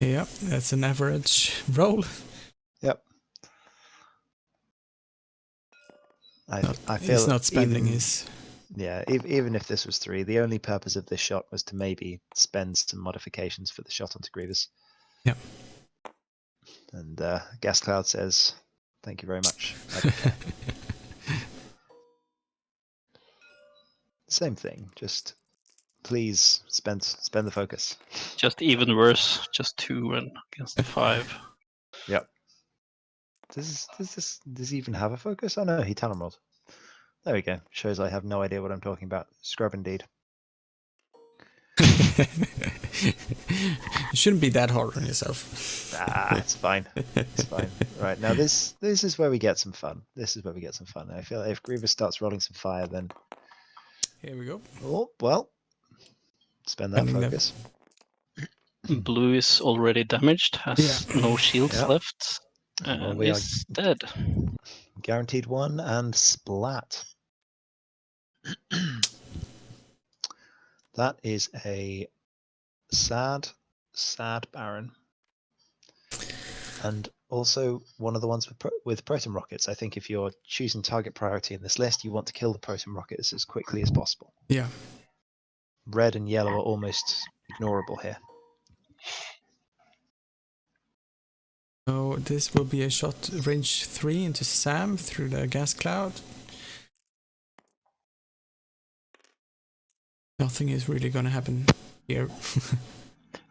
Yep, that's an average roll. Yep. I feel he's not spending his Yeah, even if this was 3, the only purpose of this shot was to maybe spend some modifications for the shot onto Grievous. Yep. And Gas Cloud says, "Thank you very much." I don't care." Same thing. Just please spend the focus. Just even worse. Just 2 and against 5. Yep. Does he even have a focus? Oh no, he talon rolled. There we go. Shows I have no idea what I'm talking about. Scrub indeed. You shouldn't be that hard on yourself. It's fine. It's fine. Right, now this is where we get some fun. This is where we get some fun. I feel like if Grievous starts rolling some fire, then Here we go. oh well, spend that Spending them. focus. Blue is already damaged, has no shields Yeah. left, Well, and we are is dead. guaranteed 1 and splat. That is a sad Baron, and also one of the ones with proton rockets. I think if you're choosing target priority in this list, you want to kill the proton rockets as quickly as possible. Yeah. Red and yellow are almost ignorable here. So this will be a shot range 3 into Sam through the gas cloud. Nothing is really going to happen here.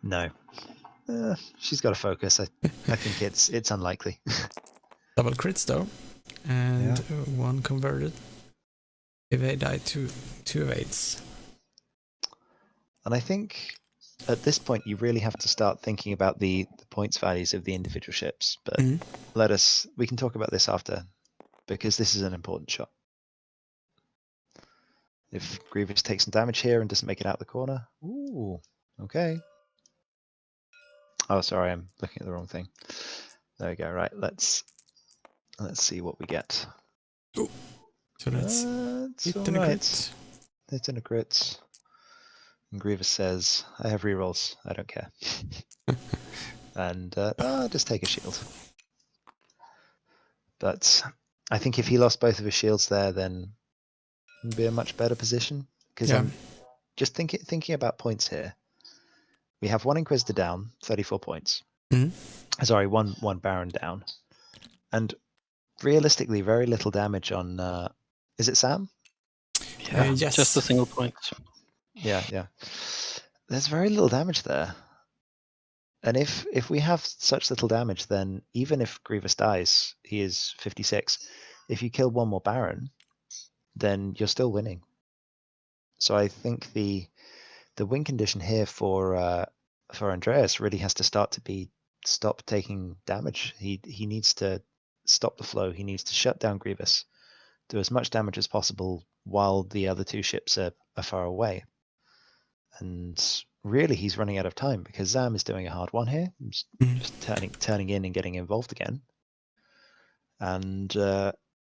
No, she's got to focus. I think it's unlikely. Double crits though, and Yeah. 1 converted. Evade died to 2 evades. And I think at this point you really have to start thinking about the points values of the individual ships. But Mhm. we can talk about this after, because this is an important shot. If Grievous takes some damage here and doesn't make it out the corner, ooh, okay. Oh, sorry, I'm looking at the wrong thing. There we go. Right, let's see what we get. So that's It's it all and a right. crit. It's in a crit. And Grievous says, "I have rerolls. I don't care." And just take a shield. But I think if he lost both of his shields there, then he'd be in a much better position. Because Yeah. I'm just thinking about points here. We have 1 Inquisitor down, 34 points. Mhm. Sorry, one Baron down. And realistically, very little damage on... is it Sam? Yeah, yes. just a single point. Yeah. There's very little damage there. And if we have such little damage, then even if Grievous dies, he is 56. If you kill 1 more Baron, then you're still winning. So I think the win condition here for Andreas really has to stop taking damage. He needs to stop the flow. He needs to shut down Grievous, do as much damage as possible while the other 2 ships are far away. And really, he's running out of time because Zam is doing a hard one here, just turning in and getting involved again. And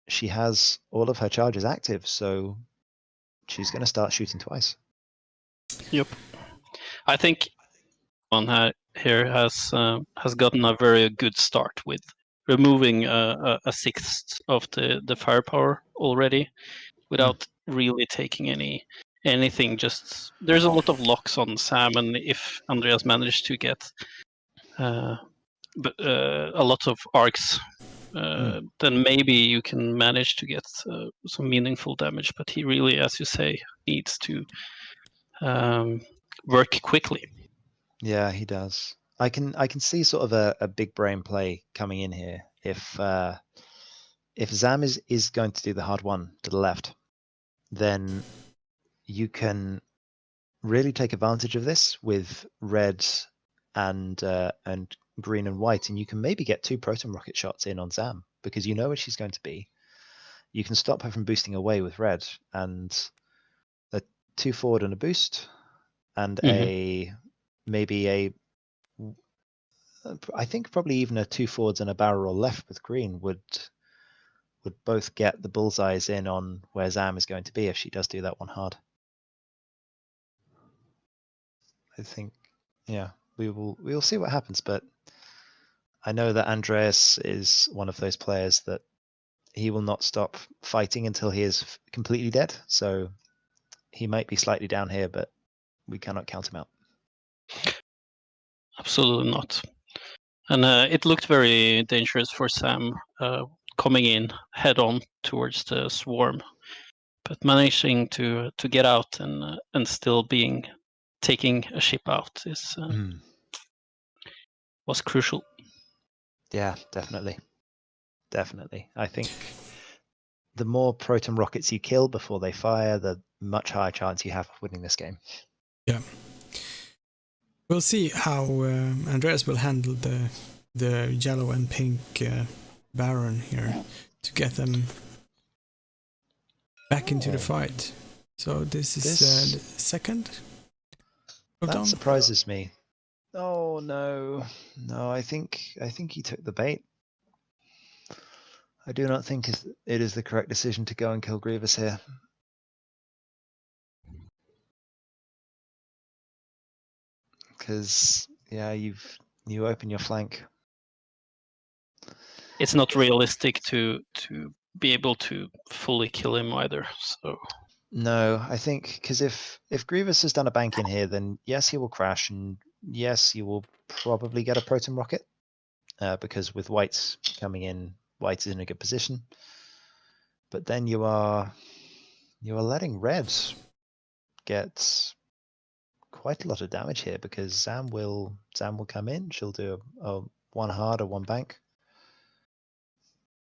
she has all of her charges active, so she's going to start shooting twice. Yep. I think one here has gotten a very good start with removing a 1/6 of the firepower already, without really taking anything. Just there's a lot of locks on Sam, and if Andreas managed to get a lot of arcs, then maybe you can manage to get some meaningful damage. But he really, as you say, needs to work quickly. Yeah, he does. I can see sort of a big brain play coming in here. If Zam is going to do the hard one to the left, then you can really take advantage of this with red and green and white, and you can maybe get 2 proton rocket shots in on Zam because you know where she's going to be. You can stop her from boosting away with red, and a 2 forward and a boost, and I think probably even a 2 forwards and a barrel roll left with green would both get the bullseyes in on where Zam is going to be if she does do that one hard. I think, yeah, we will see what happens, but I know that Andreas is one of those players that he will not stop fighting until he is completely dead. So he might be slightly down here, but we cannot count him out. Absolutely not. And it looked very dangerous for Sam coming in head on towards the swarm, but managing to get out and still taking a ship out is was crucial. Yeah, definitely. I think the more proton rockets you kill before they fire, the much higher chance you have of winning this game. Yeah. We'll see how Andreas will handle the yellow and pink Baron here to get them back into the fight. So this is the second. That surprises me. Oh no, I think he took the bait. I do not think it is the correct decision to go and kill Grievous here. Because you open your flank. It's not realistic to be able to fully kill him either. So no, I think because if Grievous has done a bank in here, then yes, he will crash, and yes, you will probably get a proton rocket because with whites coming in, white is in a good position. But then you are letting red get quite a lot of damage here because Zam will come in. She'll do a one hard or one bank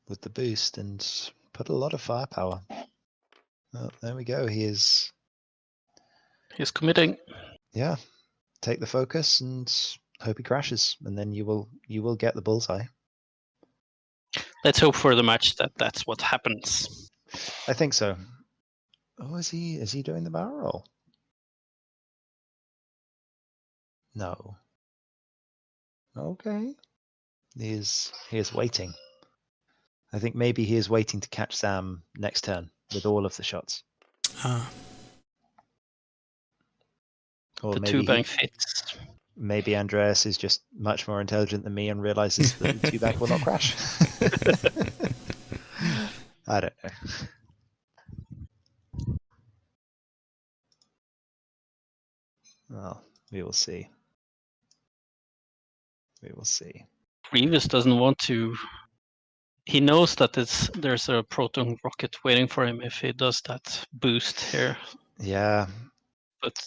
with the boost and put a lot of firepower. Oh, there we go. He's committing. Yeah, take the focus and hope he crashes, and then you will get the bullseye. Let's hope for the match that's what happens. I think so. Oh, is he doing the barrel roll? No. Okay. He is waiting. I think maybe he is waiting to catch Sam next turn with all of the shots. Or the maybe 2-bank fits. Maybe Andreas is just much more intelligent than me and realizes that the 2-bank will not crash. I don't know. Well, we will see. We will see. Grievous doesn't want to. He knows that there's a proton rocket waiting for him if he does that boost here. Yeah. But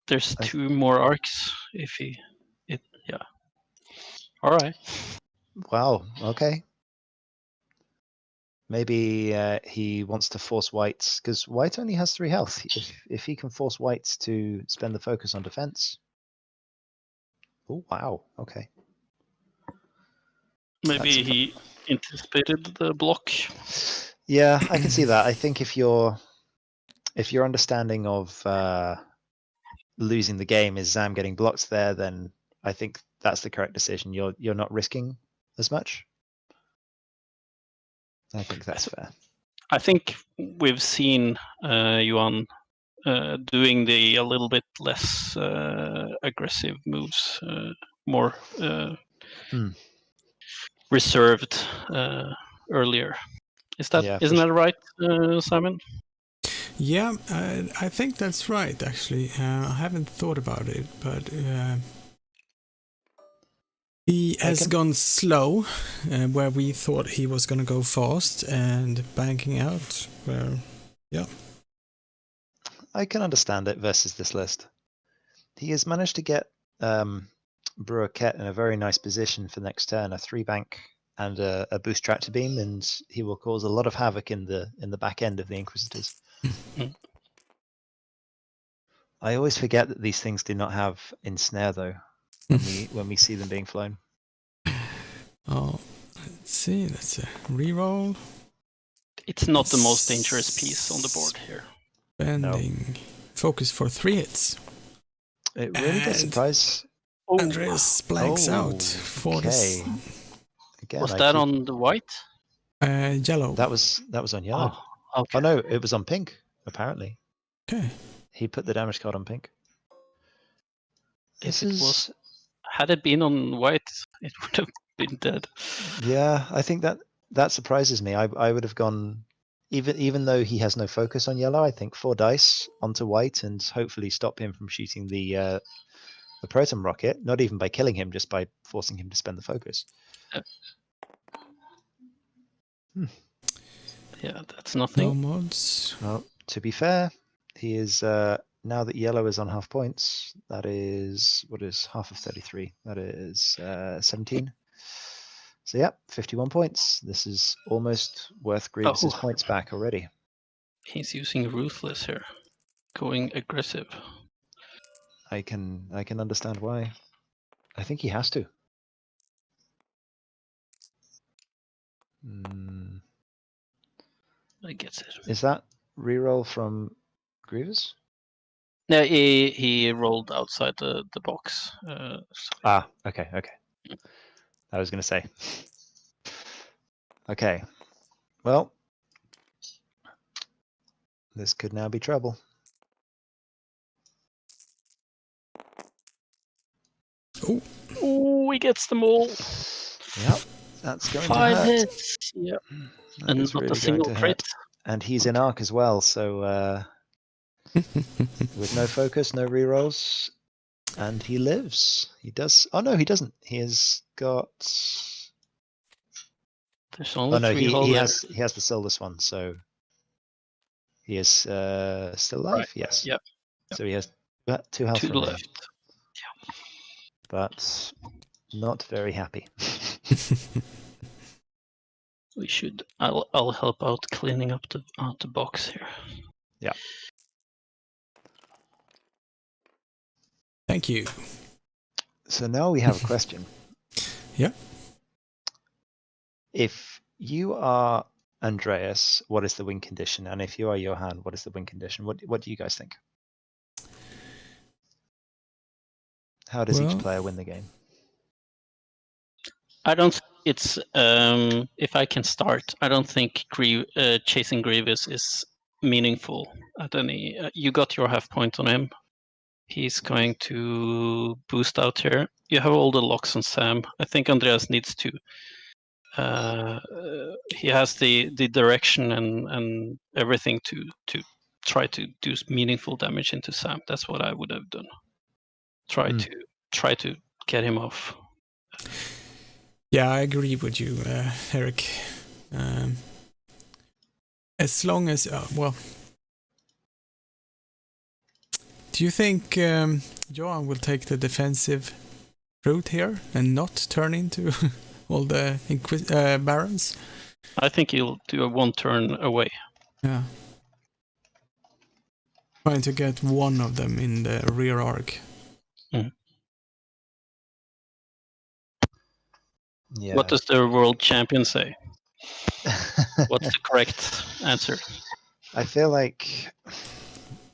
there's 2 more arcs if he. Yeah. All right. Wow. Okay. Maybe he wants to force white because white only has 3 health. If he can force white to spend the focus on defense. Oh wow. Okay. Maybe he anticipated the block. Yeah, I can see that. I think if your understanding of losing the game is Zam getting blocked there, then I think that's the correct decision. You're not risking as much. I think that's fair. I think we've seen Johan doing a little bit less aggressive moves, more reserved earlier. Isn't that right, Simon? Yeah, I think that's right, actually. I haven't thought about it, but he has gone slow, where we thought he was going to go fast, and banking out, where, yeah. I can understand it versus this list. He has managed to get Bruaket in a very nice position for next turn, a 3-bank and a boost tractor beam, and he will cause a lot of havoc in the back end of the Inquisitors. I always forget that these things do not have ensnare though, when we see them being flown. Oh, let's see. That's a reroll. It's not the most dangerous piece on the board here. Bending. No. Focus for 3 hits. It really does surprise. Andreas blanks out for this. Again, was that on the white? Yellow. That was on yellow. Oh, okay. Oh no, it was on pink. Apparently. Okay. He put the damage card on pink. Had it been on white, it would have been dead. Yeah, I think that surprises me. I would have gone even though he has no focus on yellow, I think 4 dice onto white and hopefully stop him from shooting the proton rocket. Not even by killing him, just by forcing him to spend the focus. Yeah, that's nothing. No mods. Well, to be fair, he is now that yellow is on half points. That is what is half of 33. That is 17. So yeah, 51 points. This is almost worth Grievous's points back already. He's using Ruthless here, going aggressive. I can understand why. I think he has to. I guess it. Is that reroll from Grievous? No, he rolled outside the box. Okay. I was going to say. Okay. Well, this could now be trouble. Oh, he gets them all. Yep, that's going 5 to hurt. hits. Yep. That And is not really a single going to crit. hurt. And he's in arc as well, so with no focus, no rerolls, and he lives. He does. Oh no, he doesn't. He has got. There's only Oh no, 3 he holders. has the soulless one, so he is still alive. Right. Yes. Yep. So he has 2 health 2 remaining, left. but not very happy. We should. I'll help out cleaning up the box here. Yeah. Thank you. So now we have a question. Yeah. If you are Andreas, what is the win condition? And if you are Johan, what is the win condition? What do you guys think? How does each player win the game? I don't think it's if I can start, I don't think chasing Grievous is meaningful at any. You got your half point on him. He's going to boost out here. You have all the locks on Sam. I think Andreas needs to. He has the direction and everything to try to do meaningful damage into Sam. That's what I would have done. Try to get him off. Yeah, I agree with you, Eric. As long as, do you think Johan will take the defensive route here and not turn into all the barons? I think he'll do a 1 turn away. Yeah. Trying to get one of them in the rear arc. Yeah. What does the world champion say? What's the correct answer? I feel like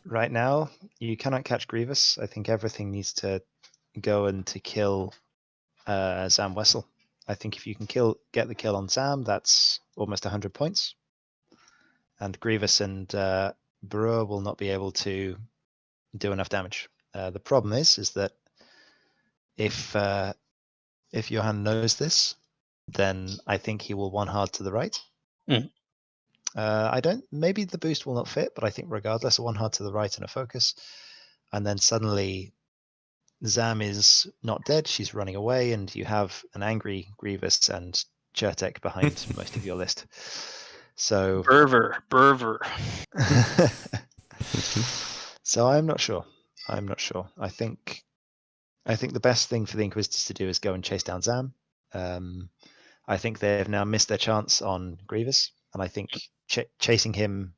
right now you cannot catch Grievous. I think everything needs to go and to kill Sam Wessel. I think if you can get the kill on Sam, that's almost 100 points. And Grievous and Brewer will not be able to do enough damage. The problem is that if Johan knows this, then I think he will one hard to the right. Maybe the boost will not fit, but I think regardless, a one hard to the right and a focus. And then suddenly Zam is not dead, she's running away, and you have an angry Grievous and Chertek behind most of your list. So Berver. So I'm not sure. I think the best thing for the Inquisitors to do is go and chase down Zam. I think they have now missed their chance on Grievous, and I think chasing him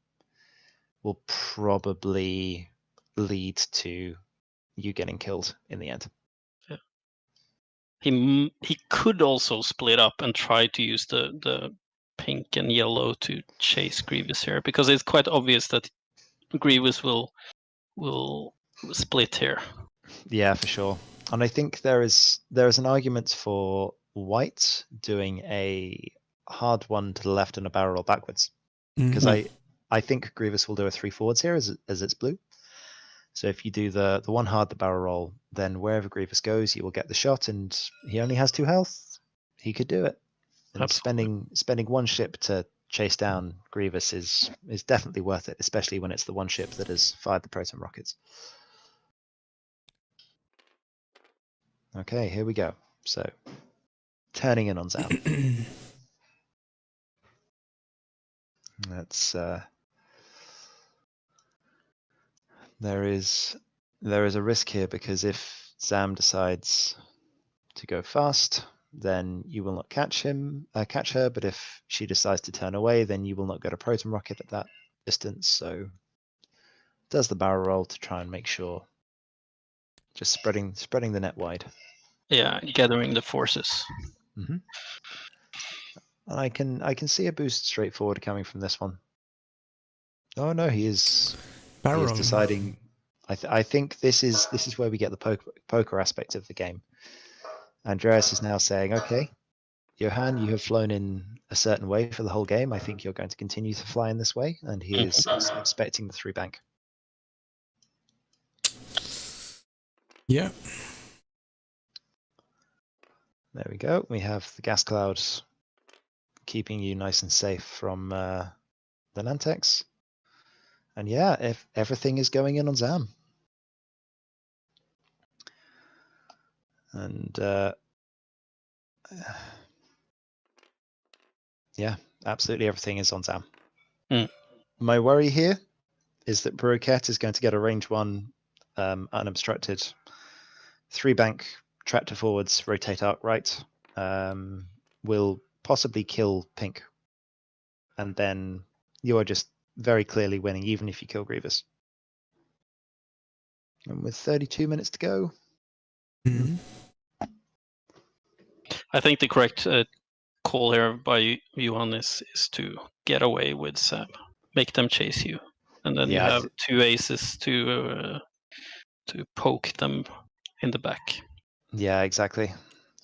will probably lead to you getting killed in the end. Yeah. He could also split up and try to use the pink and yellow to chase Grievous here, because it's quite obvious that Grievous will split here. Yeah, for sure. And I think there is an argument for white doing a hard one to the left and a barrel roll backwards, because I think Grievous will do a 3 forwards here as it's blue. So if you do the one hard, the barrel roll, then wherever Grievous goes, you will get the shot, and he only has 2 health. He could do it. And Absolutely. spending one ship to chase down Grievous is definitely worth it, especially when it's the one ship that has fired the proton rockets. Okay, here we go. So, turning in on Zam. That's there is a risk here, because if Zam decides to go fast, then you will not catch her. But if she decides to turn away, then you will not get a proton rocket at that distance. So, does the barrel roll to try and make sure, just spreading the net wide. Yeah, gathering the forces. Mm-hmm. I can see a boost straightforward coming from this one. Oh no, he is deciding. I think this is where we get the poker aspect of the game. Andreas is now saying, okay, Johan, you have flown in a certain way for the whole game. I think you're going to continue to fly in this way, and he is expecting the 3-bank. Yeah. There we go. We have the gas clouds keeping you nice and safe from the Nantex. And yeah, if everything is going in on Zam. And yeah, absolutely everything is on Zam. My worry here is that Broquette is going to get a range 1 unobstructed 3-bank tractor forwards, rotate arc right, will possibly kill Pink. And then you are just very clearly winning, even if you kill Grievous. And with 32 minutes to go. Mm-hmm. I think the correct call here by Johan is to get away with Sam. Make them chase you. And then you have 2 aces to poke them in the back. Yeah, exactly.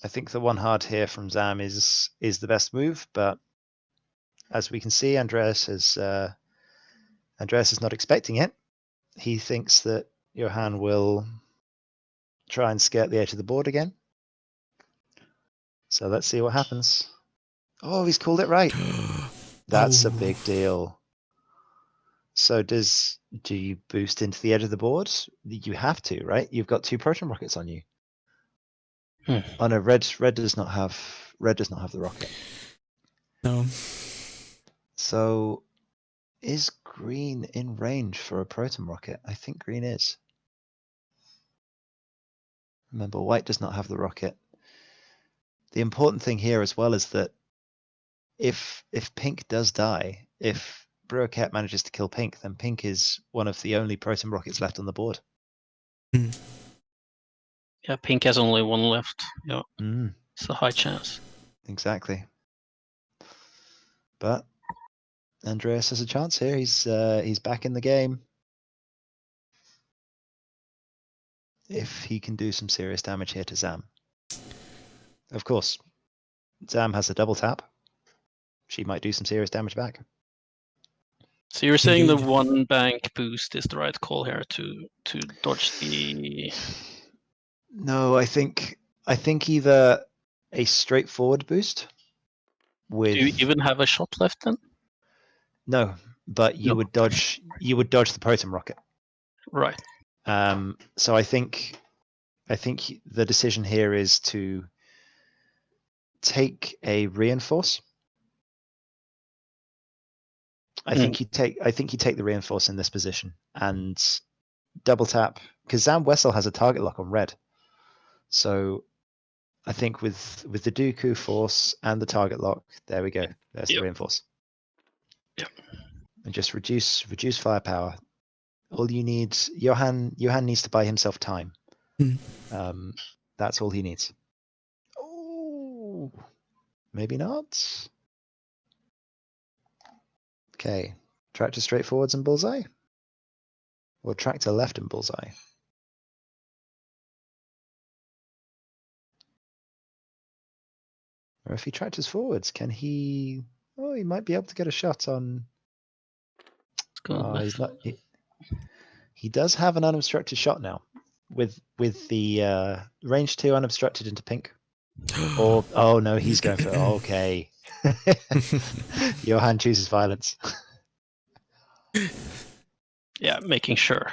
I think the one hard here from Zam is the best move, but as we can see, Andreas is not expecting it. He thinks that Johan will try and skirt the edge of the board again. So let's see what happens. Oh, he's called it right. That's a big deal. So do you boost into the edge of the board? You have to, right? You've got 2 proton rockets on you. Oh no, red does not have the rocket. No. So is green in range for a proton rocket? I think green is. Remember, white does not have the rocket. The important thing here as well is that if Pink does die, if Broquette manages to kill Pink, then Pink is one of the only proton rockets left on the board. Yeah, Pink has only 1 left. Yeah, it's a high chance. Exactly. But Andreas has a chance here. He's back in the game. If he can do some serious damage here to Zam. Of course, Zam has a double tap. She might do some serious damage back. So you're saying the 1-bank boost is the right call here to dodge the... No, I think either a straightforward boost with... Do you even have a shot left then? No, but you would dodge the proton rocket. Right. So I think the decision here is to take a reinforce. I think you take the reinforce in this position and double tap, because Zam Wessel has a target lock on red. So I think with the Dooku force and the target lock, there we go. There's the reinforce. Yep. And just reduce firepower. All you need, Johan needs to buy himself time. That's all he needs. Oh, maybe not. Okay, tractor straight forwards and bullseye, or tractor left and bullseye. Or if he tractors forwards, can he? Oh, he might be able to get a shot on. He's not. He does have an unobstructed shot now, with the range 2 unobstructed into Pink. Or oh no, he's going for okay. Johan chooses violence. Yeah, making sure.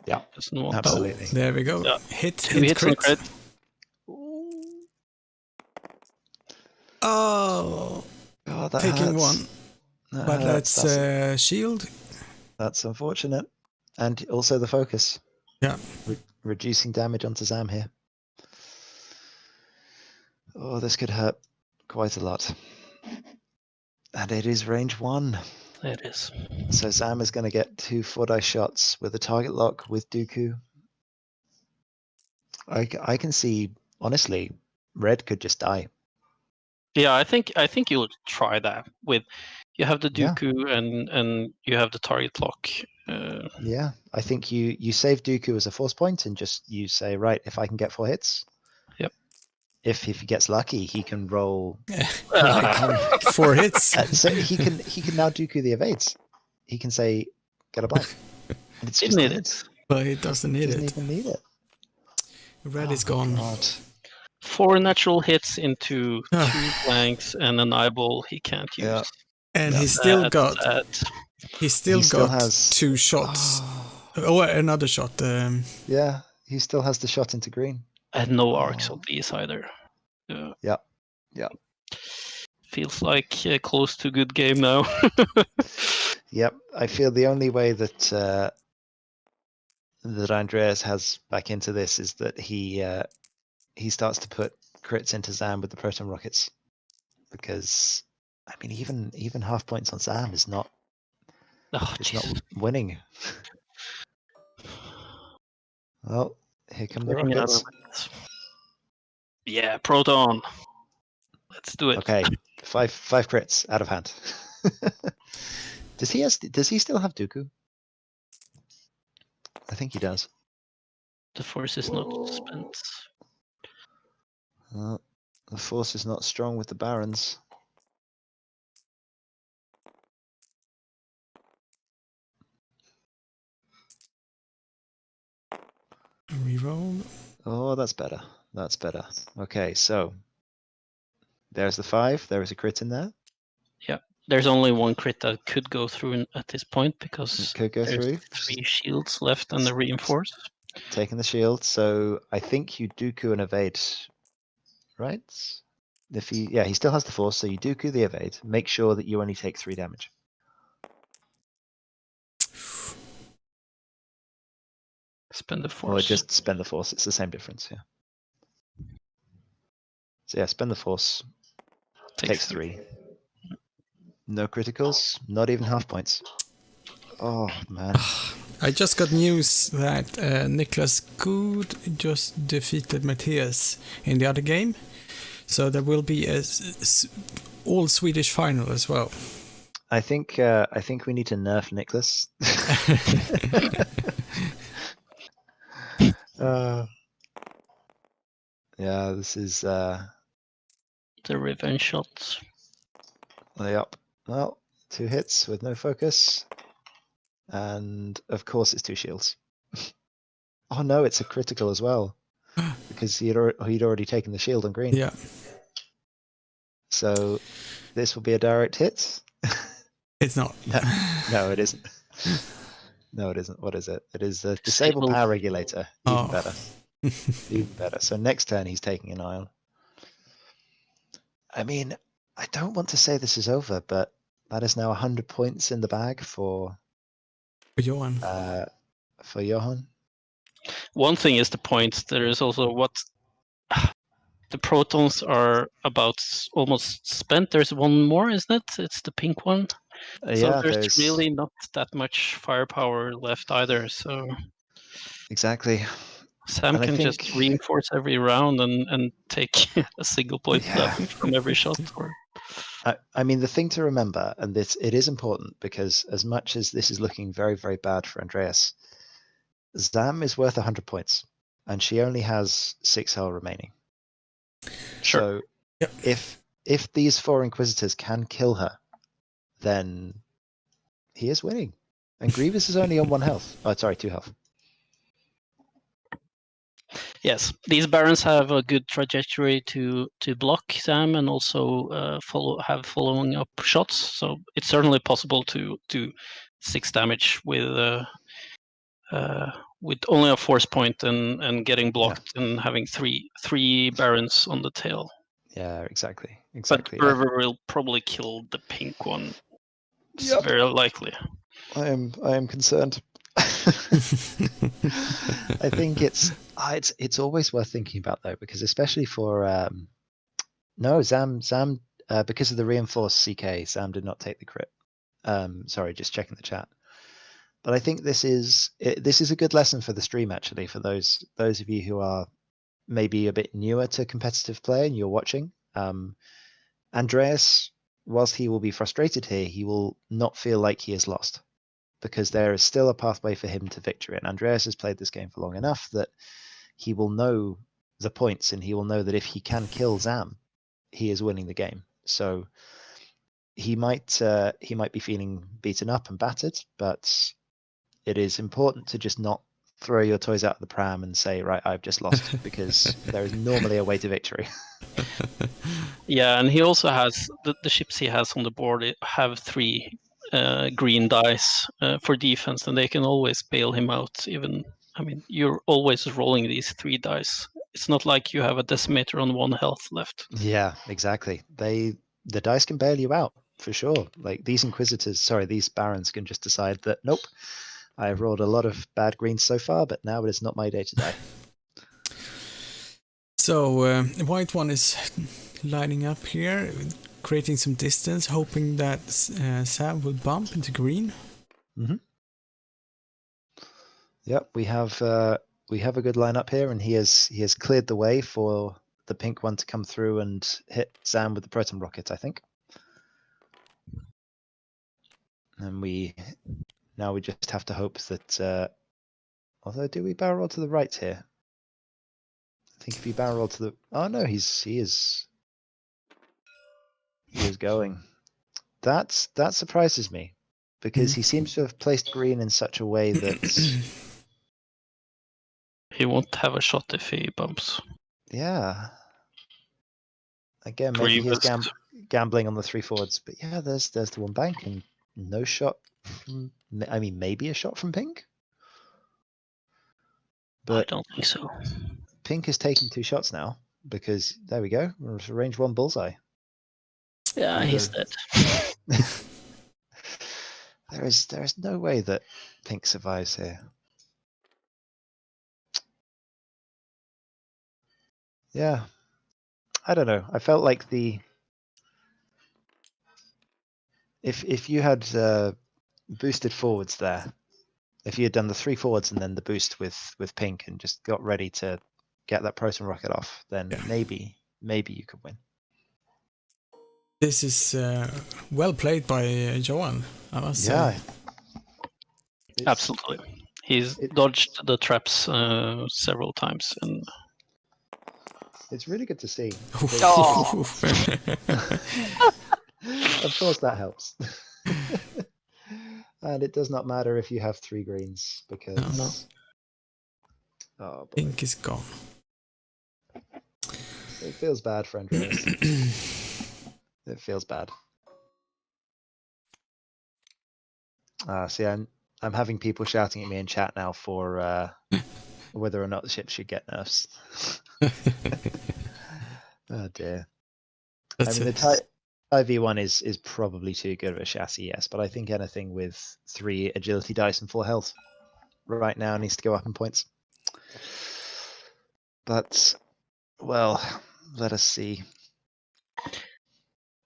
Yeah, Doesn't want absolutely. There we go. Yeah. Hit, 2 hit, hits on crit. crit. Oh, Oh, that taking hurts. one. That But hurts. let's shield. That's unfortunate. And also the focus. Yeah. Reducing damage onto Zam here. Oh, this could hurt quite a lot. And it is range 1. It is. So Zam is going to get 2 4-die shots with a target lock with Dooku. I can see, honestly, Red could just die. Yeah, I think you'll try that with. You have the Yeah. Dooku and you have the target lock. Yeah, I think you save Dooku as a force point and just you say, right, if I can get 4 hits. Yep. If he gets lucky, he can roll 4 hits. so he can now Dooku the evades. He can say, get a blank. And it's Didn't just need hits. it. But it doesn't need Doesn't it. even need it. Red Oh is my gone. God. 4 natural hits into 2 blanks and an eyeball he can't use. Yeah. And Yeah. he's still Sad, got sad. he still has 2 shots. Oh, another shot. Yeah, he still has the shot into green. And no arcs on these either. Yeah. Yeah. Feels like close to good game now. Yep. I feel the only way that that Andreas has back into this is that he starts to put crits into Zam with the proton rockets, because I mean even half points on Zam is not it's not winning. Well, here come the Getting out rockets. of it. Yeah, proton. Let's do it. Okay, five crits out of hand. Does he still have Dooku? I think he does. The force is not spent. Well, the force is not strong with the barons. Reroll. Oh, that's better. That's better. Okay, so there's the 5. There is a crit in there. There's only 1 crit that could go through at this point because It could go there's through. 3 shields left and the reinforce. Taking the shield. So I think you Dooku and evade, right? If he still has the force, so you Dooku the evade. Make sure that you only take 3 damage. Spend the Or force. just spend the force. It's the same difference, yeah. So yeah, spend the force. Takes 3. No criticals, not even half points. Oh man. I just got news that Niklas Good just defeated Matthias in the other game, so there will be a all Swedish final as well. I think we need to nerf Niklas. Yeah, this is The revenge shots. Yep. Well, 2 hits with no focus. And of course it's 2 shields. Oh no, it's a critical as well. Because he'd already taken the shield on green. Yeah. So this will be a direct hit. It's not. No, it isn't. No, it isn't. What is it? It is a disable power regulator. Even better. Even better. So next turn he's taking an ion. I mean, I don't want to say this is over, but that is now 100 points in the bag for Johan. For Johan. One thing is the points. There is also what the protons are about almost spent. There's one more, isn't it? It's the pink one. So Yeah, there's really not that much firepower left either. So exactly. Sam And I can think- just reinforce every round and take a single point from every shot. I mean, the thing to remember, and it is important, because as much as this is looking very, very bad for Andreas, Zam is worth 100 points, and she only has 6 hull remaining. Sure. So if these 4 Inquisitors can kill her, then he is winning. And Grievous is only on 1 health. Oh, sorry, 2 health. Yes, these barons have a good trajectory to block Sam and also have following up shots. So it's certainly possible to do 6 damage with only a force point and getting blocked and having three barons on the tail. Yeah, exactly. But River will probably kill the pink one. It's very likely. I am concerned. I think it's always worth thinking about though, because especially for Zam because of the reinforced CK, Zam did not take the crit. Sorry, just checking the chat. But I think this is a good lesson for the stream actually, for those of you who are maybe a bit newer to competitive play and you're watching. Andreas, whilst he will be frustrated here, he will not feel like he has lost, because there is still a pathway for him to victory. And Andreas has played this game for long enough that he will know the points, and he will know that if he can kill Zam, he is winning the game. So he might be feeling beaten up and battered, but it is important to just not throw your toys out of the pram and say, right, I've just lost, because there is normally a way to victory. Yeah, and he also has the ships he has on the board have 3 green dice for defense, and they can always bail him out. You're always rolling these 3 dice. It's not like you have a decimator on 1 health left. Yeah, exactly. The dice can bail you out for sure. Like these barons can just decide that nope, I've rolled a lot of bad greens so far, but now it is not my day to die. So the white one is lining up here, creating some distance, hoping that Sam will bump into green. Mm-hmm. Yep, we have a good lineup here, and he has cleared the way for the pink one to come through and hit Sam with the proton rocket, I think. And now we just have to hope that. Although, do we barrel roll to the right here? I think if you barrel roll to the. Oh no, he is going. That surprises me, because he seems to have placed green in such a way that he won't have a shot if he bumps. Yeah. Again, maybe he's gambling on the 3 forwards, but yeah, there's the 1 bank and no shot. Maybe a shot from pink. But I don't think so. Pink is taking 2 shots now, because there we go. We're a range 1 bullseye. Yeah, he's dead. There is no way that pink survives here. Yeah, I don't know. I felt like if you had boosted forwards there, if you had done the 3 forwards and then the boost with pink and just got ready to get that proton rocket off, then maybe you could win. This is well played by Johan, I must say. Absolutely. He's dodged the traps several times, and it's really good to see. Oh. Of course, that helps. And it does not matter if you have 3 greens, because oh, pink is gone. It feels bad for Andreas. It feels bad. See, I'm having people shouting at me in chat now for whether or not the ship should get nerfs. Oh dear. The IV1 is probably too good of a chassis, yes, but I think anything with 3 agility dice and 4 health right now needs to go up in points. But, well, let us see.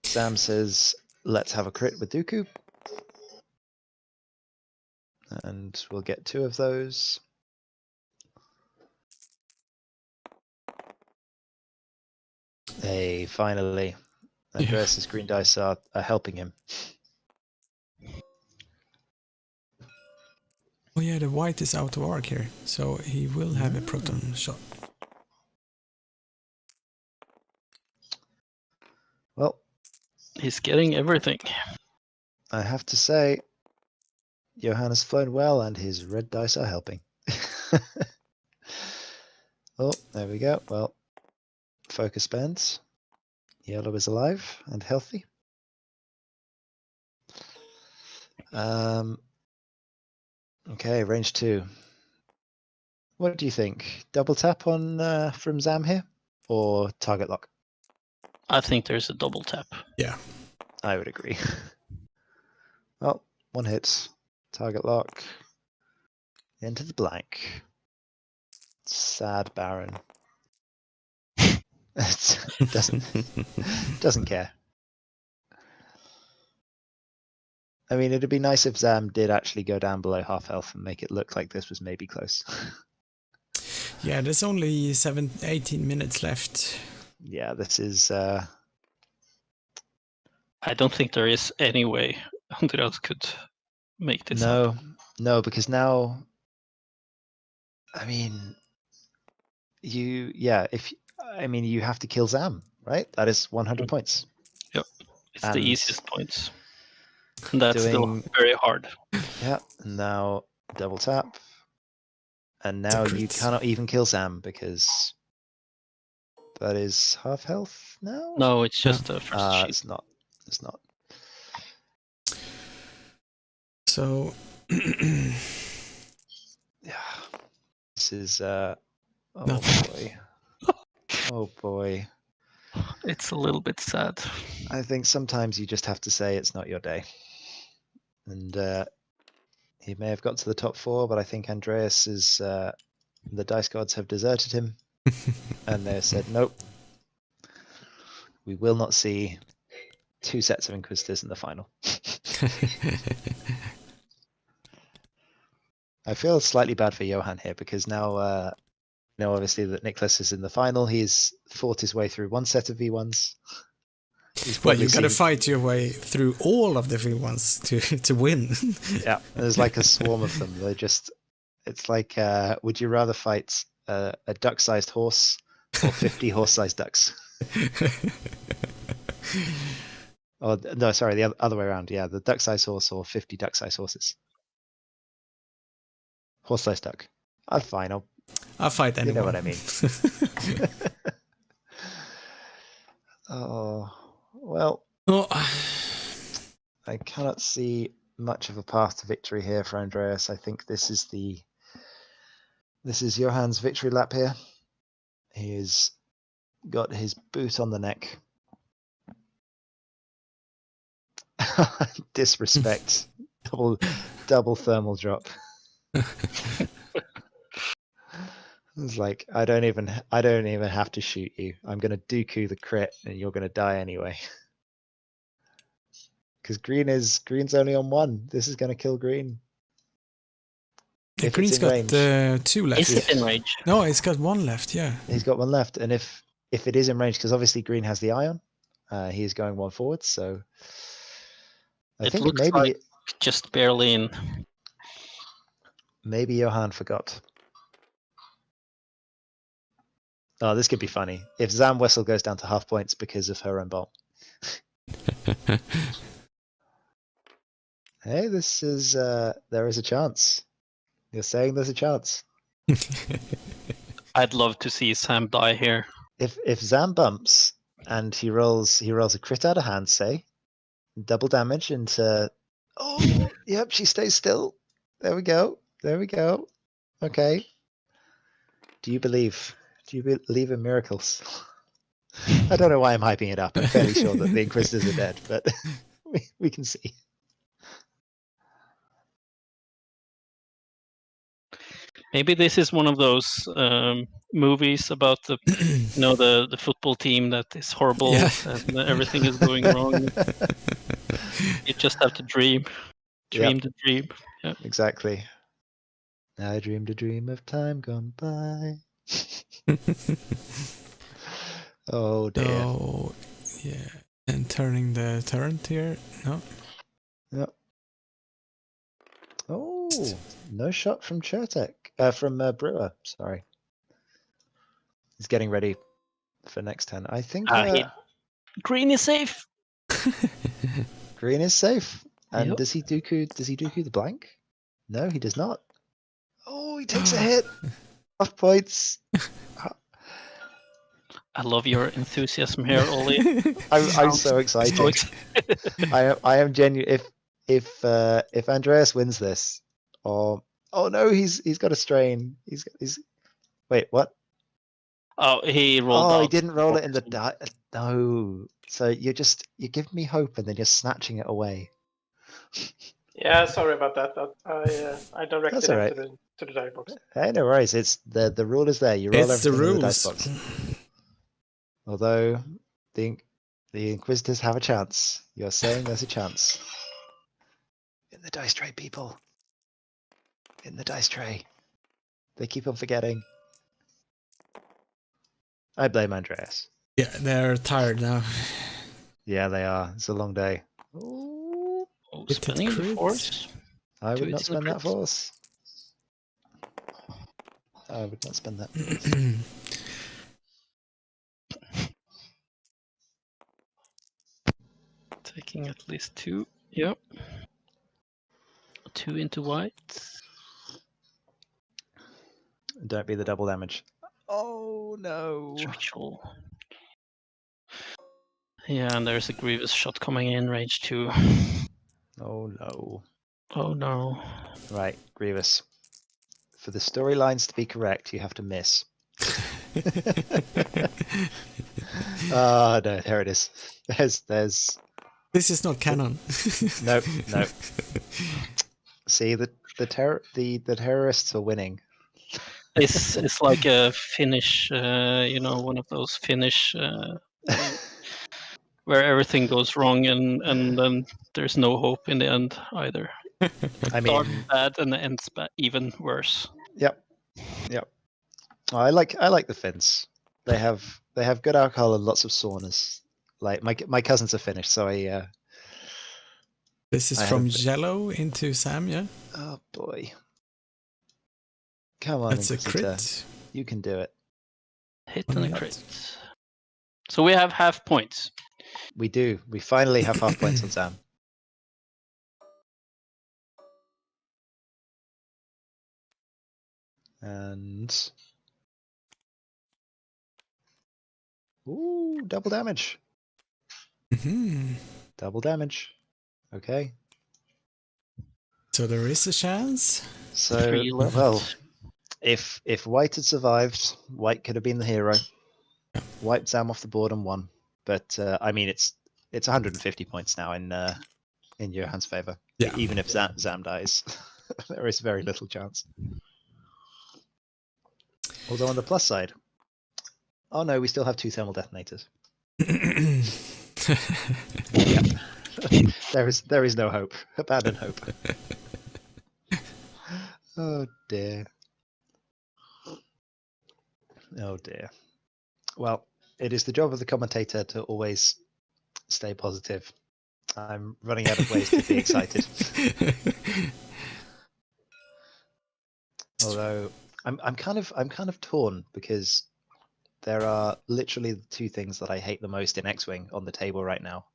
Sam says, let's have a crit with Dooku. And we'll get 2 of those. Hey, finally. Andreas's green dice are helping him. Oh yeah, the white is out of arc here, so he will have a proton shot. Well, he's getting everything. I have to say, Johan has flown well, and his red dice are helping. Oh, there we go. Well, focus spends. Yellow is alive and healthy. Okay, range 2. What do you think? Double tap on from Zam here, or target lock? I think there's a double tap. Yeah. I would agree. Well, 1 hit, target lock, into the blank. Sad Baron. doesn't care. I mean, it'd be nice if Zam did actually go down below half health and make it look like this was maybe close. Yeah, there's only 18 minutes left. Yeah, this is. I don't think there is any way Andreas could make this up. No, because now. I mean, you have to kill Zam, right? That is 100 points. Yep, it's And the easiest points. And that's still very hard. Yeah, and now double tap. And now you cannot even kill Zam because that is half health now? No, it's just the first sheet. It's not. It's not. So Yeah. This is oh boy. Oh boy. It's a little bit sad. I think sometimes you just have to say it's not your day. And he may have got to the top 4, but I think Andreas is the dice gods have deserted him. And they said, nope. We will not see 2 sets of Inquisitors in the final. I feel slightly bad for Johan here because now, obviously that Nicholas is in the final. He's fought his way through 1 set of V1s. Well, you got to fight your way through all of the V1s to win. Yeah, there's like a swarm of them. It's like, would you rather fight a duck-sized horse or 50 horse-sized ducks? Oh no, sorry, the other way around. Yeah, the duck-sized horse or 50 duck-sized horses. Horse-sized duck. I'm fine. I'll fight anyone. You know what I mean. Oh, well. Oh. I cannot see much of a path to victory here for Andreas. I think this is Johan's victory lap here. He's got his boot on the neck. Disrespect. double thermal drop. It's like I don't even have to shoot you. I'm gonna Dooku the crit and you're gonna die anyway. Because green's only on 1. This is gonna kill green. Yeah, green's got 2 left. Is it in range? No, it's got 1 left, yeah. He's got 1 left, and if it is in range, because obviously green has the ion, he is going 1 forward, so I think looks maybe like just barely in. Maybe Johan forgot. Oh, this could be funny. If Zam Wessel goes down to half points because of her own bomb. Hey, this is there is a chance. You're saying there's a chance. I'd love to see Sam die here. If Zam bumps and he rolls a crit out of hand, say, double damage into oh yep, she stays still. There we go. Okay. Do you believe in miracles? I don't know why I'm hyping it up. I'm fairly sure that the Inquisitors are dead, but we can see. Maybe this is one of those movies about the the football team that is horrible and everything is going wrong. You just have to dream the dream. Yep. Exactly. I dreamed a dream of time gone by. Oh dear. Oh, yeah. And turning the turret here. No. Yep. Oh, no shot from Chertek. From Brewer. Sorry. He's getting ready for next turn. I think green is safe. Green is safe. And Yep. does he Dooku the blank? No, he does not. Oh, he takes a hit. Half points. I love your enthusiasm here, Ollie. I'm so excited. I am genuine. If Andreas wins this, oh no, he's got a strain. He's wait, what? Oh, he rolled out. Oh, he didn't roll it in the die. No. So you give me hope and then you're snatching it away. Yeah, sorry about that. I directed That's him all right. to the die box. Hey, no worries. It's the rule is there. You roll It's the everything in the dice rules. box. Although the Inquisitors have a chance. You're saying there's a chance. In the dice tray, people. In the dice tray. They keep on forgetting. I blame Andreas. Yeah, they're tired now. Yeah, they are. It's a long day. Oh, It spinning the crits. force. I would Two not to the spend that crits. force. I would not spend that force. Taking at least 2. Yep. 2 into white. Don't be the double damage. Oh no. Structural. Yeah, and there's a grievous shot coming in, range 2. Oh no. Oh no. Right, Grievous. For the storylines to be correct, you have to miss. Ah, no, there it is. There's. This is not canon. Nope. See, the terrorists are winning. This is like a Finnish, one of those Finnish where everything goes wrong and then there's no hope in the end either. I Starts mean, bad and ends even worse. yep. I like the Finns. They have good alcohol and lots of saunas. Like my cousins are Finnish, so I. This is I from have- yellow into Sam, yeah? Oh boy. Come on, That's a Inquisitor. crit. You can do it. Hit Oh and a my crit. So we have half points. We do. We finally have half points on Sam. And ooh, double damage. Mhm. Double damage. Okay. So there is a chance. So 3 left. well, if White had survived, White could have been the hero. Wiped Sam off the board and won. But I mean, it's 150 points now in Johann's favor. Yeah. Even if Zam dies, there is very little chance. Although on the plus side, oh no, we still have 2 thermal detonators. There is no hope. Abandon hope. Oh dear. Oh dear. Well, it is the job of the commentator to always stay positive. I'm running out of ways to be excited. Although I'm kind of torn because there are literally the 2 things that I hate the most in X-Wing on the table right now,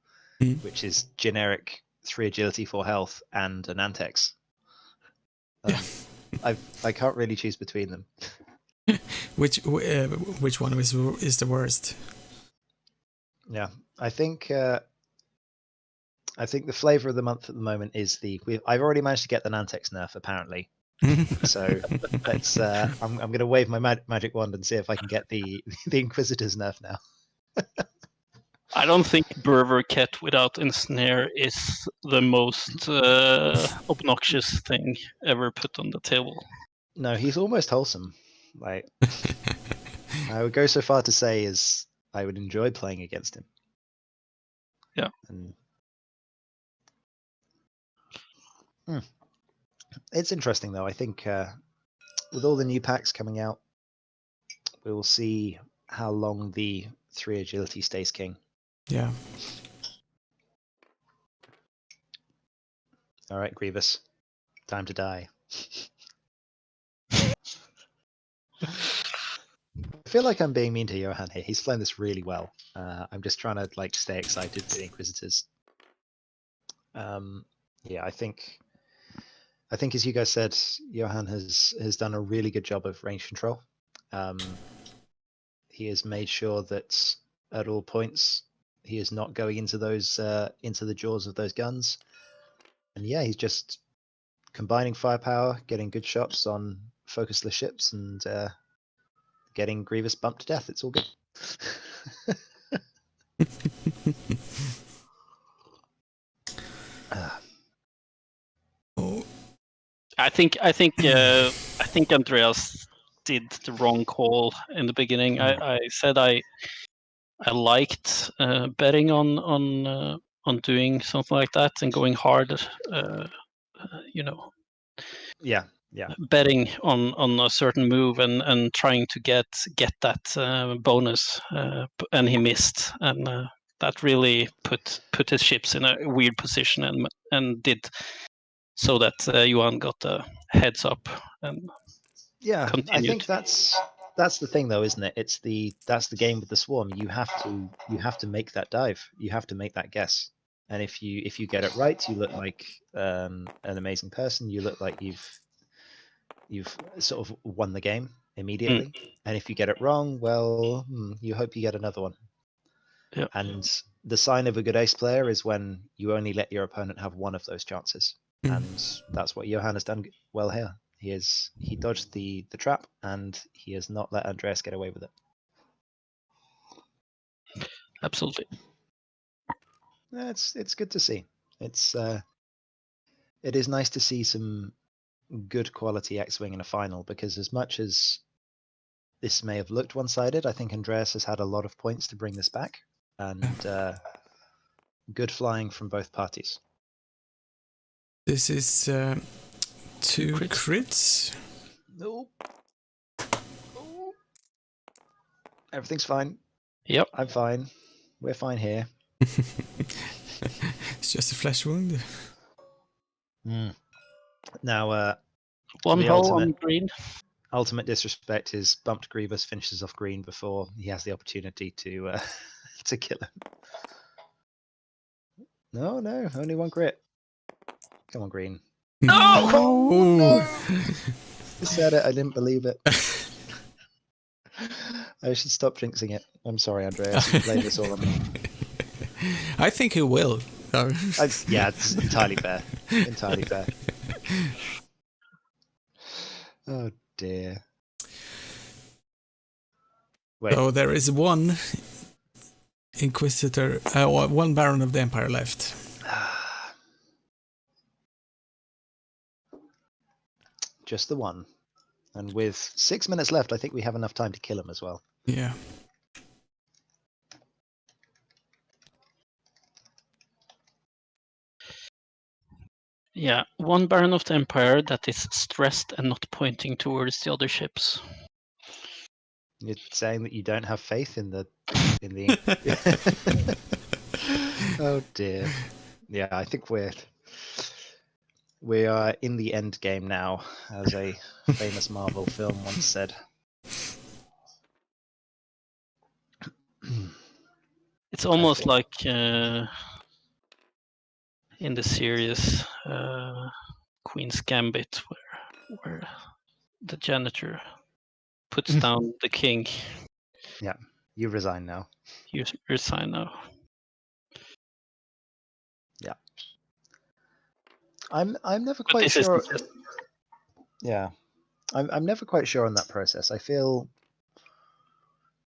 which is generic 3 agility 4 health and an Antex. I can't really choose between them. Which one is the worst? Yeah, I think the flavor of the month at the moment is I've already managed to get the Nantex nerf apparently. So let's I'm going to wave my magic wand and see if I can get the Inquisitor's nerf now. I don't think Berverket without Ensnare is the most obnoxious thing ever put on the table. No, he's almost wholesome. Like I would go so far to say is I would enjoy playing against him. Yeah. And it's interesting though. I think with all the new packs coming out, we will see how long the 3 agility stays king. Yeah. All right, Grievous, time to die. I feel like I'm being mean to Johann here. He's playing this really well. I'm just trying to like stay excited for the Inquisitors. Yeah, I think as you guys said, Johann has done a really good job of range control. He has made sure that at all points he is not going into those into the jaws of those guns. And yeah, he's just combining firepower, getting good shots on focusless ships, and getting Grievous bumped to death. It's all good. Oh, I think Andreas did the wrong call in the beginning. I said I liked betting on doing something like that and going hard. Yeah. Betting on a certain move and trying to get that bonus, and he missed, and that really put his ships in a weird position and did so that Johan got a heads up and Yeah, continued. I think that's the thing, though, isn't it? That's the game with the swarm. You have to make that dive. You have to make that guess. And if you get it right, you look like an amazing person. You look like you've sort of won the game immediately. And if you get it wrong, well, you hope you get another one. Yep. And the sign of a good ace player is when you only let your opponent have one of those chances. And that's what Johan has done well here. He dodged the trap, and he has not let Andreas get away with it. Absolutely. It's good to see. It is nice to see some good quality X-Wing in a final, because as much as this may have looked one-sided, I think Andreas has had a lot of points to bring this back, and good flying from both parties. this is 2 crits. Nope. Everything's fine. Yep. I'm fine. We're fine here. It's just a flesh wound. Now, One the hole on ultimate- green. ultimate disrespect is bumped Grievous finishes off green before he has the opportunity to to kill him. No, only 1 crit. Come on, green. No! I said it. I didn't believe it. I should stop jinxing it. I'm sorry, Andreas. You blame this all on me. I think he will. Yeah, it's entirely fair. Entirely fair. Oh dear. Wait. So there is 1 Inquisitor, 1 Baron of the Empire left. Just the 1. And with 6 minutes left, I think we have enough time to kill him as well. Yeah. Yeah, 1 Baron of the Empire that is stressed and not pointing towards the other ships. You're saying that you don't have faith in the. Oh dear. Yeah, I think we are in the end game now, as a famous Marvel film once said. It's almost like in the series Queen's Gambit, where the janitor puts down the king. Yeah, you resign now. You resign now. Yeah. I'm never But quite this sure. isn't just- Yeah, I'm never quite sure on that process. I feel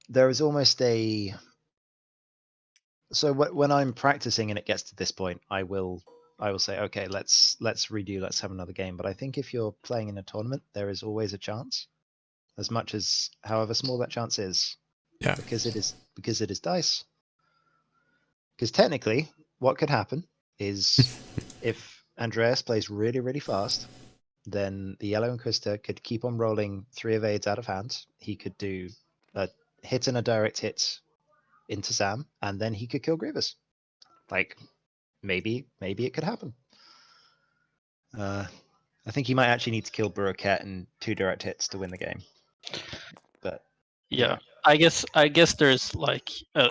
there is almost a. So when I'm practicing and it gets to this point, I will say, okay, let's redo, let's have another game. But I think if you're playing in a tournament, there is always a chance, as much as however small that chance is. Yeah. Because it is dice. Because technically, what could happen is if Andreas plays really, really fast, then the Yellow Inquisitor could keep on rolling 3 evades out of hand. He could do a hit and a direct hit into Sam, and then he could kill Grievous. Like, maybe it could happen. I think he might actually need to kill Buroket and 2 direct hits to win the game. But yeah, I guess there's like a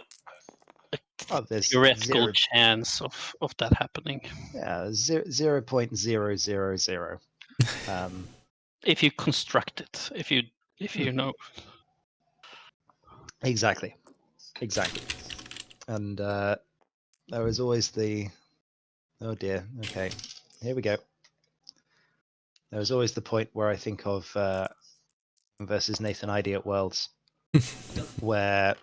there's theoretical chance of that happening. Yeah, 0.000. If you construct it, if you know. Exactly. And there was always the, oh dear, okay, here we go. There was always the point where I think of versus Nathan Idy at Worlds, where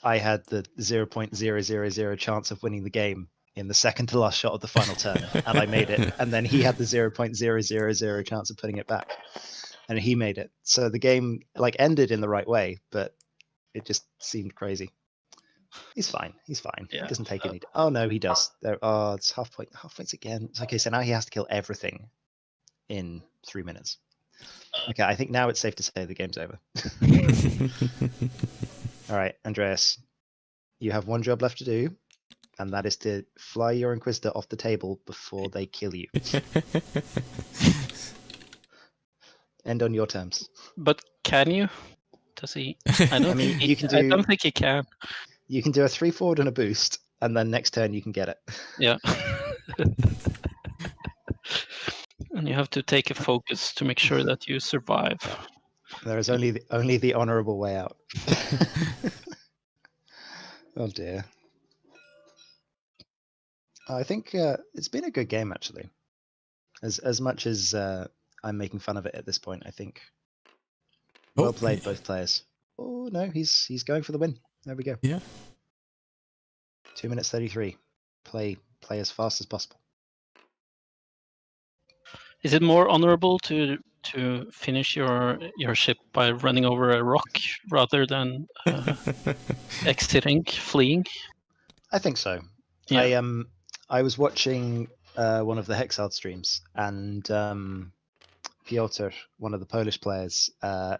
I had the 0.000 chance of winning the game in the second to last shot of the final turn, and I made it. And then he had the 0.000 chance of putting it back, and he made it. So the game like ended in the right way, but it just seemed crazy. He's fine. He's fine. Yeah. He doesn't take any. Oh no, he does. There. Oh, it's half points again. It's okay. So now he has to kill everything in 3 minutes. Okay, I think now it's safe to say the game's over. All right, Andreas, you have one job left to do, and that is to fly your Inquisitor off the table before they kill you. End on your terms. But can you? Does he? I don't. I mean, think you can I do- don't think he can. You can do a 3 forward and a boost, and then next turn you can get it. Yeah. And you have to take a focus to make sure that you survive. There is only the honourable way out. Oh dear. I think it's been a good game actually. As much as I'm making fun of it at this point, I think well played both players. Oh no, he's going for the win. There we go. Yeah. 2 minutes 33. Play as fast as possible. Is it more honorable to finish your ship by running over a rock rather than exiting, fleeing? I think so. Yeah. I was watching one of the Hexard streams, and Piotr, one of the Polish players,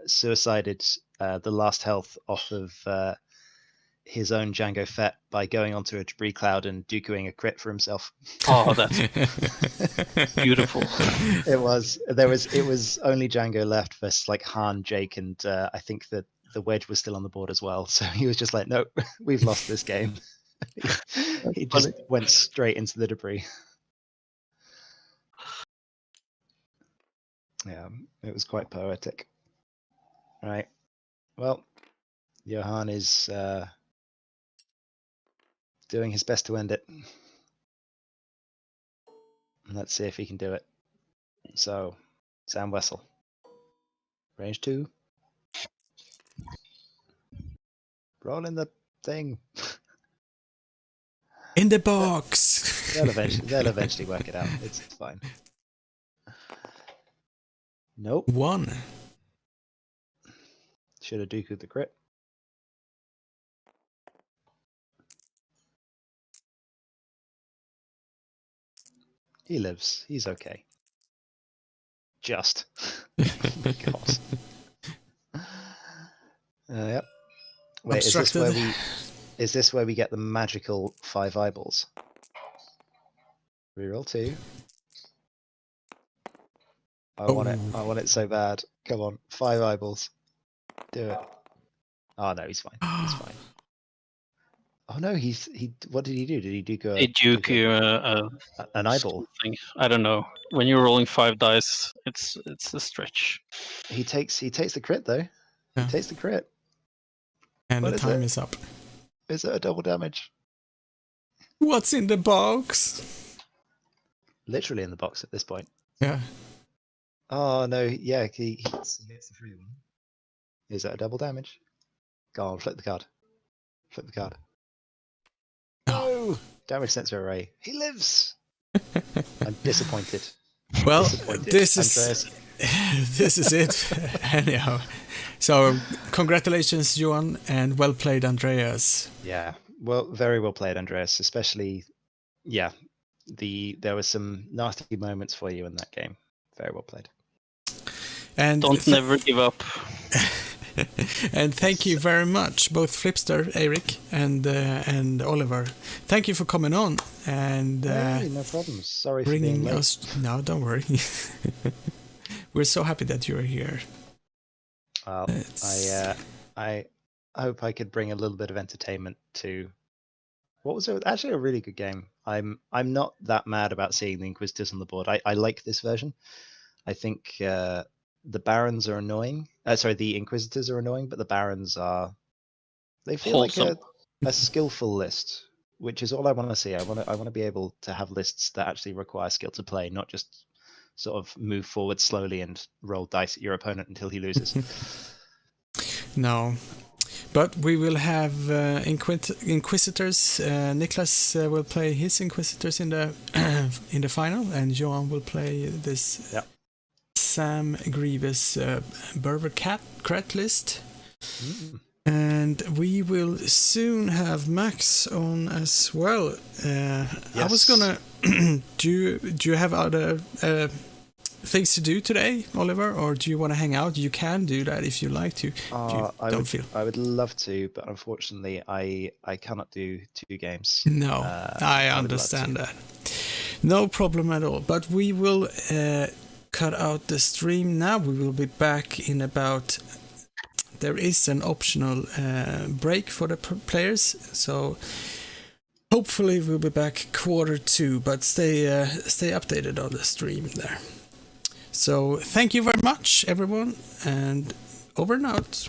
suicided the last health off of his own Django Fett by going onto a debris cloud and Dookuing a crit for himself. Oh, that's beautiful. It was only Django left versus like Han, Jake, and I think that the wedge was still on the board as well. So he was just like, nope, we've lost this game. He just went straight into the debris. Yeah, it was quite poetic. Right. Well, Johan is doing his best to end it. Let's see if he can do it. So, Sam Wessel. Range 2. Roll in the thing. In the box. They'll eventually work it out. It's fine. Nope. 1. Should have Dooku'd the crit. He lives. He's okay. Just. God. Yep. Wait, Obstructed. is this where we get the magical 5 eyeballs? Reroll 2. I want it. I want it so bad. Come on, 5 eyeballs. Do it. Oh no, he's fine. He's fine. Oh no, he. What did he do? Did he do go? Did you an eyeball? Something. I don't know. When you're rolling 5 dice, it's a stretch. He takes the crit though. Yeah. He takes the crit. And What the is time it? is up. Is it a double damage? What's in the box? Literally in the box at this point. Yeah. Oh no, yeah, he gets the free one. Is that a double damage? Go on, flip the card. Flip the card. No! Damage sensor array. He lives! I'm disappointed. Well, Disappointed. this is Andreas. this is it. Anyhow, so congratulations, Johan, and well played, Andreas. Yeah, well, very well played, Andreas. Especially, yeah, there were some nasty moments for you in that game. Very well played. And Don't never give up. and thank you very much, both Flipster, Eric, and Oliver. Thank you for coming on and Hey, no problems. Sorry for being bringing late. us. No, don't worry. We're so happy that you're here. Well, I hope I could bring a little bit of entertainment to what was actually a really good game. I'm not that mad about seeing the Inquisitors on the board. I like this version. I think the Barons are annoying. Sorry, the Inquisitors are annoying, but the Barons are They feel Wholesome. like a skillful list, which is all I want to see. I want to be able to have lists that actually require skill to play, not just sort of move forward slowly and roll dice at your opponent until he loses. No. But we will have Inquisitors. Niklas will play his Inquisitors in the in the final, and Johan will play this Sam Grievous Berber Crat list. And we will soon have Max on as well. I was gonna. do you have other things to do today, Oliver, or do you want to hang out? You can do that if you like to. I would love to, but unfortunately, I cannot do 2 games. No, I understand that. No problem at all. But we will cut out the stream now. We will be back in about. There is an optional break for the players, so hopefully we'll be back Q2. But stay updated on the stream there. So thank you very much, everyone, and over and out.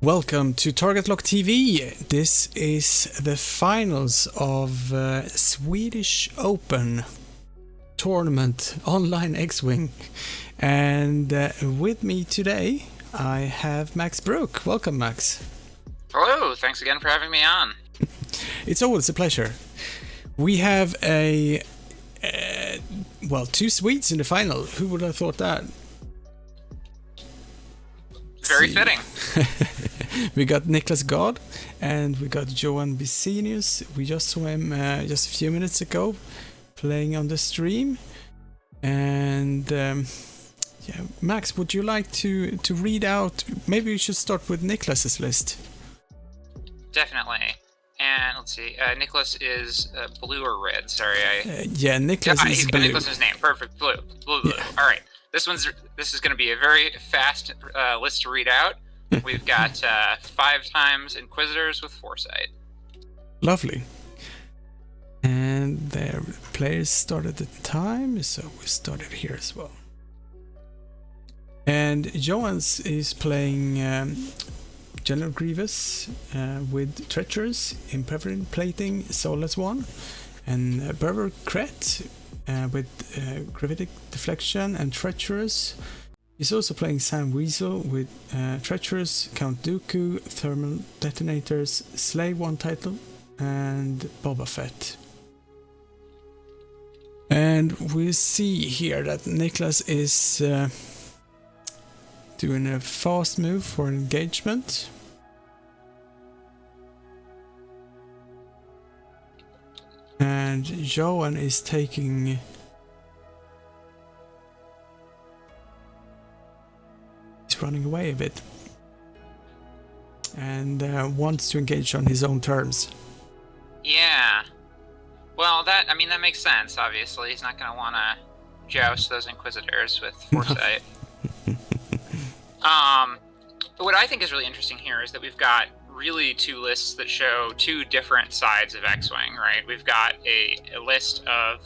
Welcome to Target Lock TV. This is the finals of Swedish Open tournament online X-Wing. And with me today I have Max Brook. Welcome, Max. Hello, thanks again for having me on. It's always a pleasure. We have two Swedes in the final. Who would have thought that? Very fitting. We got Niklas God and we got Johan Vicenius. We just saw him just a few minutes ago playing on the stream. And Max, would you like to read out? Maybe we should start with Niklas's list. Definitely. And let's see, Nicholas is blue or red? Sorry, Niklas is blue. Nicholas is his name. Perfect. Blue. Yeah. All right. This is going to be a very fast list to read out. We've got 5 times Inquisitors with Foresight. Lovely. And their players started the time, so we started here as well. And Johans is playing General Grievous with Treacherous, Impermanent Plating, Soulless One, and Berber Kret with Gravitic Deflection and Treacherous. He's also playing Sam Weasel with Treacherous, Count Dooku, Thermal Detonators, Slave One title, and Boba Fett. And we see here that Niklas is doing a fast move for engagement. And Johan is taking... He's running away a bit. And wants to engage on his own terms. Yeah. Well, that makes sense, obviously. He's not going to want to joust those Inquisitors with Foresight. What I think is really interesting here is that we've got really 2 lists that show 2 different sides of X-Wing, right? We've got a list of,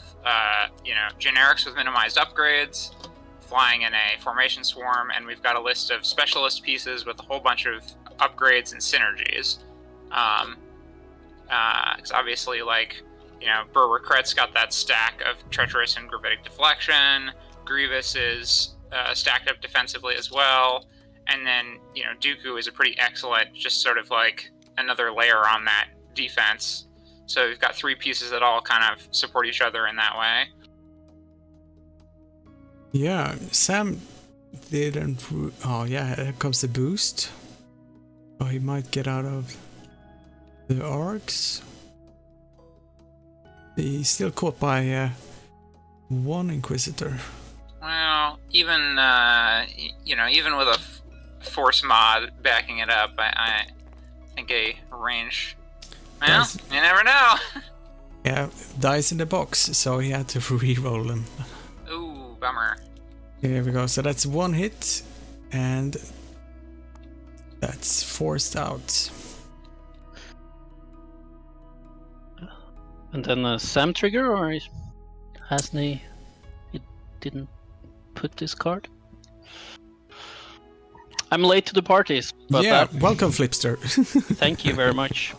generics with minimized upgrades, flying in a formation swarm, and we've got a list of specialist pieces with a whole bunch of upgrades and synergies. Because obviously, Berber Kret's got that stack of Treacherous and Gravitic Deflection, Grievous is stacked up defensively as well, and then, Dooku is a pretty excellent, just sort of like another layer on that defense. So we've got 3 pieces that all kind of support each other in that way. Yeah, Sam didn't... Oh yeah, here comes the boost. Oh, he might get out of the arcs. He's still caught by 1 Inquisitor. Well, even with a Force mod backing it up, I think a range... Well, you never know. Yeah, dice in the box, so he had to re-roll them. Ooh, bummer. Here we go. So that's 1 hit, and that's forced out. And then a Sam trigger, or hasn't he? He didn't put this card. I'm late to the parties. But yeah, welcome, Flipster. Thank you very much.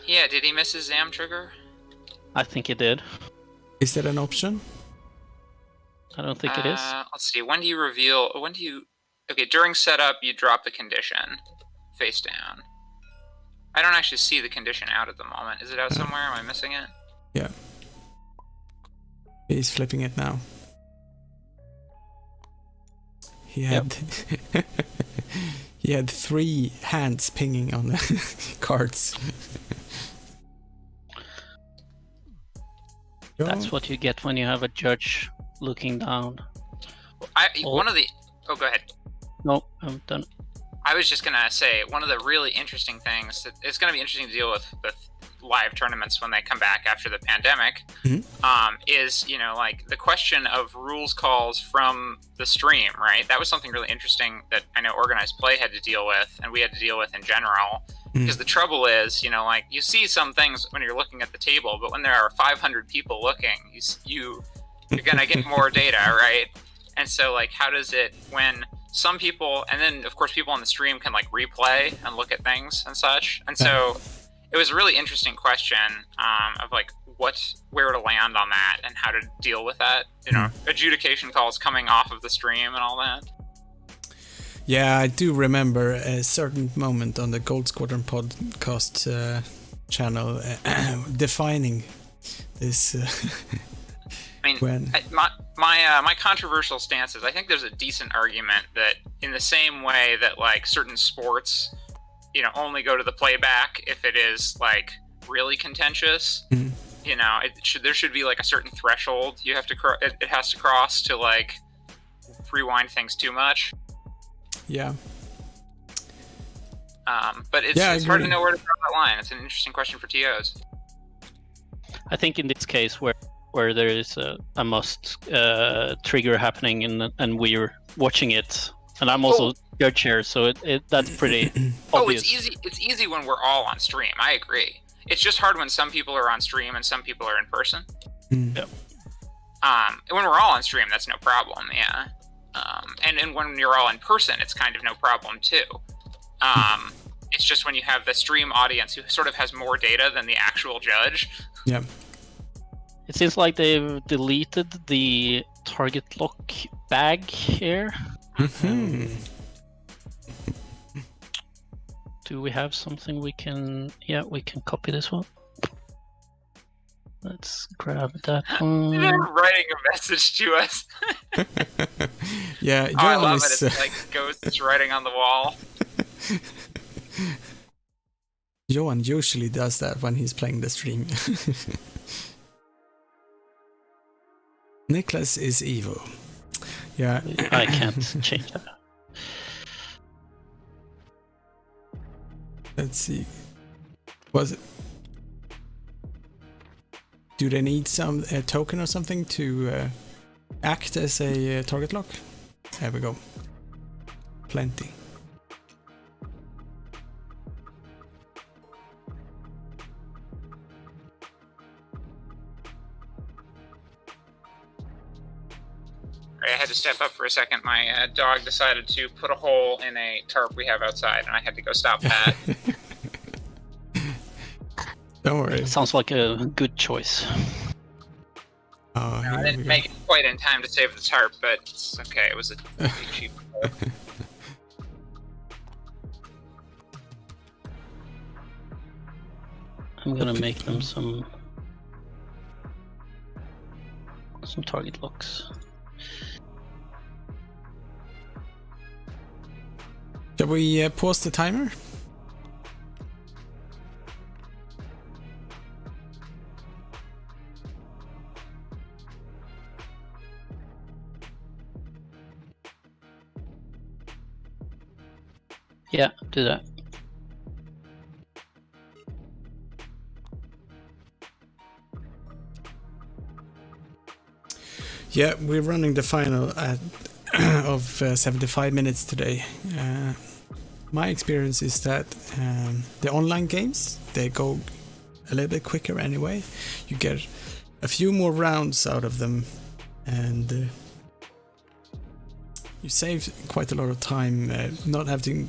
Yeah, did he miss his Zam trigger? I think he did. Is that an option? I don't think it is. Let's see. When do you reveal? Okay, during setup, you drop the condition face down. I don't actually see the condition out at the moment. Is it out somewhere? Am I missing it? Yeah. He's flipping it now. He had he had 3 hands pinging on the cards. That's what you get when you have a judge looking down. Oh, go ahead. No, I'm done. I was just gonna say, one of the really interesting things that it's gonna be interesting to deal with live tournaments when they come back after the pandemic, is the question of rules calls from the stream, right? That was something really interesting that I know Organized Play had to deal with, and we had to deal with in general. Because the trouble is, you see some things when you're looking at the table, but when there are 500 people looking, you're gonna get more data, right? And so, how does it, when some people, and then of course people on the stream can like replay and look at things and such. And so it was a really interesting question of like where to land on that and how to deal with that. You know, adjudication calls coming off of the stream and all that. Yeah, I do remember a certain moment on the Gold Squadron podcast channel defining this. I mean, my controversial stance is I think there's a decent argument that in the same way that like certain sports, you know, only go to the playback if it is like really contentious. You know, there should be like a certain threshold you have to it has to cross to like rewind things too much. Yeah. But it's hard to know where to draw that line. It's an interesting question for TOs. I think in this case where there is a must trigger happening and we're watching it, and I'm also judge here, so that's pretty obvious. It's easy when we're all on stream. I agree. It's just hard when some people are on stream and some people are in person. Yeah. When we're all on stream, that's no problem. Yeah. And when you're all in person, it's kind of no problem too. It's just when you have the stream audience who sort of has more data than the actual judge. Yeah. It seems like they've deleted the target lock bag here. Do we have something we can... Yeah, we can copy this one. Let's grab that one. They're writing a message to us. Yeah, I love it. It's like ghosts writing on the wall. Johan usually does that when he's playing the stream. Nicholas is evil. Yeah. I can't change that. Let's see. Was it? Do they need some token or something to act as a target lock? There we go. Plenty. I had to step up for a second. My dog decided to put a hole in a tarp we have outside, and I had to go stop that. Don't worry. Sounds like a good choice. Oh, I didn't make it quite in time to save the tarp, but it's okay. It was a pretty cheap hole. I'm gonna make them some target locks. Shall we pause the timer? Yeah, do that. Yeah, we're running the final of 75 minutes today. My experience is that the online games, they go a little bit quicker anyway. You get a few more rounds out of them, and you save quite a lot of time not having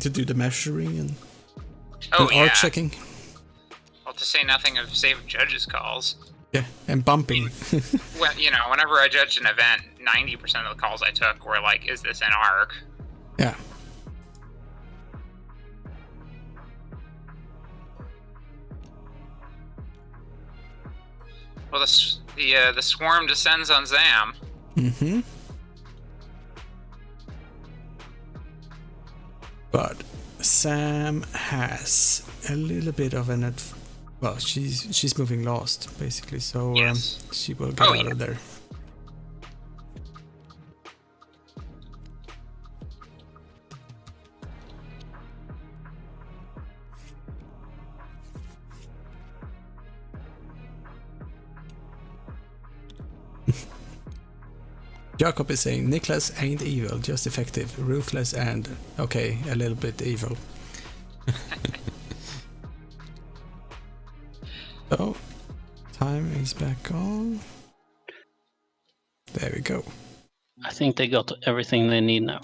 to do the measuring and art checking. Well, to say nothing of save judges' calls. Yeah, and bumping. Well, you know, whenever I judged an event, 90% of the calls I took were like, "Is this an arc?" Yeah. Well, the swarm descends on Zam. Mm-hmm. But Sam has a little bit of an well, she's moving last basically, so yes. She will get out of there. Jacob is saying Niklas ain't evil, just effective, ruthless, and okay, a little bit evil. So, time is back on. There we go. I think they got everything they need now.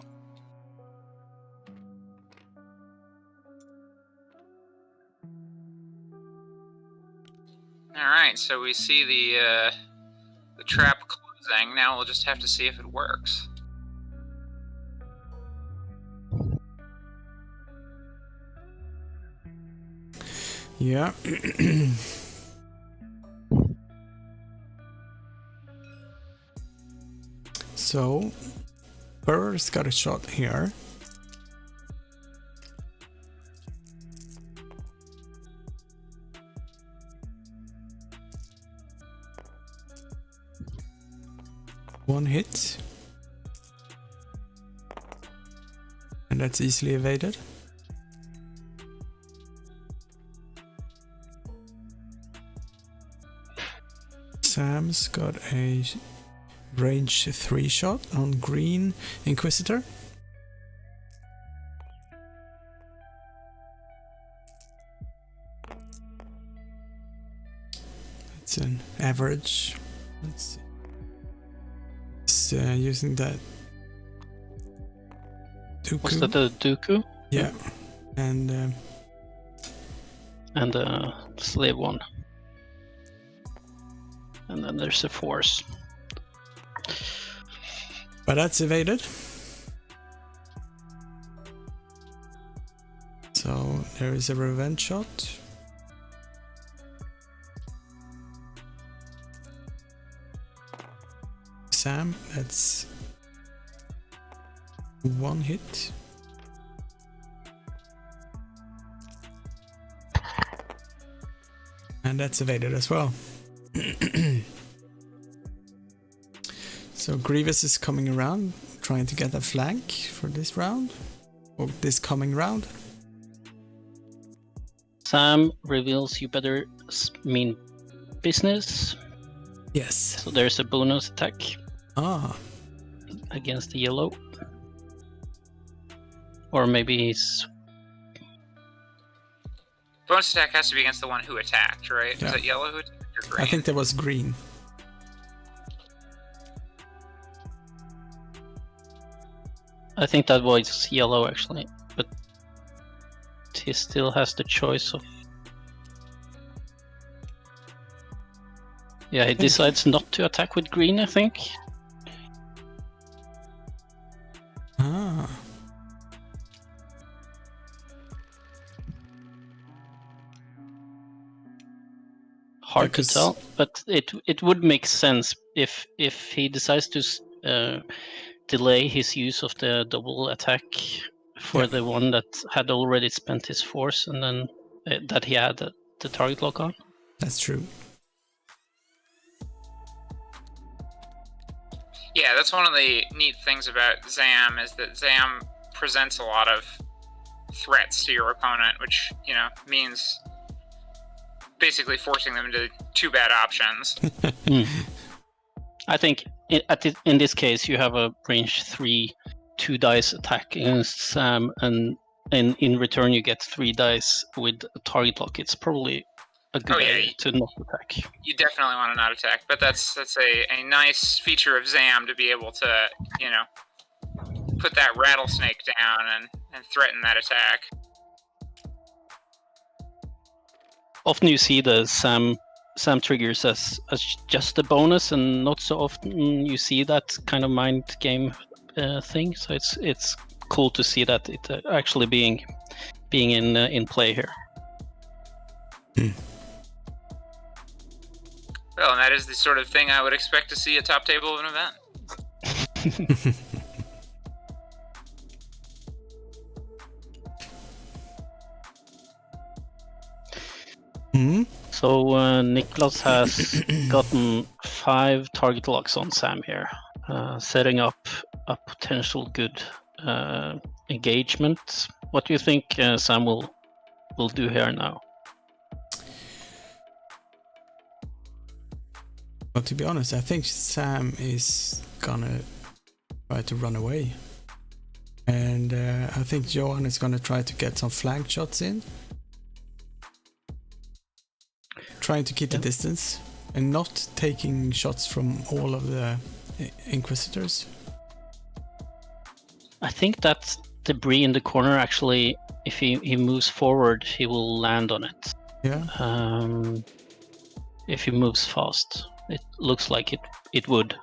All right, so we see the trap closing. Now we'll just have to see if it works. Yeah. So, Burr's got a shot here. One hit. And that's easily evaded. Sam's got a range 3 shot on green Inquisitor. It's an average. Let's see. It's using that Dooku. Was that the Dooku? Yeah. And the slave one. And then there's a force. but that's evaded. So there is a revenge shot. Sam, that's one hit. And that's evaded as well. So Grievous is coming around, trying to get a flank for this round, or this coming round. Sam reveals you better mean business. Yes. So there's a bonus attack against the yellow. Or maybe he's... Bonus attack has to be against the one who attacked, right? Yeah. Was it yellow who attacked or green? I think that was green. I think that was yellow actually, but he still has the choice of... Yeah, he decides not to attack with green, I think. Ah. Hard to tell, but it would make sense if he decides to delay his use of the double attack for the one that had already spent his force, and then that he had the target lock on. That's true. Yeah, that's one of the neat things about Zam, is that Zam presents a lot of threats to your opponent, which, you know, means basically forcing them into two bad options. I think in this case you have a range 3 2 dice attack against Sam, and in return you get 3 dice with a target lock. It's probably a good idea to not attack. You definitely want to not attack, but that's a nice feature of Zam to be able to, you know, put that rattlesnake down and threaten that attack. Often you see the Sam triggers as just a bonus, and not so often you see that kind of mind game thing. So it's cool to see that it actually being in play here. Well, and that is the sort of thing I would expect to see at top table of an event. So Niklas has gotten 5 target locks on Sam here, setting up a potential good engagement. What do you think Sam will do here now? Well, to be honest, I think Sam is gonna try to run away. And I think Johan is gonna try to get some flank shots in. Trying to keep the distance and not taking shots from all of the Inquisitors. I think that debris in the corner actually, if he moves forward, he will land on it. Yeah. if he moves fast. It looks like it would.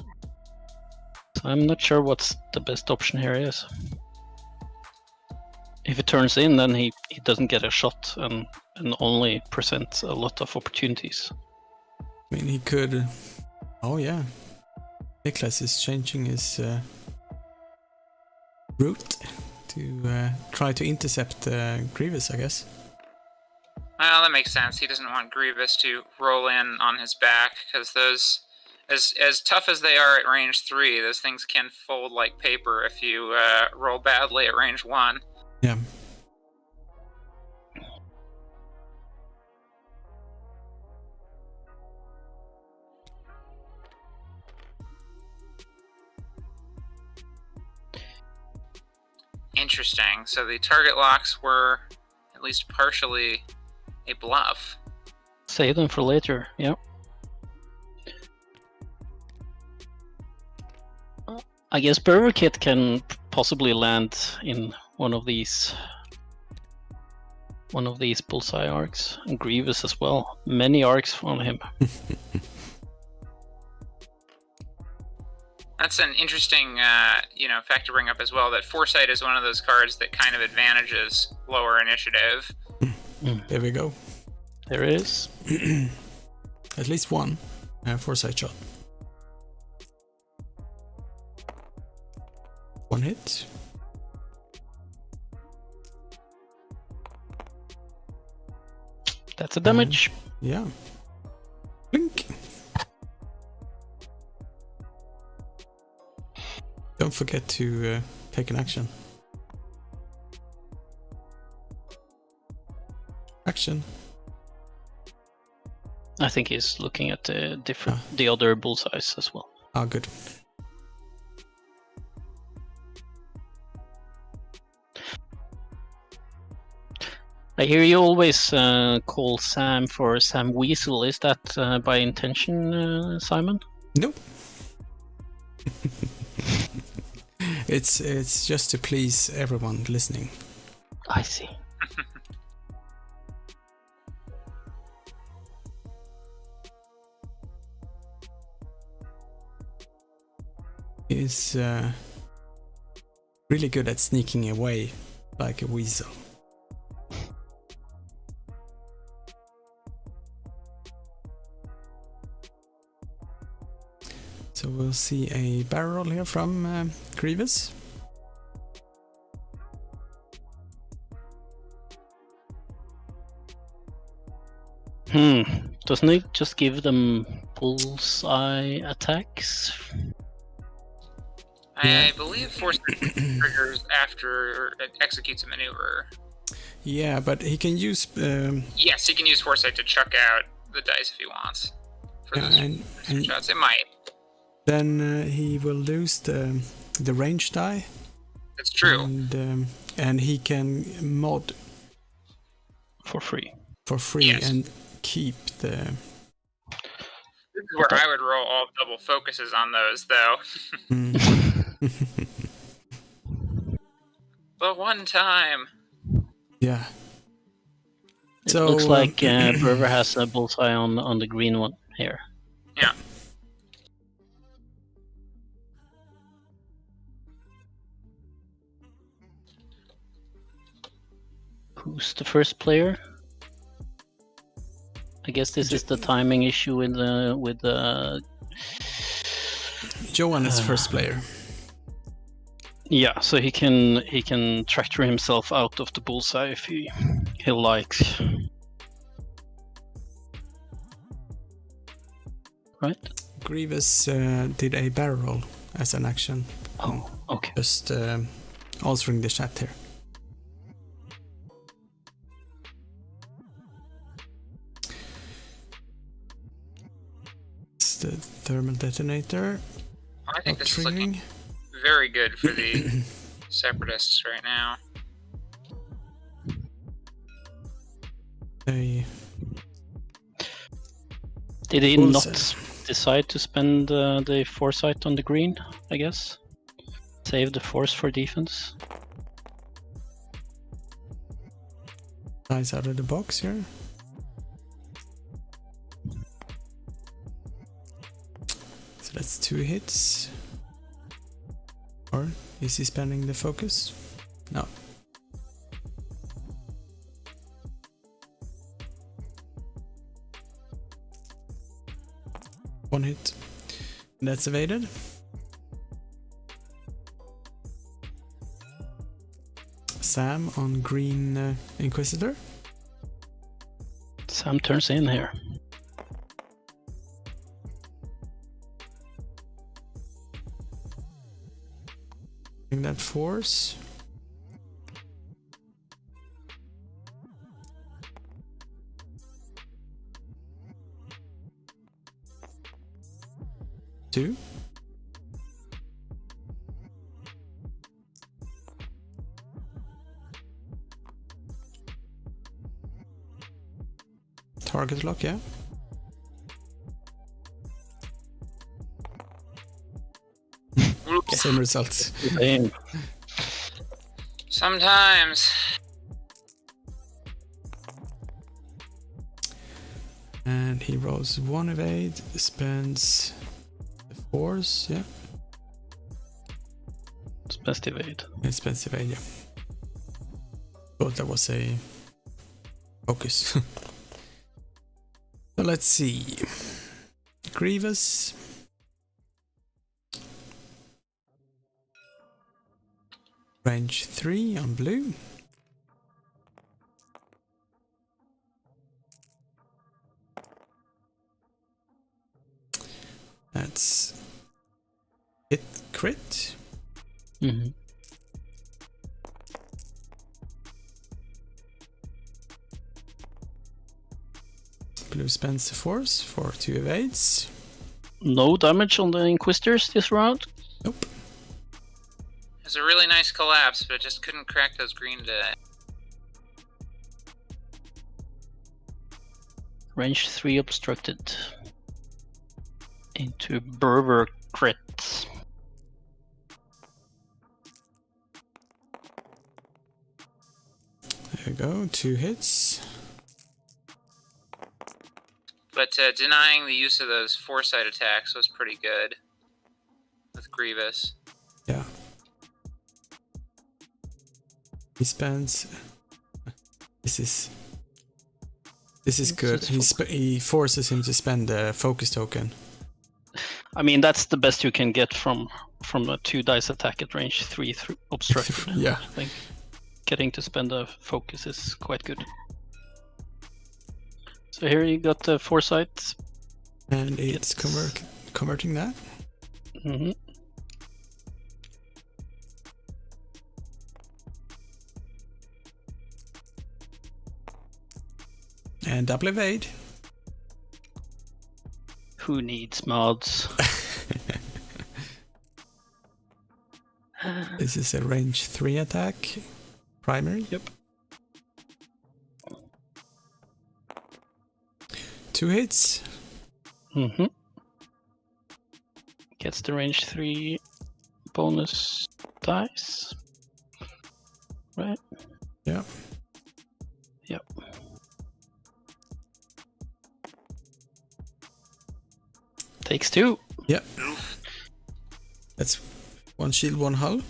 So I'm not sure what's the best option here is. If it turns in, then he doesn't get a shot and only presents a lot of opportunities. I mean, he could... Oh, yeah. Niklas is changing his route to try to intercept Grievous, I guess. Well, that makes sense. He doesn't want Grievous to roll in on his back, because those, as tough as they are at range 3, those things can fold like paper if you roll badly at range 1. Yeah. Interesting. So the target locks were at least partially a bluff. Save them for later, yeah. I guess Burverkit can possibly land in one of these bullseye arcs, and Grievous as well. Many arcs on him. That's an interesting, fact to bring up as well. That Foresight is one of those cards that kind of advantages lower initiative. There we go. There is at least one Foresight shot. One hit. That's a damage. Yeah. Blink. Don't forget to take an action. Action. I think he's looking at the other bullseyes as well. Ah, good. I hear you always call Sam for Sam Weasel. Is that by intention, Simon? Nope. It's just to please everyone listening. I see. He's really good at sneaking away like a weasel. So we'll see a barrel here from Grievous. Doesn't it just give them bullseye attacks? I believe Foresight triggers after or executes a maneuver. Yeah, but he can use... Yes, he can use Foresight to chuck out the dice if he wants. For those and shots, it might. Then he will lose the range die. That's true. And he can mod for free. Yes. And keep the... This is where I would roll all double focuses on those, though. But one time. Yeah. It looks like Berber has a bullseye on the green one here. Yeah. Who's the first player? I guess this is the timing issue with the. Johan is first player. Yeah, so he can tractor himself out of the bullseye if he likes. Right? Grievous did a barrel roll as an action. Oh, okay. Just answering the chat here. It's the thermal detonator. I think this is looking very good for the separatists right now. Did he not decide to spend the foresight on the green, I guess? Save the force for defense? Dice out of the box here. That's 2 hits. Or is he spending the focus? No. One hit. That's evaded. Sam on green Inquisitor. Sam turns in here. That force. Two. Target lock, yeah. Same results. Same. Sometimes. And he rolls 1 evade, spends the force, yeah. It's best evade. It spends evade, yeah. Thought that was a focus. So let's see. Grievous. Range 3 on blue. That's hit crit. Mm-hmm. Blue spends the force for 2 evades. No damage on the Inquisitors this round. Nope. It was a really nice collapse, but it just couldn't crack those green die. Range 3 obstructed. Into Berber crit. There you go, 2 hits. But denying the use of those foresight attacks was pretty good with Grievous. Yeah. He spends. This is good. He forces him to spend the focus token. I mean, that's the best you can get from a 2 dice attack at range 3 obstructed. Yeah. I think getting to spend a focus is quite good. So here you got the foresight. And it's converting that. Mm-hmm. And double evade. Who needs mods? This is a range 3 attack. Primary. Yep. 2 hits. Mm-hmm. Gets the range 3 bonus dice. Right? Yeah. Yep. Takes 2. Yeah. That's 1 shield, 1 hull.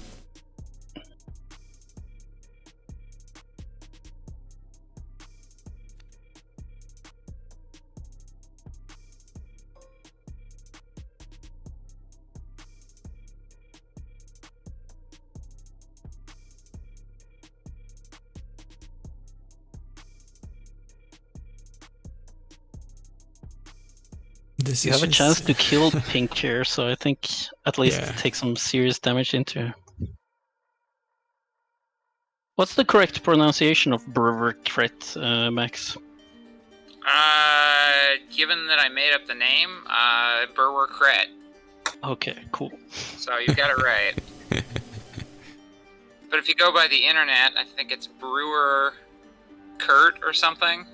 You have a chance to kill Pink Chair, so I think at least Yeah. take some serious damage into. What's the correct pronunciation of Berber crit, Max? Given that I made up the name, Burwer Cret. Okay, cool. So you got it right. But if you go by the internet, I think it's Brewer Kurt or something.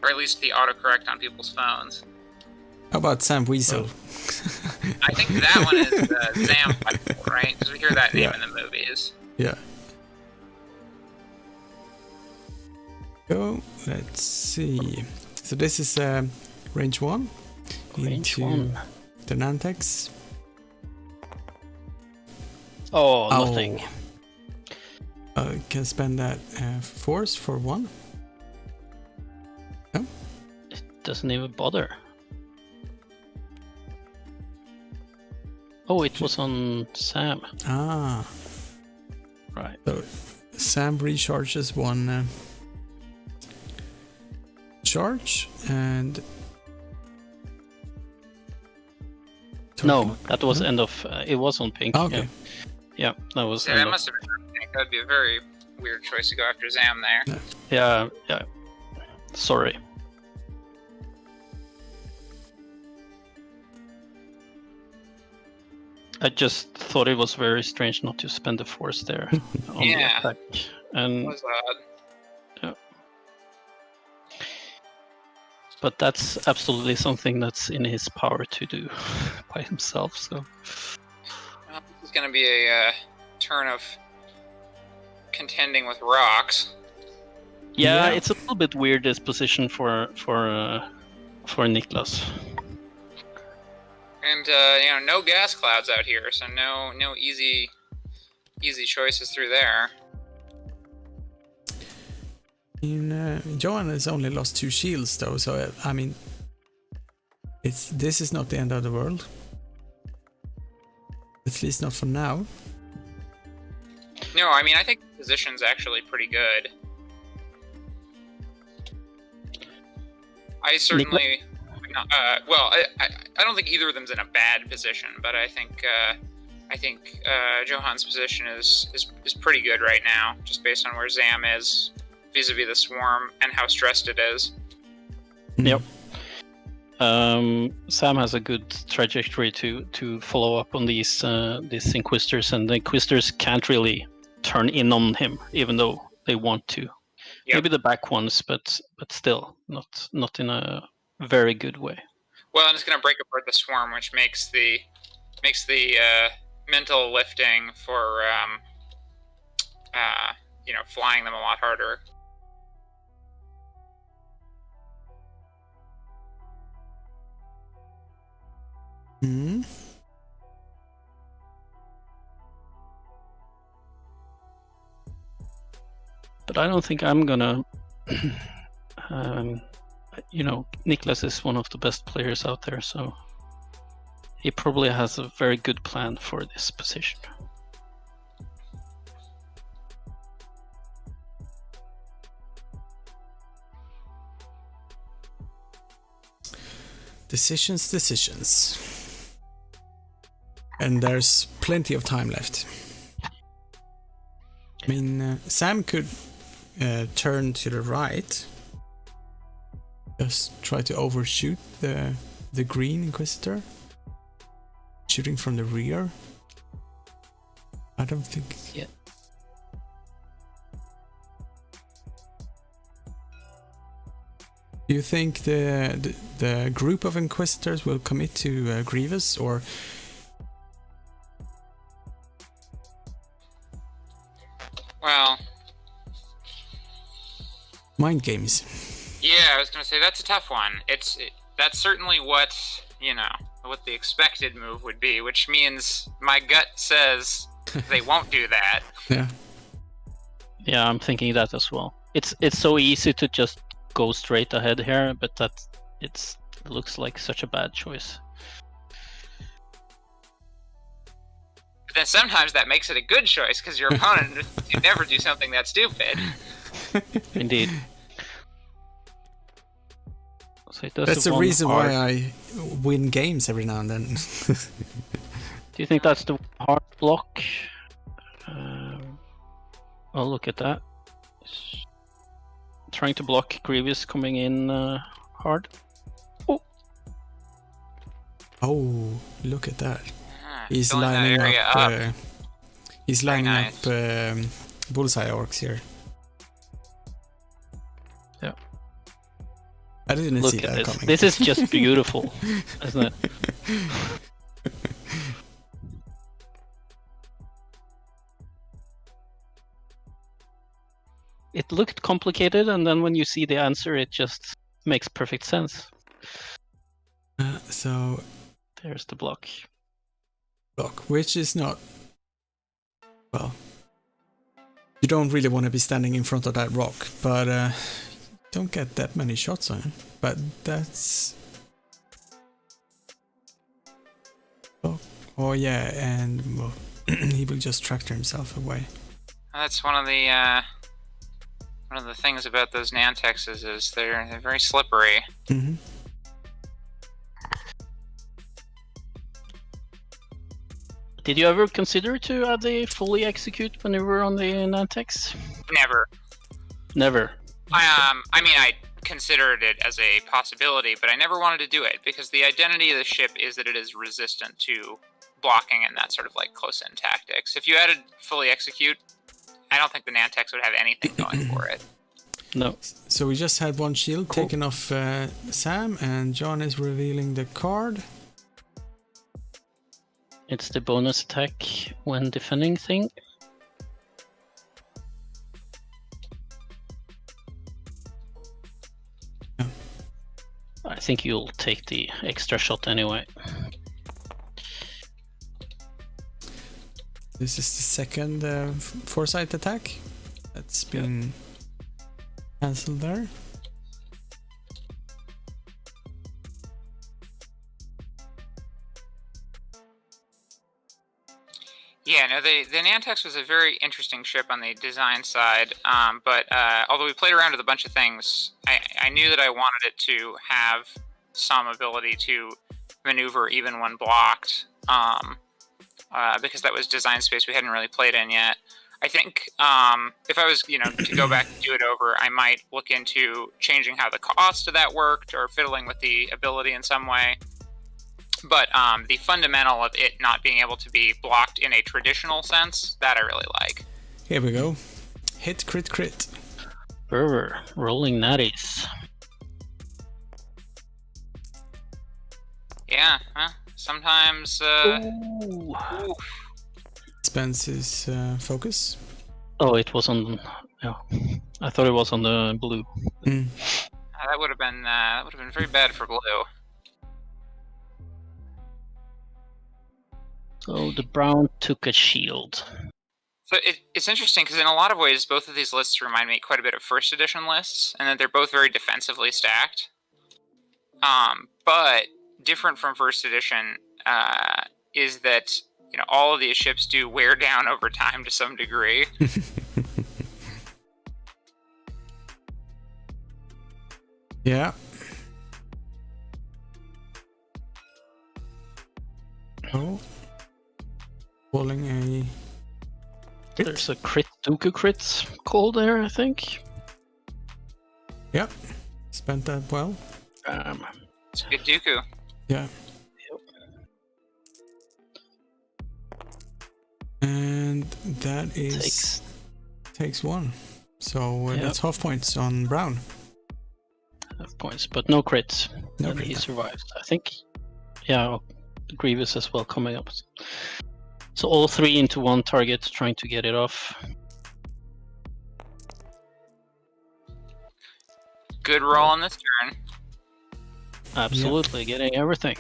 Or at least the autocorrect on people's phones. How about Sam Weasel? I think that one is Zam, right? Because we hear that name in the movies. Yeah. Go. Let's see. So this is range 1. Range into 1. the Nantex. Oh, nothing. Can spend that force for 1. No? It doesn't even bother. Oh, it was on Sam. Ah. Right. So Sam recharges 1 charge and. No, that was end of. It was on pink. Okay. Yeah, that was. Yeah, that must have been. I think that would be a very weird choice to go after Zam there. Yeah. Sorry. I just thought it was very strange not to spend the force there on the attack. And That was odd. but that's absolutely something that's in his power to do by himself. So Well, this is going to be a turn of contending with rocks. yeah, it's a little bit weird, this position for Niklas. And no gas clouds out here, so no easy choices through there. Johan has only lost 2 shields though, so I mean, this is not the end of the world. At least not for now. No, I mean I think the position's actually pretty good. I certainly, I don't think either of them's in a bad position, but I think Johan's position is pretty good right now, just based on where Zam is vis-a-vis the swarm and how stressed it is. Yep. Sam has a good trajectory to follow up on these Inquisitors, and the Inquisitors can't really turn in on him, even though they want to. Yep. Maybe the back ones, but still not in a very good way. Well, and it's going to break apart the swarm, which makes the mental lifting for flying them a lot harder. Hmm. But I don't think I'm gonna. Niklas is one of the best players out there, so he probably has a very good plan for this position. Decisions. And there's plenty of time left. I mean, Sam could turn to the right. Just try to overshoot the green Inquisitor. Shooting from the rear. I don't think... Yeah. Do you think the group of Inquisitors will commit to Grievous, or... Well... Mind games. Yeah, I was going to say, that's a tough one. That's certainly what the expected move would be, which means my gut says they won't do that. Yeah. Yeah, I'm thinking that as well. It's so easy to just go straight ahead here, but it looks like such a bad choice. But then sometimes that makes it a good choice, because your opponent would never do something that stupid. Indeed. So that's the reason why I win games every now and then. Do you think that's the hard block? Well, look at that. Trying to block Grievous coming in hard. Oh, look at that. He's filling that lining area up. He's lining nice. up bullseye orcs here. Yeah. I didn't Look see at that this. coming. This is just beautiful, isn't it? It looked complicated, and then when you see the answer, it just makes perfect sense. So There's the block. which is not, well, you don't really want to be standing in front of that rock, but don't get that many shots on him. But that's, oh yeah, and well, he will just tractor himself away. That's one of the things about those Nantexes is they're very slippery. Mm-hmm. Did you ever consider to add the fully execute when you were on the Nantex? Never. Never. I mean, I considered it as a possibility, but I never wanted to do it because the identity of the ship is that it is resistant to blocking and that sort of like close-in tactics. If you added fully execute, I don't think the Nantex would have anything going for it. No. So we just had one shield taken off Sam, and John is revealing the card. It's the bonus attack when defending thing. Yeah. I think you'll take the extra shot anyway. This is the second foresight attack that's been cancelled there. Yeah, no, the Nantex was a very interesting ship on the design side, but although we played around with a bunch of things, I knew that I wanted it to have some ability to maneuver even when blocked, because that was design space we hadn't really played in yet. I think if I was, to go back and do it over, I might look into changing how the cost of that worked or fiddling with the ability in some way. But the fundamental of it not being able to be blocked in a traditional sense, that I really like. Here we go. Hit, crit, crit. Fervor, rolling natties. Yeah, sometimes... Ooh. Spends his focus. Oh, it was on... Yeah. I thought it was on the blue. Mm. That would have been very bad for blue. So the brown took a shield. So it's interesting because in a lot of ways, both of these lists remind me quite a bit of first edition lists, and that they're both very defensively stacked. But different from first edition is that all of these ships do wear down over time to some degree. Yeah. Oh. Pulling a... There's a crit, Dooku crit call there, I think. Yep. Spent that well. It's a good Dooku. Yeah. And that is... Takes one. So that's half points on Brown. Half points, but no crits. No and crit. he survives. I think, yeah, Grievous as well coming up. So all three into one target, trying to get it off. Good roll on this turn. Absolutely, getting everything.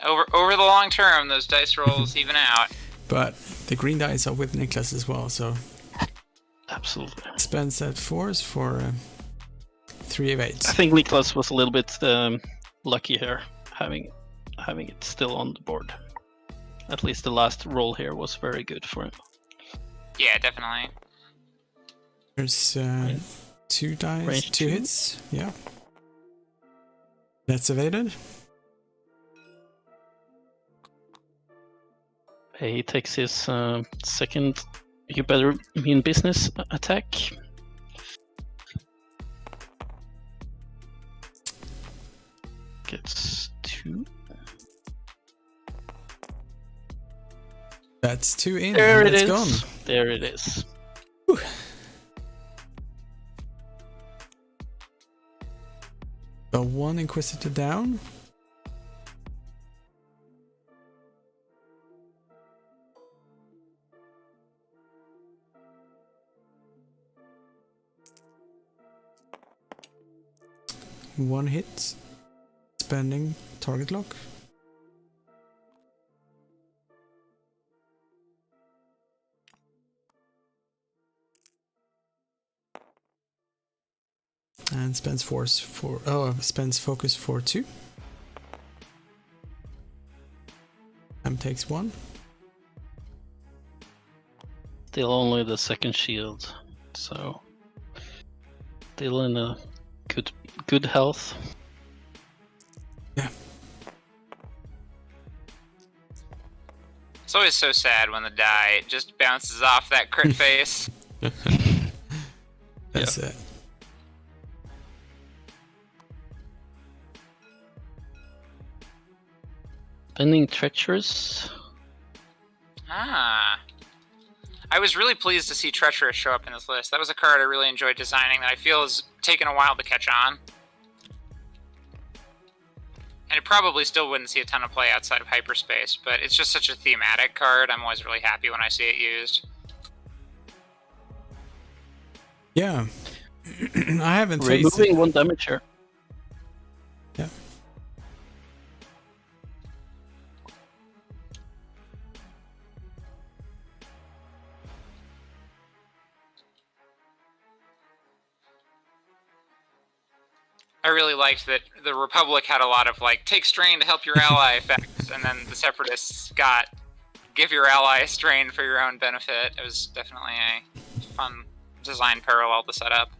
Over the long term, those dice rolls even out. But the green dice are with Niklas as well, so... Absolutely. Spends that force for 3 of 8. I think Niklas was a little bit lucky here, having it still on the board. At least the last roll here was very good for him. Yeah, definitely. There's 2 dice, Range 2 2. hits. Yeah. That's evaded. He takes his second "You better mean business" attack. Gets 2. That's 2 in. There and it it's is. gone. There it is. Whew. So 1 Inquisitor down. One hit. spending target lock. And spends spends focus for 2. And takes 1. Still only the second shield, so still in a good health. Yeah. It's always so sad when the die just bounces off that crit face. That's it. Spending Treacherous. Ah. I was really pleased to see Treacherous show up in this list. That was a card I really enjoyed designing that I feel has taken a while to catch on. And it probably still wouldn't see a ton of play outside of hyperspace, but it's just such a thematic card. I'm always really happy when I see it used. Yeah. I haven't faced Removing 1 damage here. Yeah. I really liked that the Republic had a lot of, like, take strain to help your ally effects, and then the Separatists got give your ally a strain for your own benefit. It was definitely a fun design parallel to set up.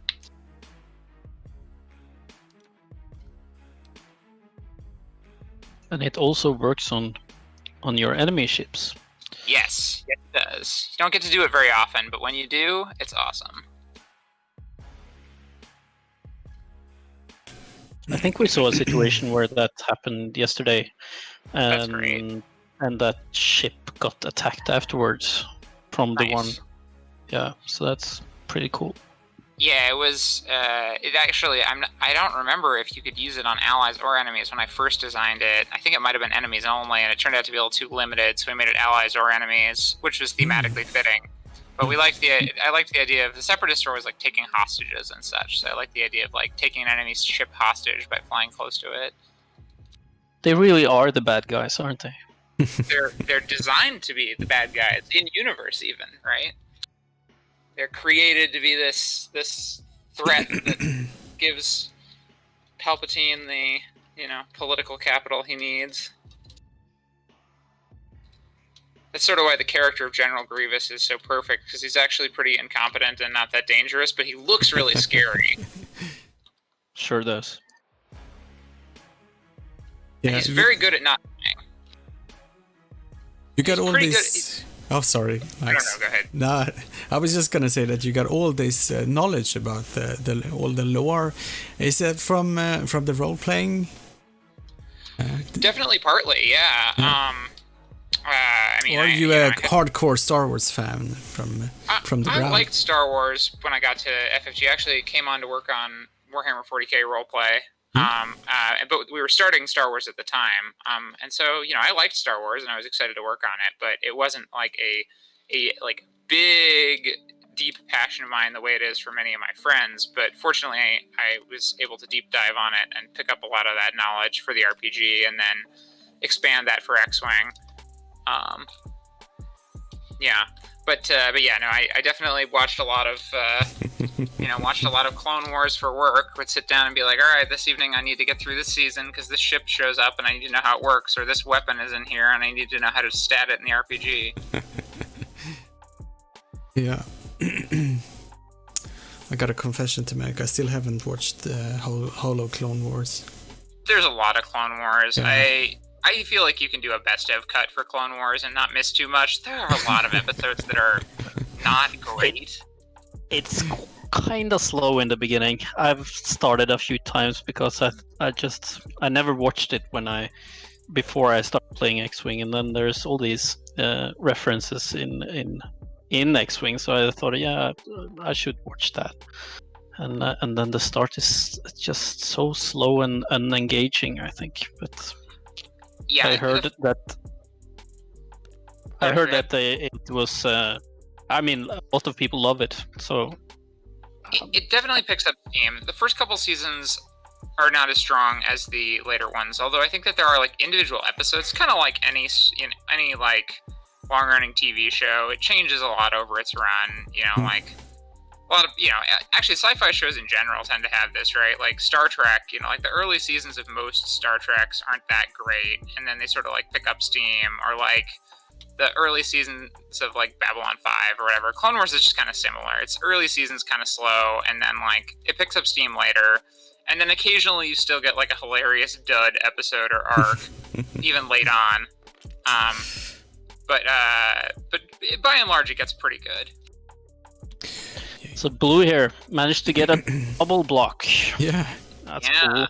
And it also works on your enemy ships. Yes, it does. You don't get to do it very often, but when you do, it's awesome. I think we saw a situation where that happened yesterday, That's great. And that ship got attacked afterwards from the one. Yeah, so that's pretty cool. Yeah, it was. It actually, I don't remember if you could use it on allies or enemies when I first designed it. I think it might have been enemies only, and it turned out to be a little too limited, so we made it allies or enemies, which was thematically fitting. But I liked the idea of the Separatists are always like taking hostages and such. So I like the idea of like taking an enemy's ship hostage by flying close to it. They really are the bad guys, aren't they? They're designed to be the bad guys in universe, even, right? They're created to be this threat that gives Palpatine the political capital he needs. That's sort of why the character of General Grievous is so perfect, because he's actually pretty incompetent and not that dangerous, but he looks really scary. Sure does. Yeah, he's very good at not dying. You got all these... Oh, sorry, Max. I don't know, go ahead. No, I was just gonna say that you got all this knowledge about all the lore. Is that from the role-playing? Definitely partly, yeah. I mean, are you a hardcore Star Wars fan from the ground? I liked Star Wars when I got to FFG. Actually, came on to work on Warhammer 40k roleplay. But we were starting Star Wars at the time. And so, I liked Star Wars and I was excited to work on it, but it wasn't like a big, deep passion of mine the way it is for many of my friends. But fortunately, I was able to deep dive on it and pick up a lot of that knowledge for the RPG and then expand that for X-Wing. But yeah, no, I definitely watched a lot of, Clone Wars for work. Would sit down and be like, all right, this evening I need to get through this season because this ship shows up and I need to know how it works, or this weapon is in here and I need to know how to stat it in the RPG. Yeah. I got a confession to make. I still haven't watched the Holo Clone Wars. There's a lot of Clone Wars. Yeah. I feel like you can do a best of cut for Clone Wars and not miss too much. There are a lot of episodes that are not great. It's kind of slow in the beginning. I've started a few times because I never watched it before I started playing X-Wing, and then there's all these references in X-Wing, so I thought, yeah, I should watch that. And then the start is just so slow and unengaging, I think. But yeah, I heard that it was. I mean, a lot of people love it, so it definitely picks up steam. The first couple seasons, are not as strong as the later ones. Although I think that there are like individual episodes, kind of like any like long-running TV show. It changes a lot over its run. You know, like a lot of actually sci-fi shows in general tend to have this, right? Like Star Trek. You know, like the early seasons of most Star Treks aren't that great, and then they sort of like pick up steam, or like the early seasons of like Babylon 5 or whatever. Clone Wars is just kind of similar. Its early season's kind of slow, and then like it picks up steam later. And then occasionally you still get like a hilarious dud episode or arc, even late on. But by and large, it gets pretty good. So Blue here managed to get a bubble block. Yeah. That's cool.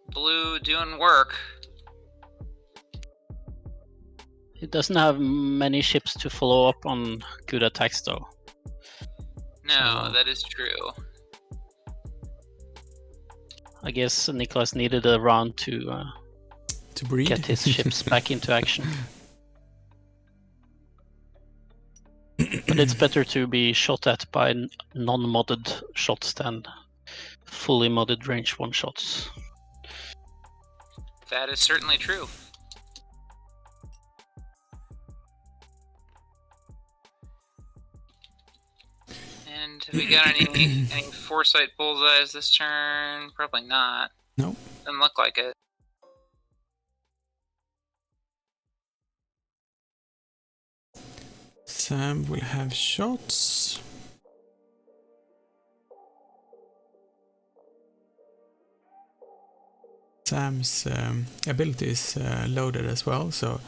Blue doing work. It doesn't have many ships to follow up on good attacks though. No, that is true. I guess Nicholas needed a round to breed. Get his ships back into action. But it's better to be shot at by non-modded shots than fully modded range one-shots. That is certainly true. And have we got any foresight bullseyes this turn? Probably not. Nope. Doesn't look like it. Sam will have shots. Sam's ability is loaded as well, so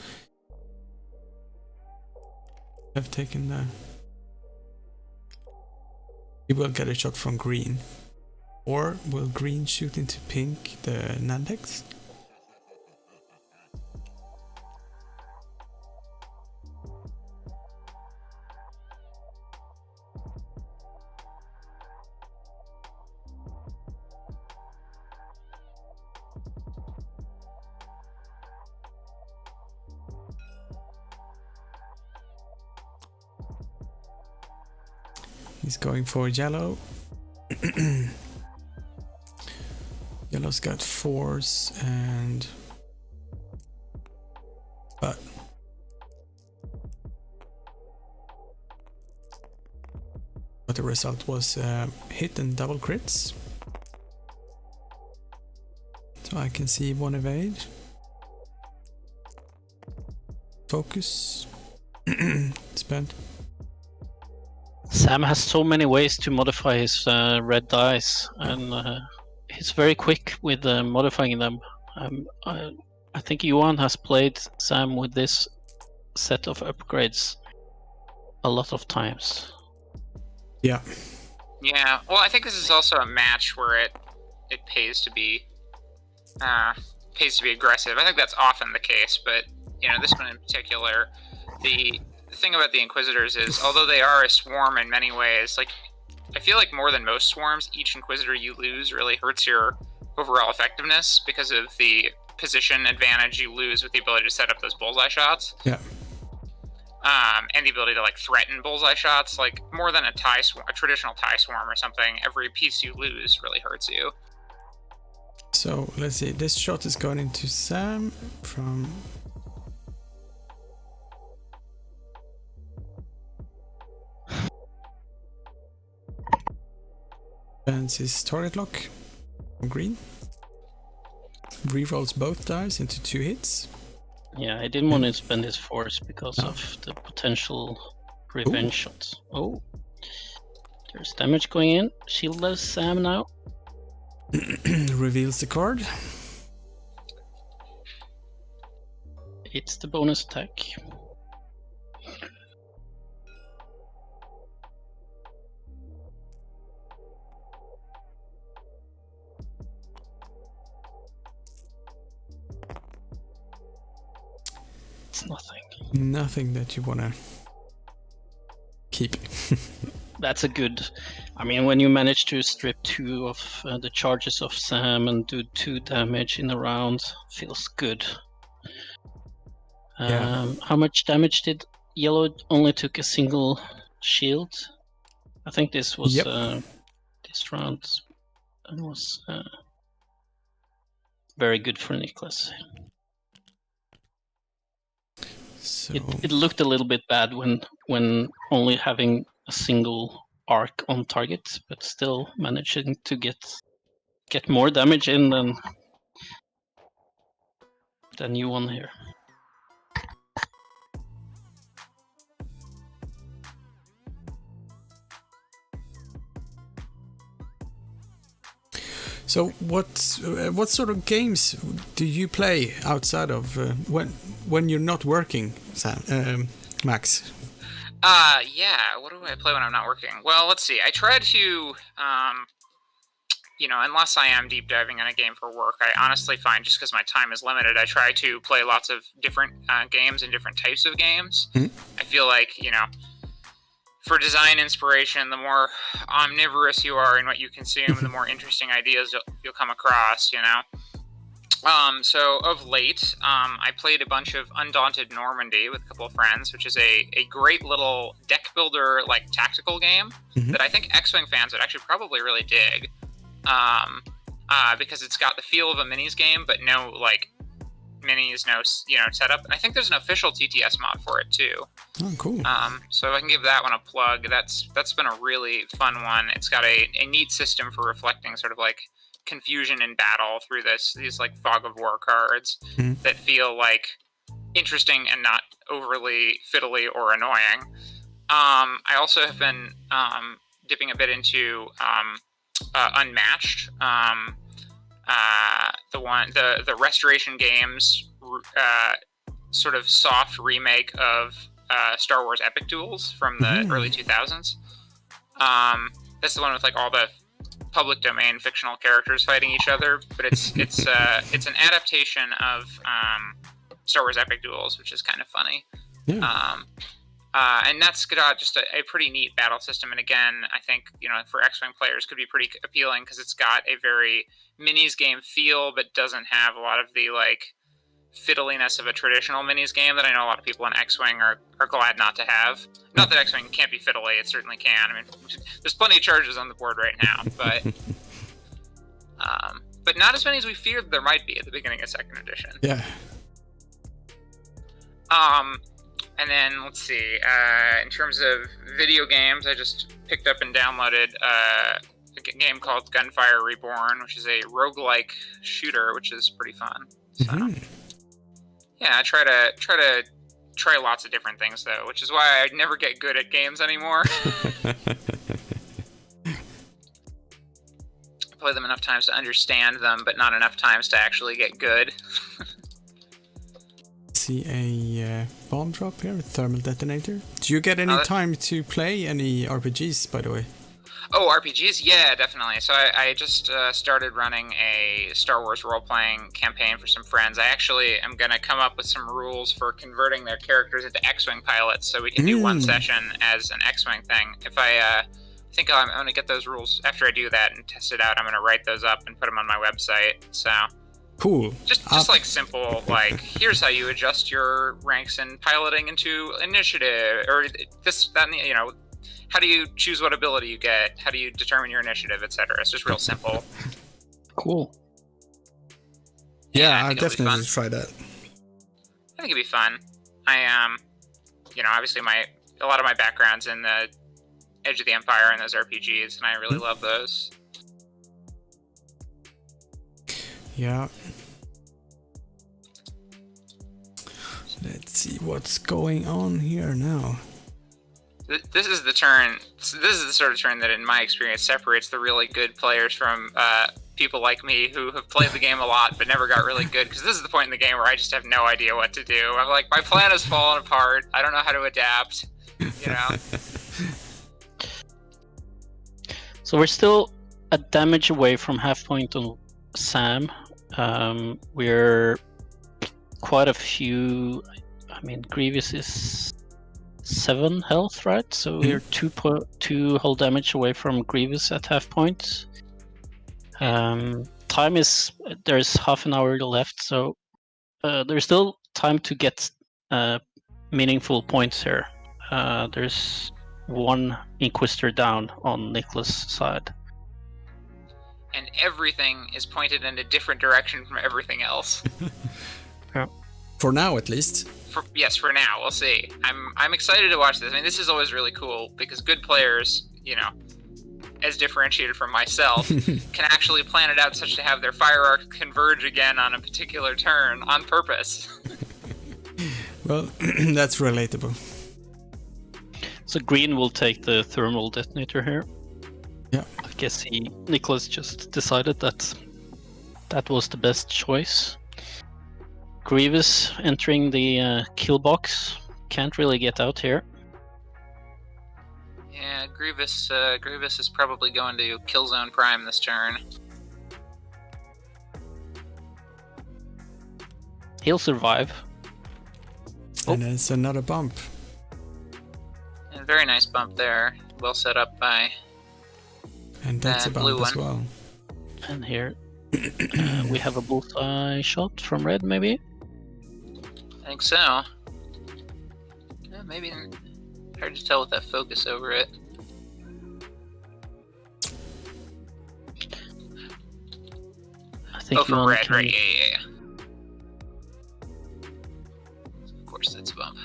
I've taken the... He will get a shot from green. Or will green shoot into pink, the Nandex? He's going for yellow. Yellow's got 4s and... But the result was hit and double crits. So I can see one evade. Focus. Spent. Sam has so many ways to modify his red dice, and he's very quick with modifying them. I think Johan has played Sam with this set of upgrades a lot of times. Yeah. Yeah. Well, I think this is also a match where it pays to be aggressive. I think that's often the case, but this one in particular, the thing about the Inquisitors is, although they are a swarm in many ways, like I feel like more than most swarms, each Inquisitor you lose really hurts your overall effectiveness because of the position advantage you lose with the ability to set up those bullseye shots. Yeah. And the ability to like threaten bullseye shots, like more than a traditional tie swarm or something. Every piece you lose really hurts you. So let's see. This shot is going into Sam from. Spends his target lock on green. Rerolls both dice into 2 hits. Yeah, I didn't want to spend his force because of the potential revenge shots. Oh, there's damage going in. Shieldless Sam now. Reveals the card. It's the bonus attack. It's nothing. Nothing that you wanna keep. That's a good. I mean, when you manage to strip 2 of the charges of Sam and do 2 damage in a round, feels good. How much damage did Yellow only took a single shield? I think this was this round was very good for Nicholas. So It looked a little bit bad when only having a single arc on target, but still managing to get more damage in than you won here. So what sort of games do you play outside of when you're not working, Sam, Max? Yeah, what do I play when I'm not working? Well, let's see. I try to, unless I am deep diving in a game for work, I honestly find just because my time is limited, I try to play lots of different games and different types of games. Mm-hmm. I feel like, for design inspiration, the more omnivorous you are in what you consume, the more interesting ideas you'll come across, So of late, I played a bunch of Undaunted Normandy with a couple of friends, which is a great little deck builder, like tactical game that I think X-Wing fans would actually probably really dig, because it's got the feel of a minis game, but no minis, no setup. And I think there's an official TTS mod for it too. Oh, cool. So I can give that one a plug. That's been a really fun one. It's got a neat system for reflecting sort of like confusion in battle through these like fog of war cards that feel like interesting and not overly fiddly or annoying. I also have been dipping a bit into Unmatched, the Restoration Games sort of soft remake of Star Wars Epic Duels from the early 2000s. That's the one with like all the public domain fictional characters fighting each other, but it's an adaptation of Star Wars Epic Duels, which is kind of funny. Yeah. And that's got just a pretty neat battle system. And again, I think, for X-Wing players could be pretty appealing because it's got a very minis game feel, but doesn't have a lot of the like fiddliness of a traditional minis game that I know a lot of people in X-Wing are glad not to have. Not that X-Wing can't be fiddly, it certainly can. I mean, there's plenty of charges on the board right now, but not as many as we feared there might be at the beginning of second edition. Yeah. And then let's see. In terms of video games, I just picked up and downloaded a game called Gunfire Reborn, which is a roguelike shooter, which is pretty fun. So, yeah, I try lots of different things though, which is why I never get good at games anymore. I play them enough times to understand them, but not enough times to actually get good. See a bomb drop here, thermal detonator. Do you get any time to play any RPGs, by the way? Oh, RPGs? Yeah, definitely. So I just started running a Star Wars role-playing campaign for some friends. I actually am going to come up with some rules for converting their characters into X-Wing pilots so we can do one session as an X-Wing thing. If I think I'm going to get those rules after I do that and test it out. I'm going to write those up and put them on my website. So cool. Just like simple, like here's how you adjust your ranks in piloting into initiative, or this, that, and how do you choose what ability you get? How do you determine your initiative, etc.? It's just real simple. Cool. Yeah, I'll definitely try that. I think it'd be fun. I obviously a lot of my background's in the Edge of the Empire and those RPGs, and I really love those. Yeah. Let's see what's going on here now. This is the turn. This is the sort of turn that, in my experience, separates the really good players from people like me who have played the game a lot but never got really good. Because this is the point in the game where I just have no idea what to do. I'm like, my plan has fallen apart. I don't know how to adapt. So we're still a damage away from half point on Sam. We're quite a few. I mean, Grievous is 7 health, right? So we're 2 whole damage away from Grievous at half point. Time is, there's half an hour left, so there's still time to get meaningful points here. There's 1 Inquisitor down on Nicholas' side. and everything is pointed in a different direction from everything else. For now, at least. Yes, for now, we'll see. I'm excited to watch this. I mean, this is always really cool because good players, you know, as differentiated from myself, can actually plan it out such to have their fire arcs converge again on a particular turn on purpose. Well, that's relatable. So green will take the thermal detonator here. Yeah. I guess Nicholas just decided that that was the best choice. Grievous entering the kill box. Can't really get out here. Yeah, Grievous is probably going to kill zone prime this turn. He'll survive. And it's another bump. And very nice bump there. Well set up by And that's a blue bump as one. well. And here we have a bullseye shot from red, maybe? I think so. Yeah, maybe hard to tell with that focus over it. I think from red, can... right? Yeah. Of course, that's a bump.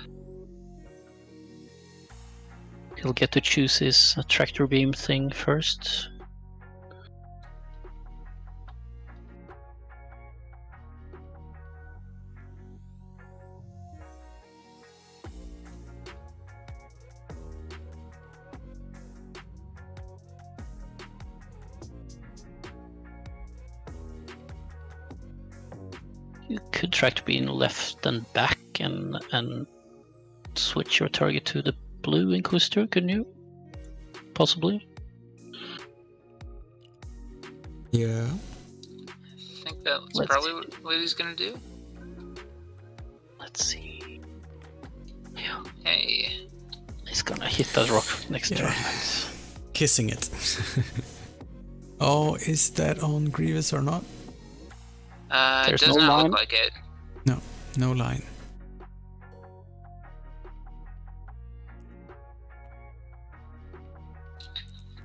He'll get to choose his tractor beam thing first. You could tractor beam left and back and switch your target to the blue Inquisitor, couldn't you? Possibly. Yeah. I think that's probably what he's gonna do. Let's see. Yeah. Hey. He's gonna hit that rock next turn. Kissing it. Oh, is that on Grievous or not? It There's does no not line. look like it. No line.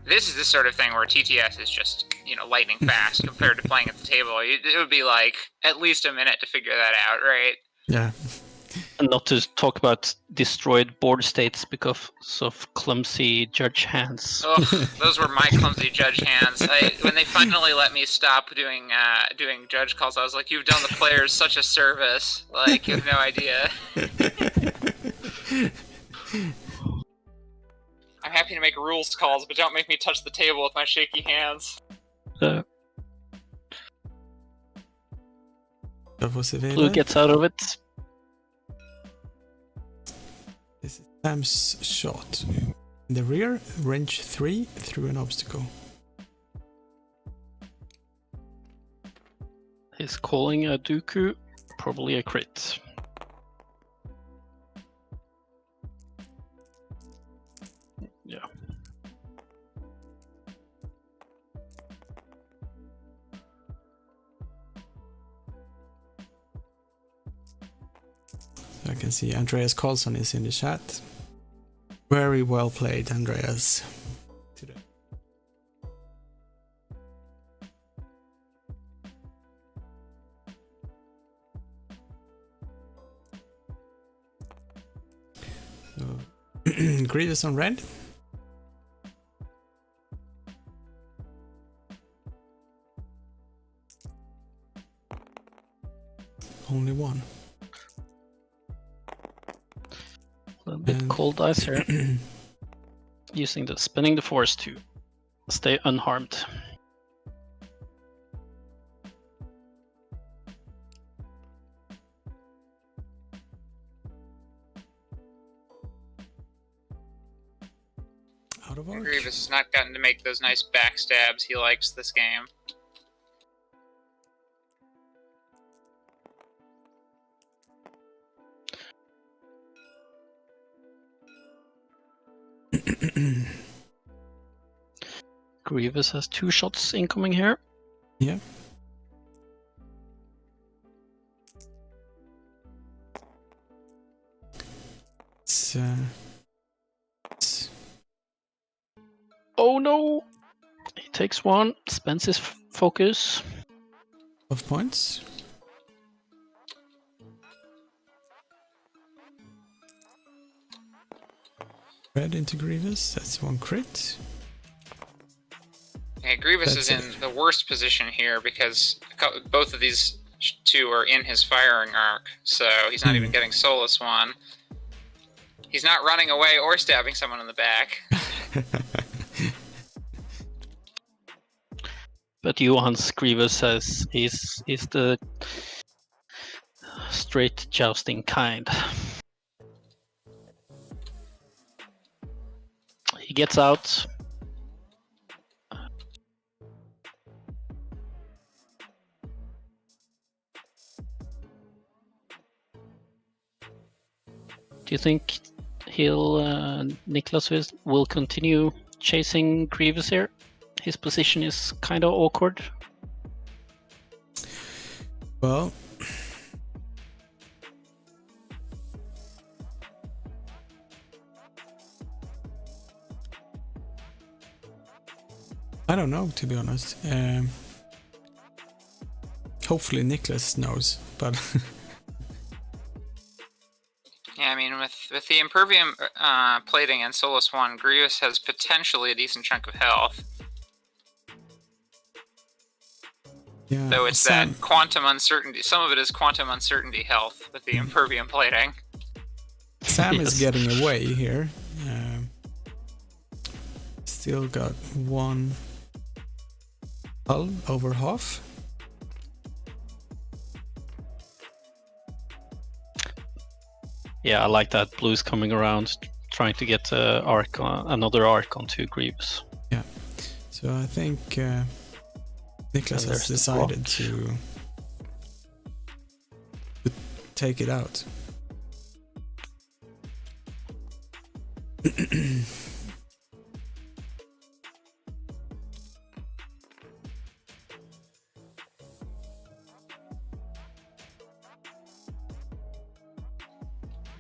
This is the sort of thing where TTS is just, you know, lightning fast compared to playing at the table. It would be like at least a minute to figure that out, right? Yeah. And not to talk about destroyed board states because of clumsy judge hands. Oh, those were my clumsy judge hands. When they finally let me stop doing judge calls, I was like, "You've done the players such a service. Like, you have no idea." I'm happy to make rules calls, but don't make me touch the table with my shaky hands. That was available. Blue gets out of it. This is Sam's shot. In the rear, range 3 through an obstacle. He's calling a Dooku, probably a crit. Yeah. So I can see Andreas Karlsson is in the chat. Very well played, Andreas. Today. So, Grievous on red. Only one. A little bit cold ice here. Spinning the force to stay unharmed. Out of arc. Grievous has not gotten to make those nice backstabs. He likes this game. Grievous has 2 shots incoming here. Yeah. Oh no! He takes 1, spends his focus. 12 points. Red into Grievous, that's 1 crit. Yeah, Grievous That's is in the worst position here because both of these two are in his firing arc, so he's not even getting Solus 1. He's not running away or stabbing someone in the back. But Johan's Grievous says he's the straight jousting kind. He gets out. Do you think Niklas will continue chasing Grievous here? His position is kind of awkward. Well, I don't know, to be honest. Hopefully Niklas knows, but Yeah, I mean, with the Impervium plating and Solus 1, Grievous has potentially a decent chunk of health. yeah. Though it's that quantum uncertainty. Some of it is quantum uncertainty health with the Impervium plating. Sam Yes. is getting away here. Still got 1 hull over half. Yeah, I like that. Blue's coming around, trying to get another arc onto Grievous. Yeah. So I think Niklas has there's the decided block. to take it out.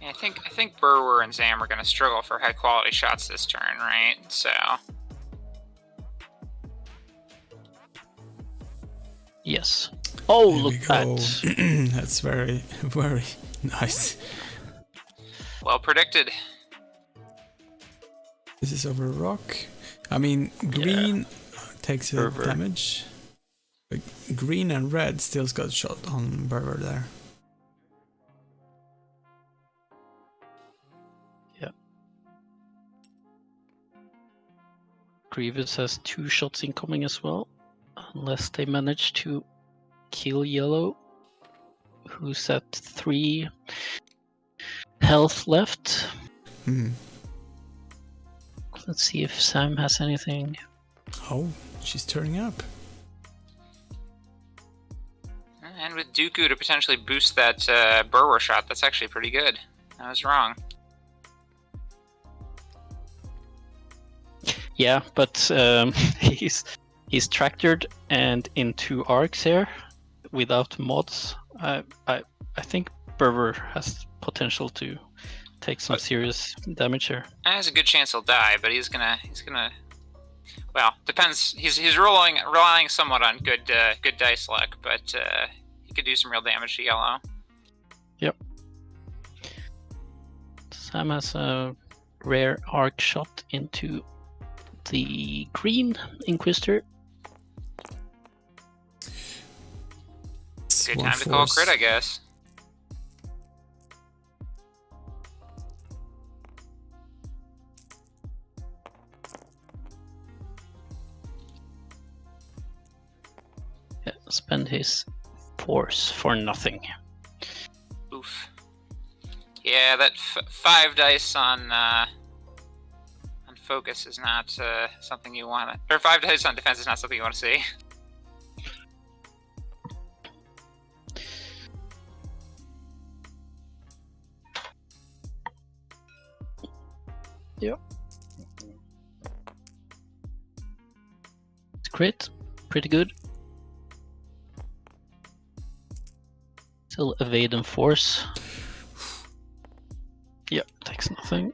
Yeah, I think Burwer and Zam are going to struggle for high quality shots this turn, right? So Yes. Oh, There look we at go. that. That's very, very nice. well predicted. This is over a rock. I mean, green takes a Berber. damage. But green and red still got shot on Berber there. Grievous has 2 shots incoming as well, unless they manage to kill Yellow, who's at 3 health left. Let's see if Sam has anything. Oh, she's turning up. And with Dooku to potentially boost that Burwer shot, that's actually pretty good. I was wrong. Yeah, but he's tractored and in 2 arcs here without mods. I think Berber has potential to take some serious damage here. There's a good chance he'll die, but he's gonna. Well, depends. He's relying somewhat on good dice luck, but he could do some real damage to Yellow. Yep. Sam has a rare arc shot into the green Inquisitor. Good time to call crit, I guess. Yeah, spend his force for nothing. Oof. Yeah, that 5 dice on focus is not something you want. Or 5 dice on defense is not something you want to see. Yep. Crit, pretty good. Still evade and force. Yep, takes nothing.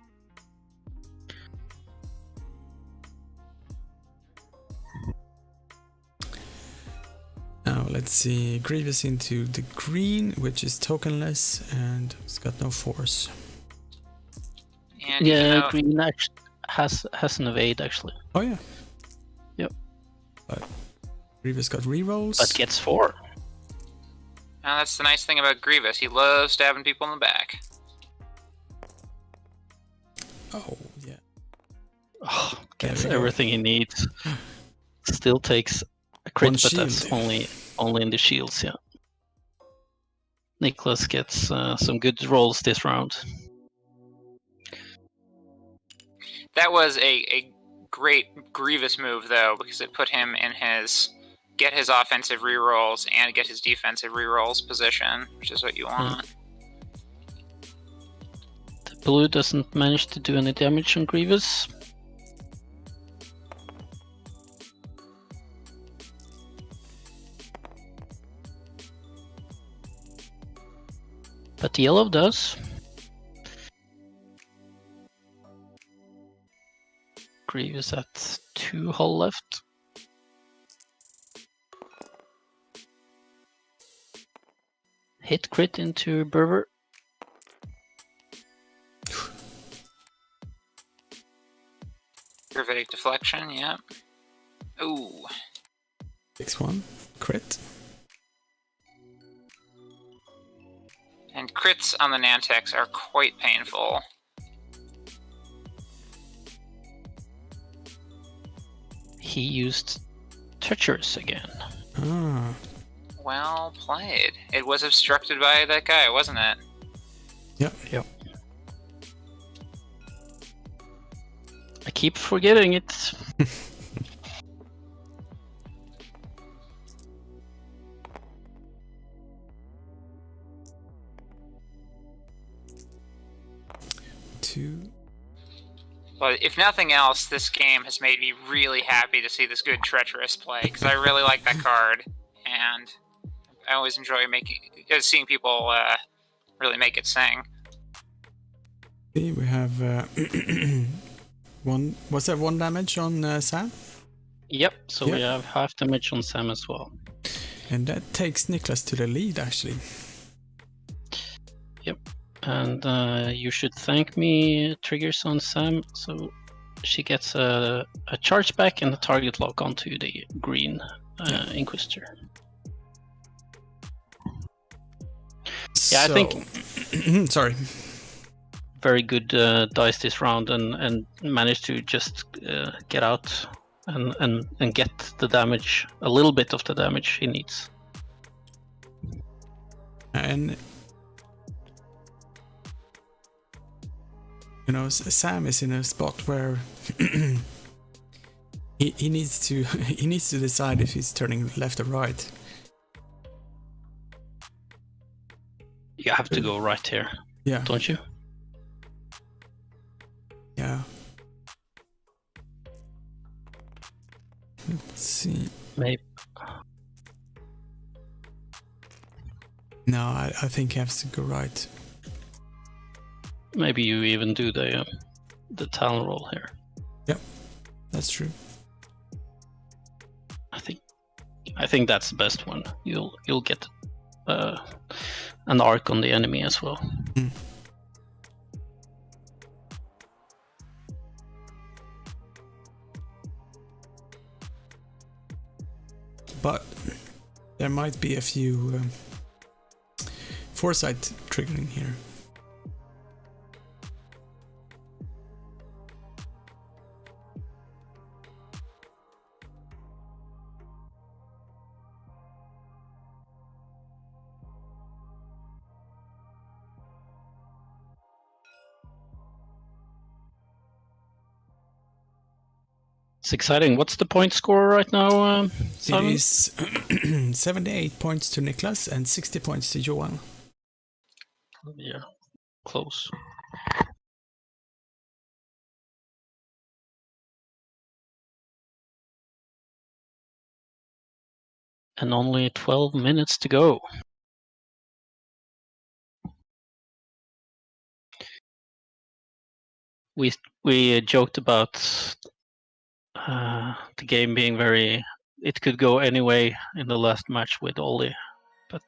let's see. Grievous into the green, which is tokenless, and it's got no force. And Yeah, green actually has an evade actually. Oh yeah. Yep. But Grievous got rerolls. But gets 4. Now that's the nice thing about Grievous. He loves stabbing people in the back. Oh yeah. Oh, There gets we go. everything he needs. Still takes a crit, One but that's shield. only in the shields. Yeah. Nicholas gets some good rolls this round. That was a great Grievous move, though, because it put him in his get his offensive rerolls and get his defensive rerolls position, which is what you want. The blue doesn't manage to do any damage on Grievous. But the yellow does. Grievous at 2 hull left. Hit crit into Berber. Gravitic deflection, yeah. Ooh. 6-1. Crit. And crits on the Nantex are quite painful. He used Treacherous again. Ah. Well played. It was obstructed by that guy, wasn't it? Yep. I keep forgetting it. Two. But if nothing else, this game has made me really happy to see this good Treacherous play, because I really like that card, and I always enjoy seeing people really make it sing. See, we have one. Was that 1 damage on Sam? Yep, so we Yeah. have half damage on Sam as well. And that takes Niklas to the lead, actually. Yep, and you should thank me, triggers on Sam, so she gets a charge back and a target lock onto the green Inquisitor. Yeah, I think- Sorry. Very good dice this round, and managed to just get out and get the damage, a little bit of the damage he needs. And you know, Sam is in a spot where he needs to he needs to decide if he's turning left or right. You have to go right here, Yeah. don't you? Yeah. Let's see. Maybe. No, I think he has to go right. Maybe you even do the talent roll here. Yep, that's true. I think that's the best one. You'll get an arc on the enemy as well. Mm. But there might be a few foresight triggering here. It's exciting. What's the point score right now, It Simon? is 78 points to Niklas and 60 points to Johan. Yeah, close. And only 12 minutes to go. We joked about the game being very it could go anyway in the last match with Ollie, but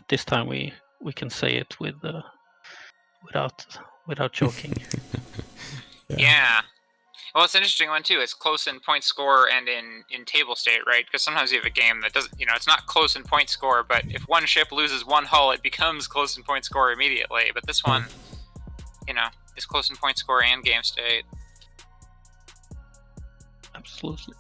this time we can say it with without joking. Yeah. Well, it's an interesting one too. It's close in point score and in table state, right? Because sometimes you have a game that doesn't, it's not close in point score, but if one ship loses one hull, it becomes close in point score immediately. But this one, is close in point score and game state. Absolutely.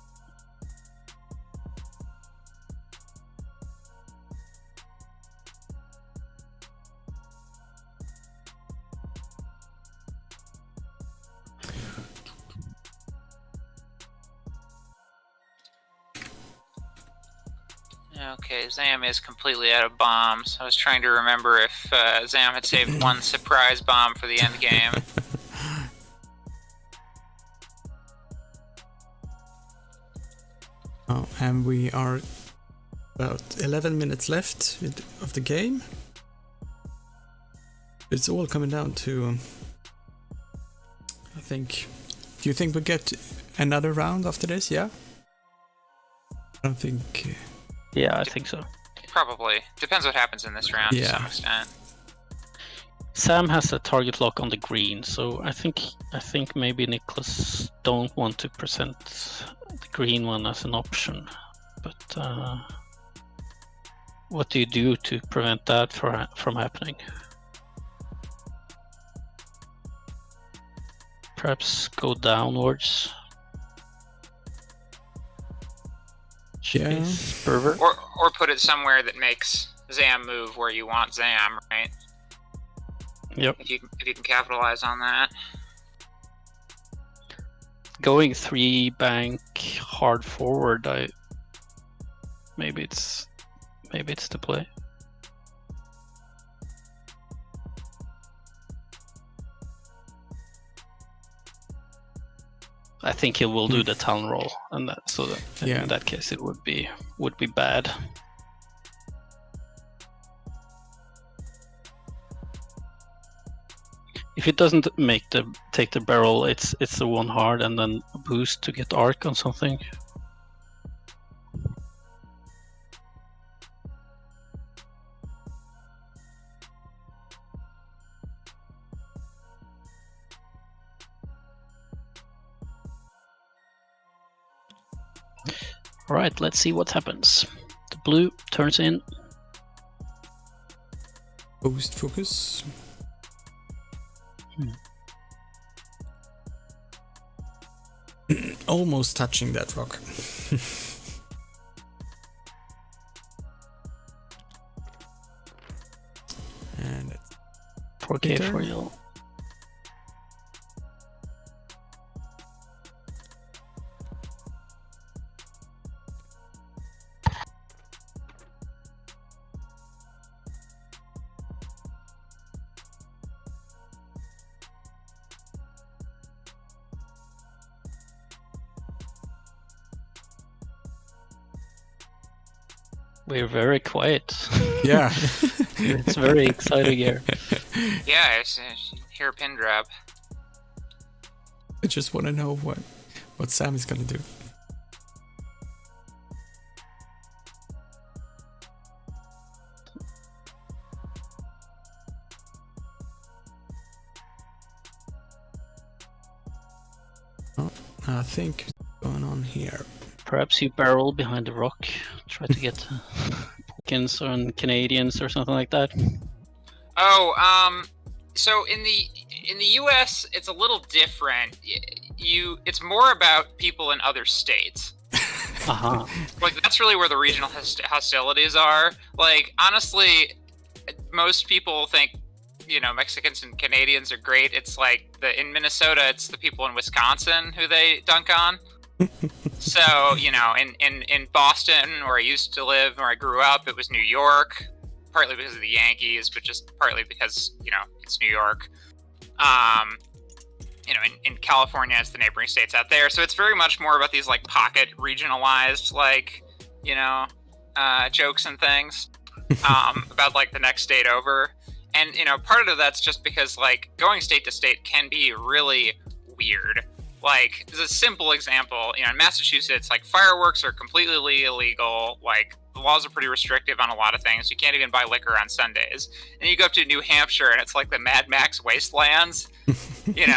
Okay, Zam is completely out of bombs. I was trying to remember if Zam had saved one surprise bomb for the end game. Oh, and we are about 11 minutes left of the game. It's all coming down to, I think. Do you think we get another round after this? Yeah. I don't think. Yeah, I think so. Probably. Depends what happens in this round to some extent. Sam has a target lock on the green, so I think maybe Nicholas don't want to present the green one as an option. But what do you do to prevent that from happening? Perhaps go downwards. Yeah. Pervert. Or put it somewhere that makes Zam move where you want Zam, right? Yep. If you can capitalize on that. Going 3 bank hard forward, maybe it's the play. I think he will do the town roll, and in that case it would be bad. If it doesn't take the barrel, it's the one hard and then a boost to get arc on something. Alright, let's see what happens. The blue turns in. Boost focus. Almost touching that rock. And it's 4K for you. We're very quiet. Yeah. It's very exciting here. Yeah, I hear a pin drop. I just want to know what Sam is gonna do. Oh, I think what's going on here. Perhaps you barrel behind the rock, try to get Pumpkins or Canadians or something like that. Oh, so in the U.S. it's a little different. It's more about people in other states. Uh-huh. Like that's really where the regional hostilities are. Like honestly, most people think Mexicans and Canadians are great. It's like in Minnesota, it's the people in Wisconsin who they dunk on. So, in Boston, where I used to live, where I grew up, it was New York, partly because of the Yankees, but just partly because, it's New York. In California, it's the neighboring states out there. So it's very much more about these, like, pocket regionalized, like, jokes and things about, like, the next state over. And, part of that's just because, like, going state to state can be really weird. Like, as a simple example, in Massachusetts, like, fireworks are completely illegal. Like, the laws are pretty restrictive on a lot of things. You can't even buy liquor on Sundays. And you go up to New Hampshire, and it's like the Mad Max wastelands,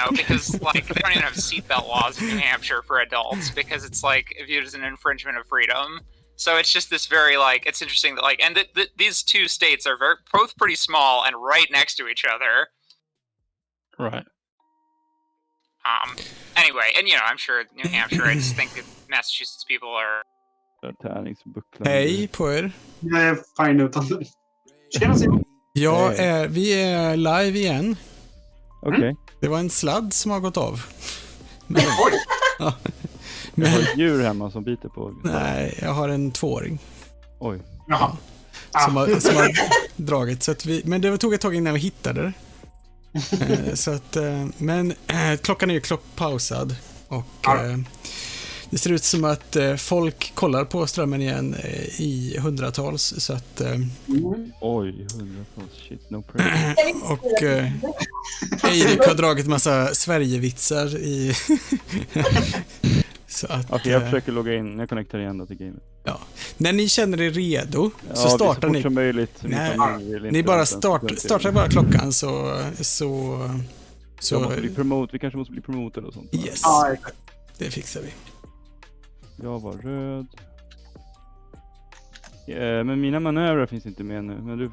because, like, they don't even have seatbelt laws in New Hampshire for adults, because it's, like, viewed as an infringement of freedom. So it's just this very, like, it's interesting that, like, and these two states are both pretty small and right next to each other. Right. Anyway, and I'm sure New Hampshire, I just think that Massachusetts people are... Hej på er. Jag är fine utan det. Tjena Simon. Vi är live igen. Okej. Det var en sladd som har gått av. Oj! Ja. Jag har ett djur hemma som biter på. Nej, jag har en 2-åring. Oj. Jaha. Som har dragit. Så att men det tog ett tag innan vi hittade det. Så att, men klockan är ju klockpausad. Och det ser ut som att folk kollar på strömmen igen i hundratals. Så att... Oj, hundratals. Shit, no prayer. Och Erik har dragit massa Sverigevitsar i... Okej, jag försöker logga in. Jag connectar igen då till gamet. Ja. När ni känner er redo så startar ni. Som möjligt. Nej, ni bara startar bara klockan så måste bli promote. Vi kanske måste bli promoter och sånt. Yes. Det fixar vi. Jag var röd. Men mina manövrar finns inte med nu. Men du...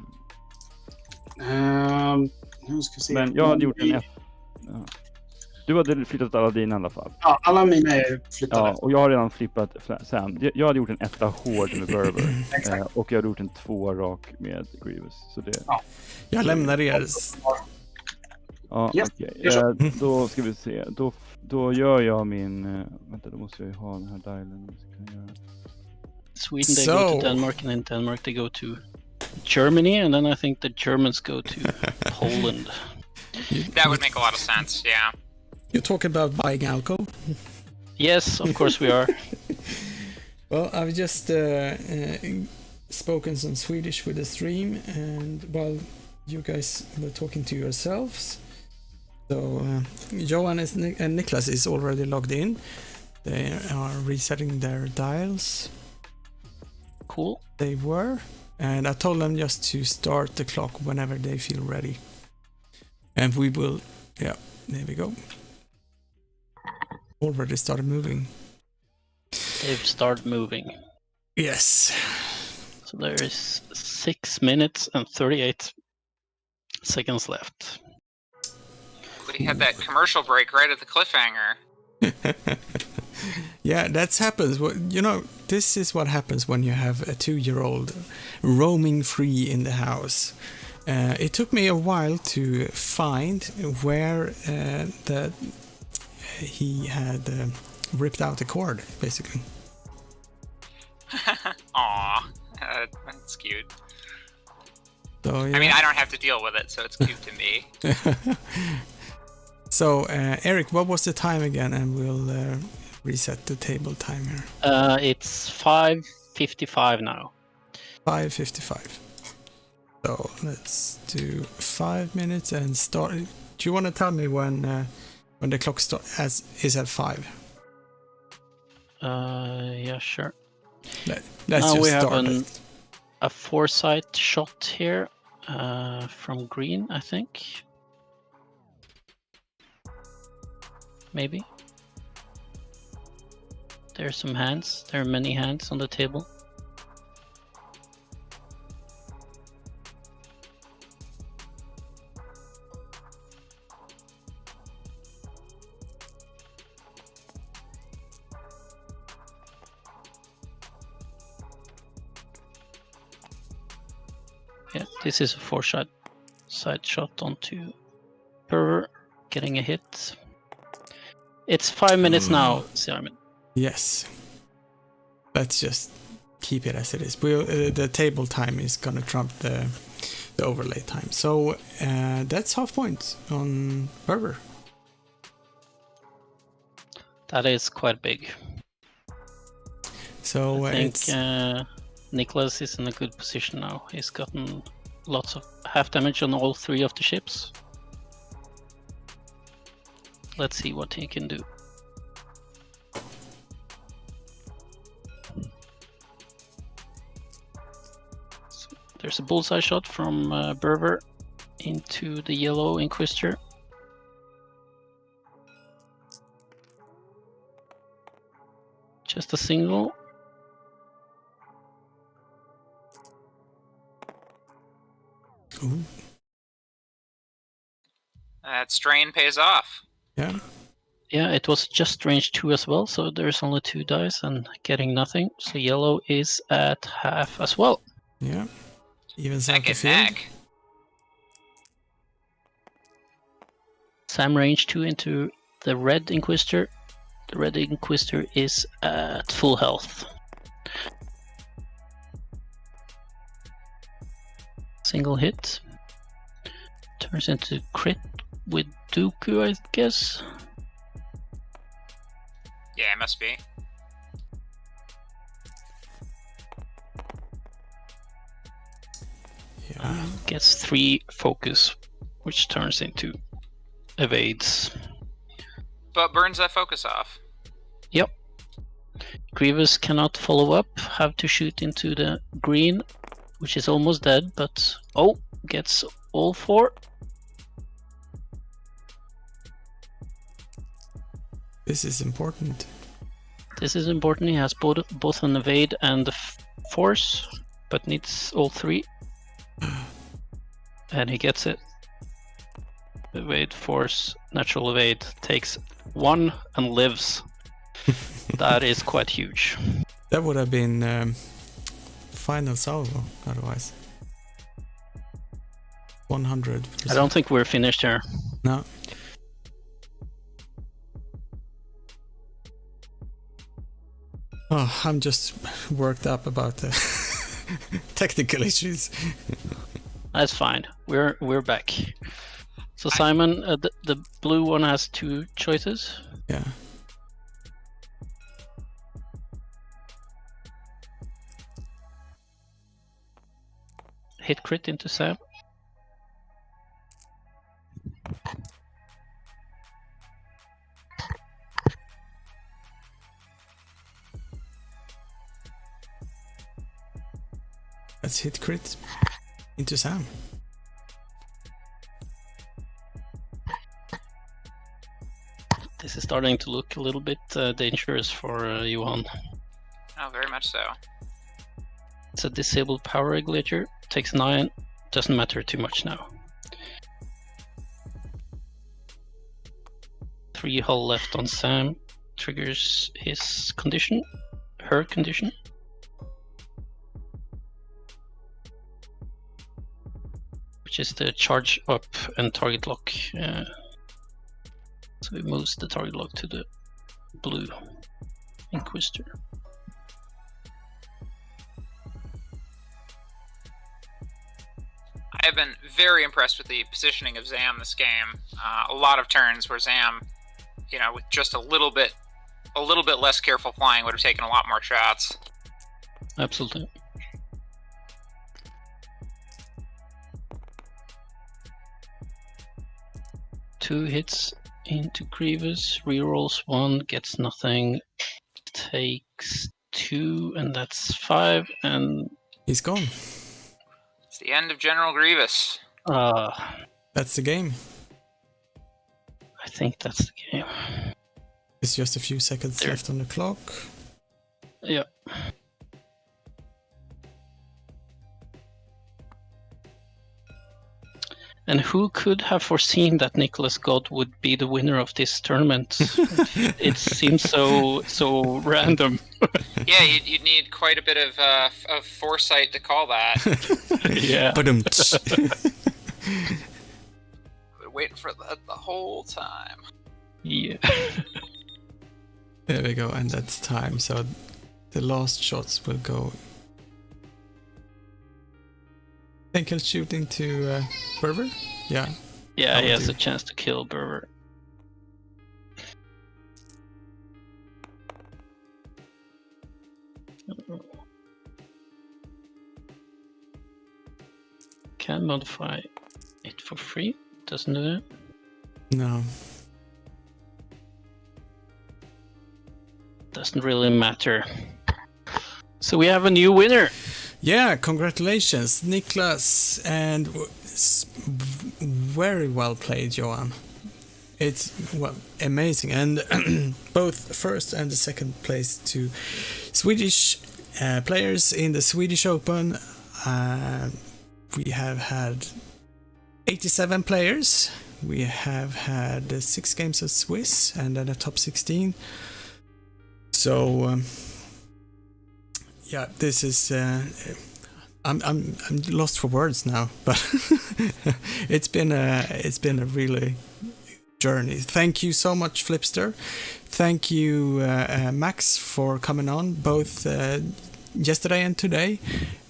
Nu ska vi se. Men jag hade gjort en Du hade flyttat alla dina i alla fall. Ja, alla mina är flyttade. Ja, och jag har redan flippat Sam. Jag hade gjort en 1 hård med Berber. Och jag hade gjort en 2 rak med Grievous. Så det... Ja. Jag lämnar er. Ja, yes. Okej. Då ska vi se. Då gör jag min... Vänta, då måste jag ju ha den här dialen. Sweden, they go to Denmark, and in Denmark they go to Germany, and then I think the Germans go to Poland. That would make a lot of sense, yeah. You're talking about buying alcohol? Yes, of course we are. Well, I've just spoken some Swedish with the stream, and while you guys were talking to yourselves, so Johan and Niklas is already logged in. They are resetting their dials. Cool. They were, and I told them just to start the clock whenever they feel ready. And we will, yeah, there we go. Already started moving. They've started moving. Yes. So there is 6 minutes and 38 seconds left. But he had that commercial break right at the cliffhanger. Yeah, that happens. This is what happens when you have a 2-year-old roaming free in the house. It took me a while to find where he had ripped out the cord, basically. Aw, that's cute. So, yeah. I mean, I don't have to deal with it, so it's cute to me. So, Eric, what was the time again? And we'll reset the table timer. It's 5:55 now. 5:55. So let's do 5 minutes and start. Do you want to tell me when the clock is at 5? Yeah, sure. Let's now just we start have it. a foresight shot here from green, I think. Maybe. There are some hands. There are many hands on the table. Yeah, this is a foresight side shot onto Burr, getting a hit. It's 5 minutes now, Simon. Yes. Let's just keep it as it is. The table time is gonna trump the overlay time. So that's half point on Berber. That is quite big. So I think Niklas is in a good position now. He's gotten lots of half damage on all 3 of the ships. Let's see what he can do. There's a bullseye shot from Berber into the yellow Inquisitor. Just a single. Ooh. That strain pays off. Yeah. Yeah, it was just range 2 as well, so there's only 2 dice and getting nothing. So yellow is at half as well. Yeah. Even Neck and neck. Sam range 2 into the red Inquisitor. The red Inquisitor is at full health. Single hit. Turns into crit with Dooku, I guess. Yeah, it must be. Yeah. Gets 3 focus, which turns into evades. But burns that focus off. Yep. Grievous cannot follow up, have to shoot into the green, which is almost dead, but gets all 4. This is important. This is important. He has both an evade and a force, but needs all 3. And he gets it. Evade, force, natural evade, takes 1 and lives. That is quite huge. That would have been final salvo otherwise. 100%. I don't think we're finished here. No. Oh, I'm just worked up about the technical issues. That's fine. We're back. So Simon, the blue one has 2 choices. Yeah. Hit crit into Sam. Let's hit crit into Sam. This is starting to look a little bit dangerous for Johan. Oh, very much so. It's a disabled power regulator. Takes 9. Doesn't matter too much now. 3 hull left on Sam. Triggers his condition. Her condition. Which is the charge up and target lock. So he moves the target lock to the blue Inquisitor. I have been very impressed with the positioning of Zam this game. A lot of turns where Zam, with just a little bit less careful flying would have taken a lot more shots. Absolutely. Two hits into Grievous, rerolls 1, gets nothing, takes 2, and that's 5, and he's gone. It's the end of General Grievous. That's the game. I think that's the game. It's just a few seconds left on the clock. Yeah. And who could have foreseen that Nicholas God would be the winner of this tournament? It seems so random. Yeah, you'd need quite a bit of foresight to call that. Yeah. But Been waiting for that the whole time. Yeah. There we go, and that's time. So the last shots will go. I think he'll shoot into Berber? Yeah. Yeah, he has a chance to kill Berber. Can modify it for free. Doesn't do that. No. Doesn't really matter. So we have a new winner. Yeah, congratulations, Niklas, and very well played, Johan. It's amazing, and both first and the second place to Swedish players in the Swedish Open. We have had 87 players. We have had 6 games of Swiss and then a top 16. So yeah, this is. I'm lost for words now, but it's been a really journey. Thank you so much, Flipster. Thank you, Max, for coming on both yesterday and today.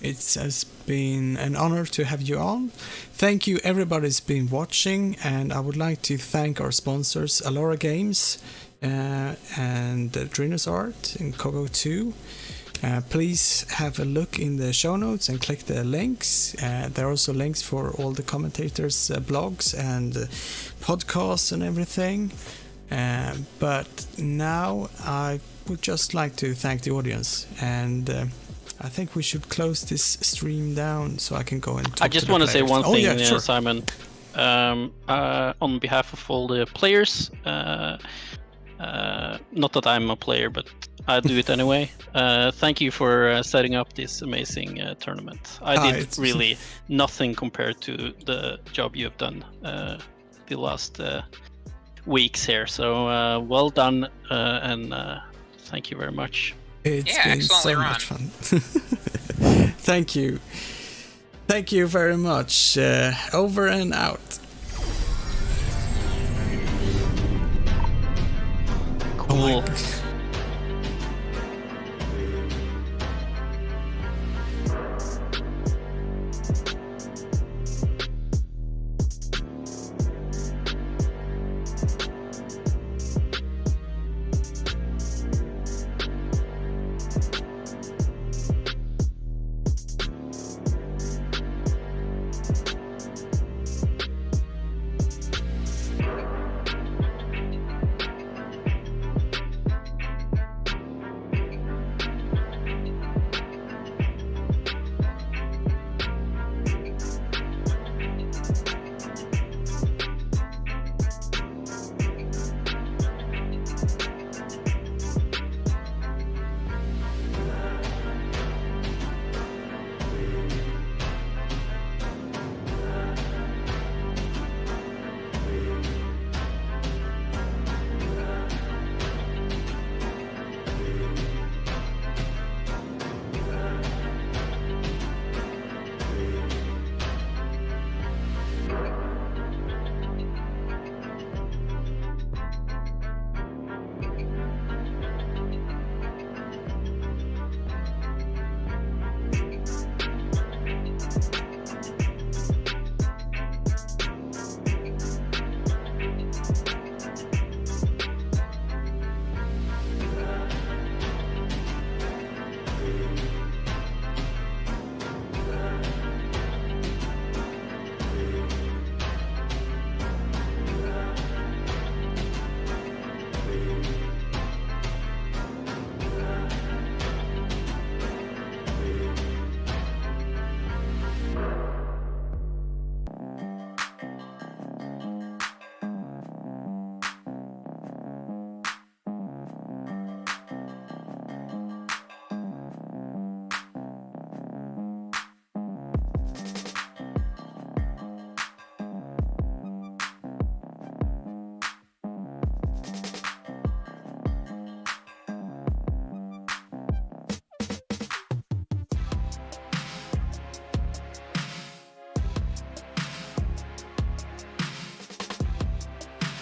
It has been an honor to have you on. Thank you, everybody's been watching, and I would like to thank our sponsors, Alora Games and Drinos Art and Kogo 2. Please have a look in the show notes and click the links. There are also links for all the commentators' blogs and podcasts and everything. But now I would just like to thank the audience, and I think we should close this stream down so I can go and talk I just want to say one thing, Simon. On behalf of all the players, not that I'm a player, but I do it anyway. Thank you for setting up this amazing tournament. I did really nothing compared to the job you have done the last weeks here. So well done, and thank you very much. It's been so much fun. Thank you. Thank you very much. Over and out. Cool.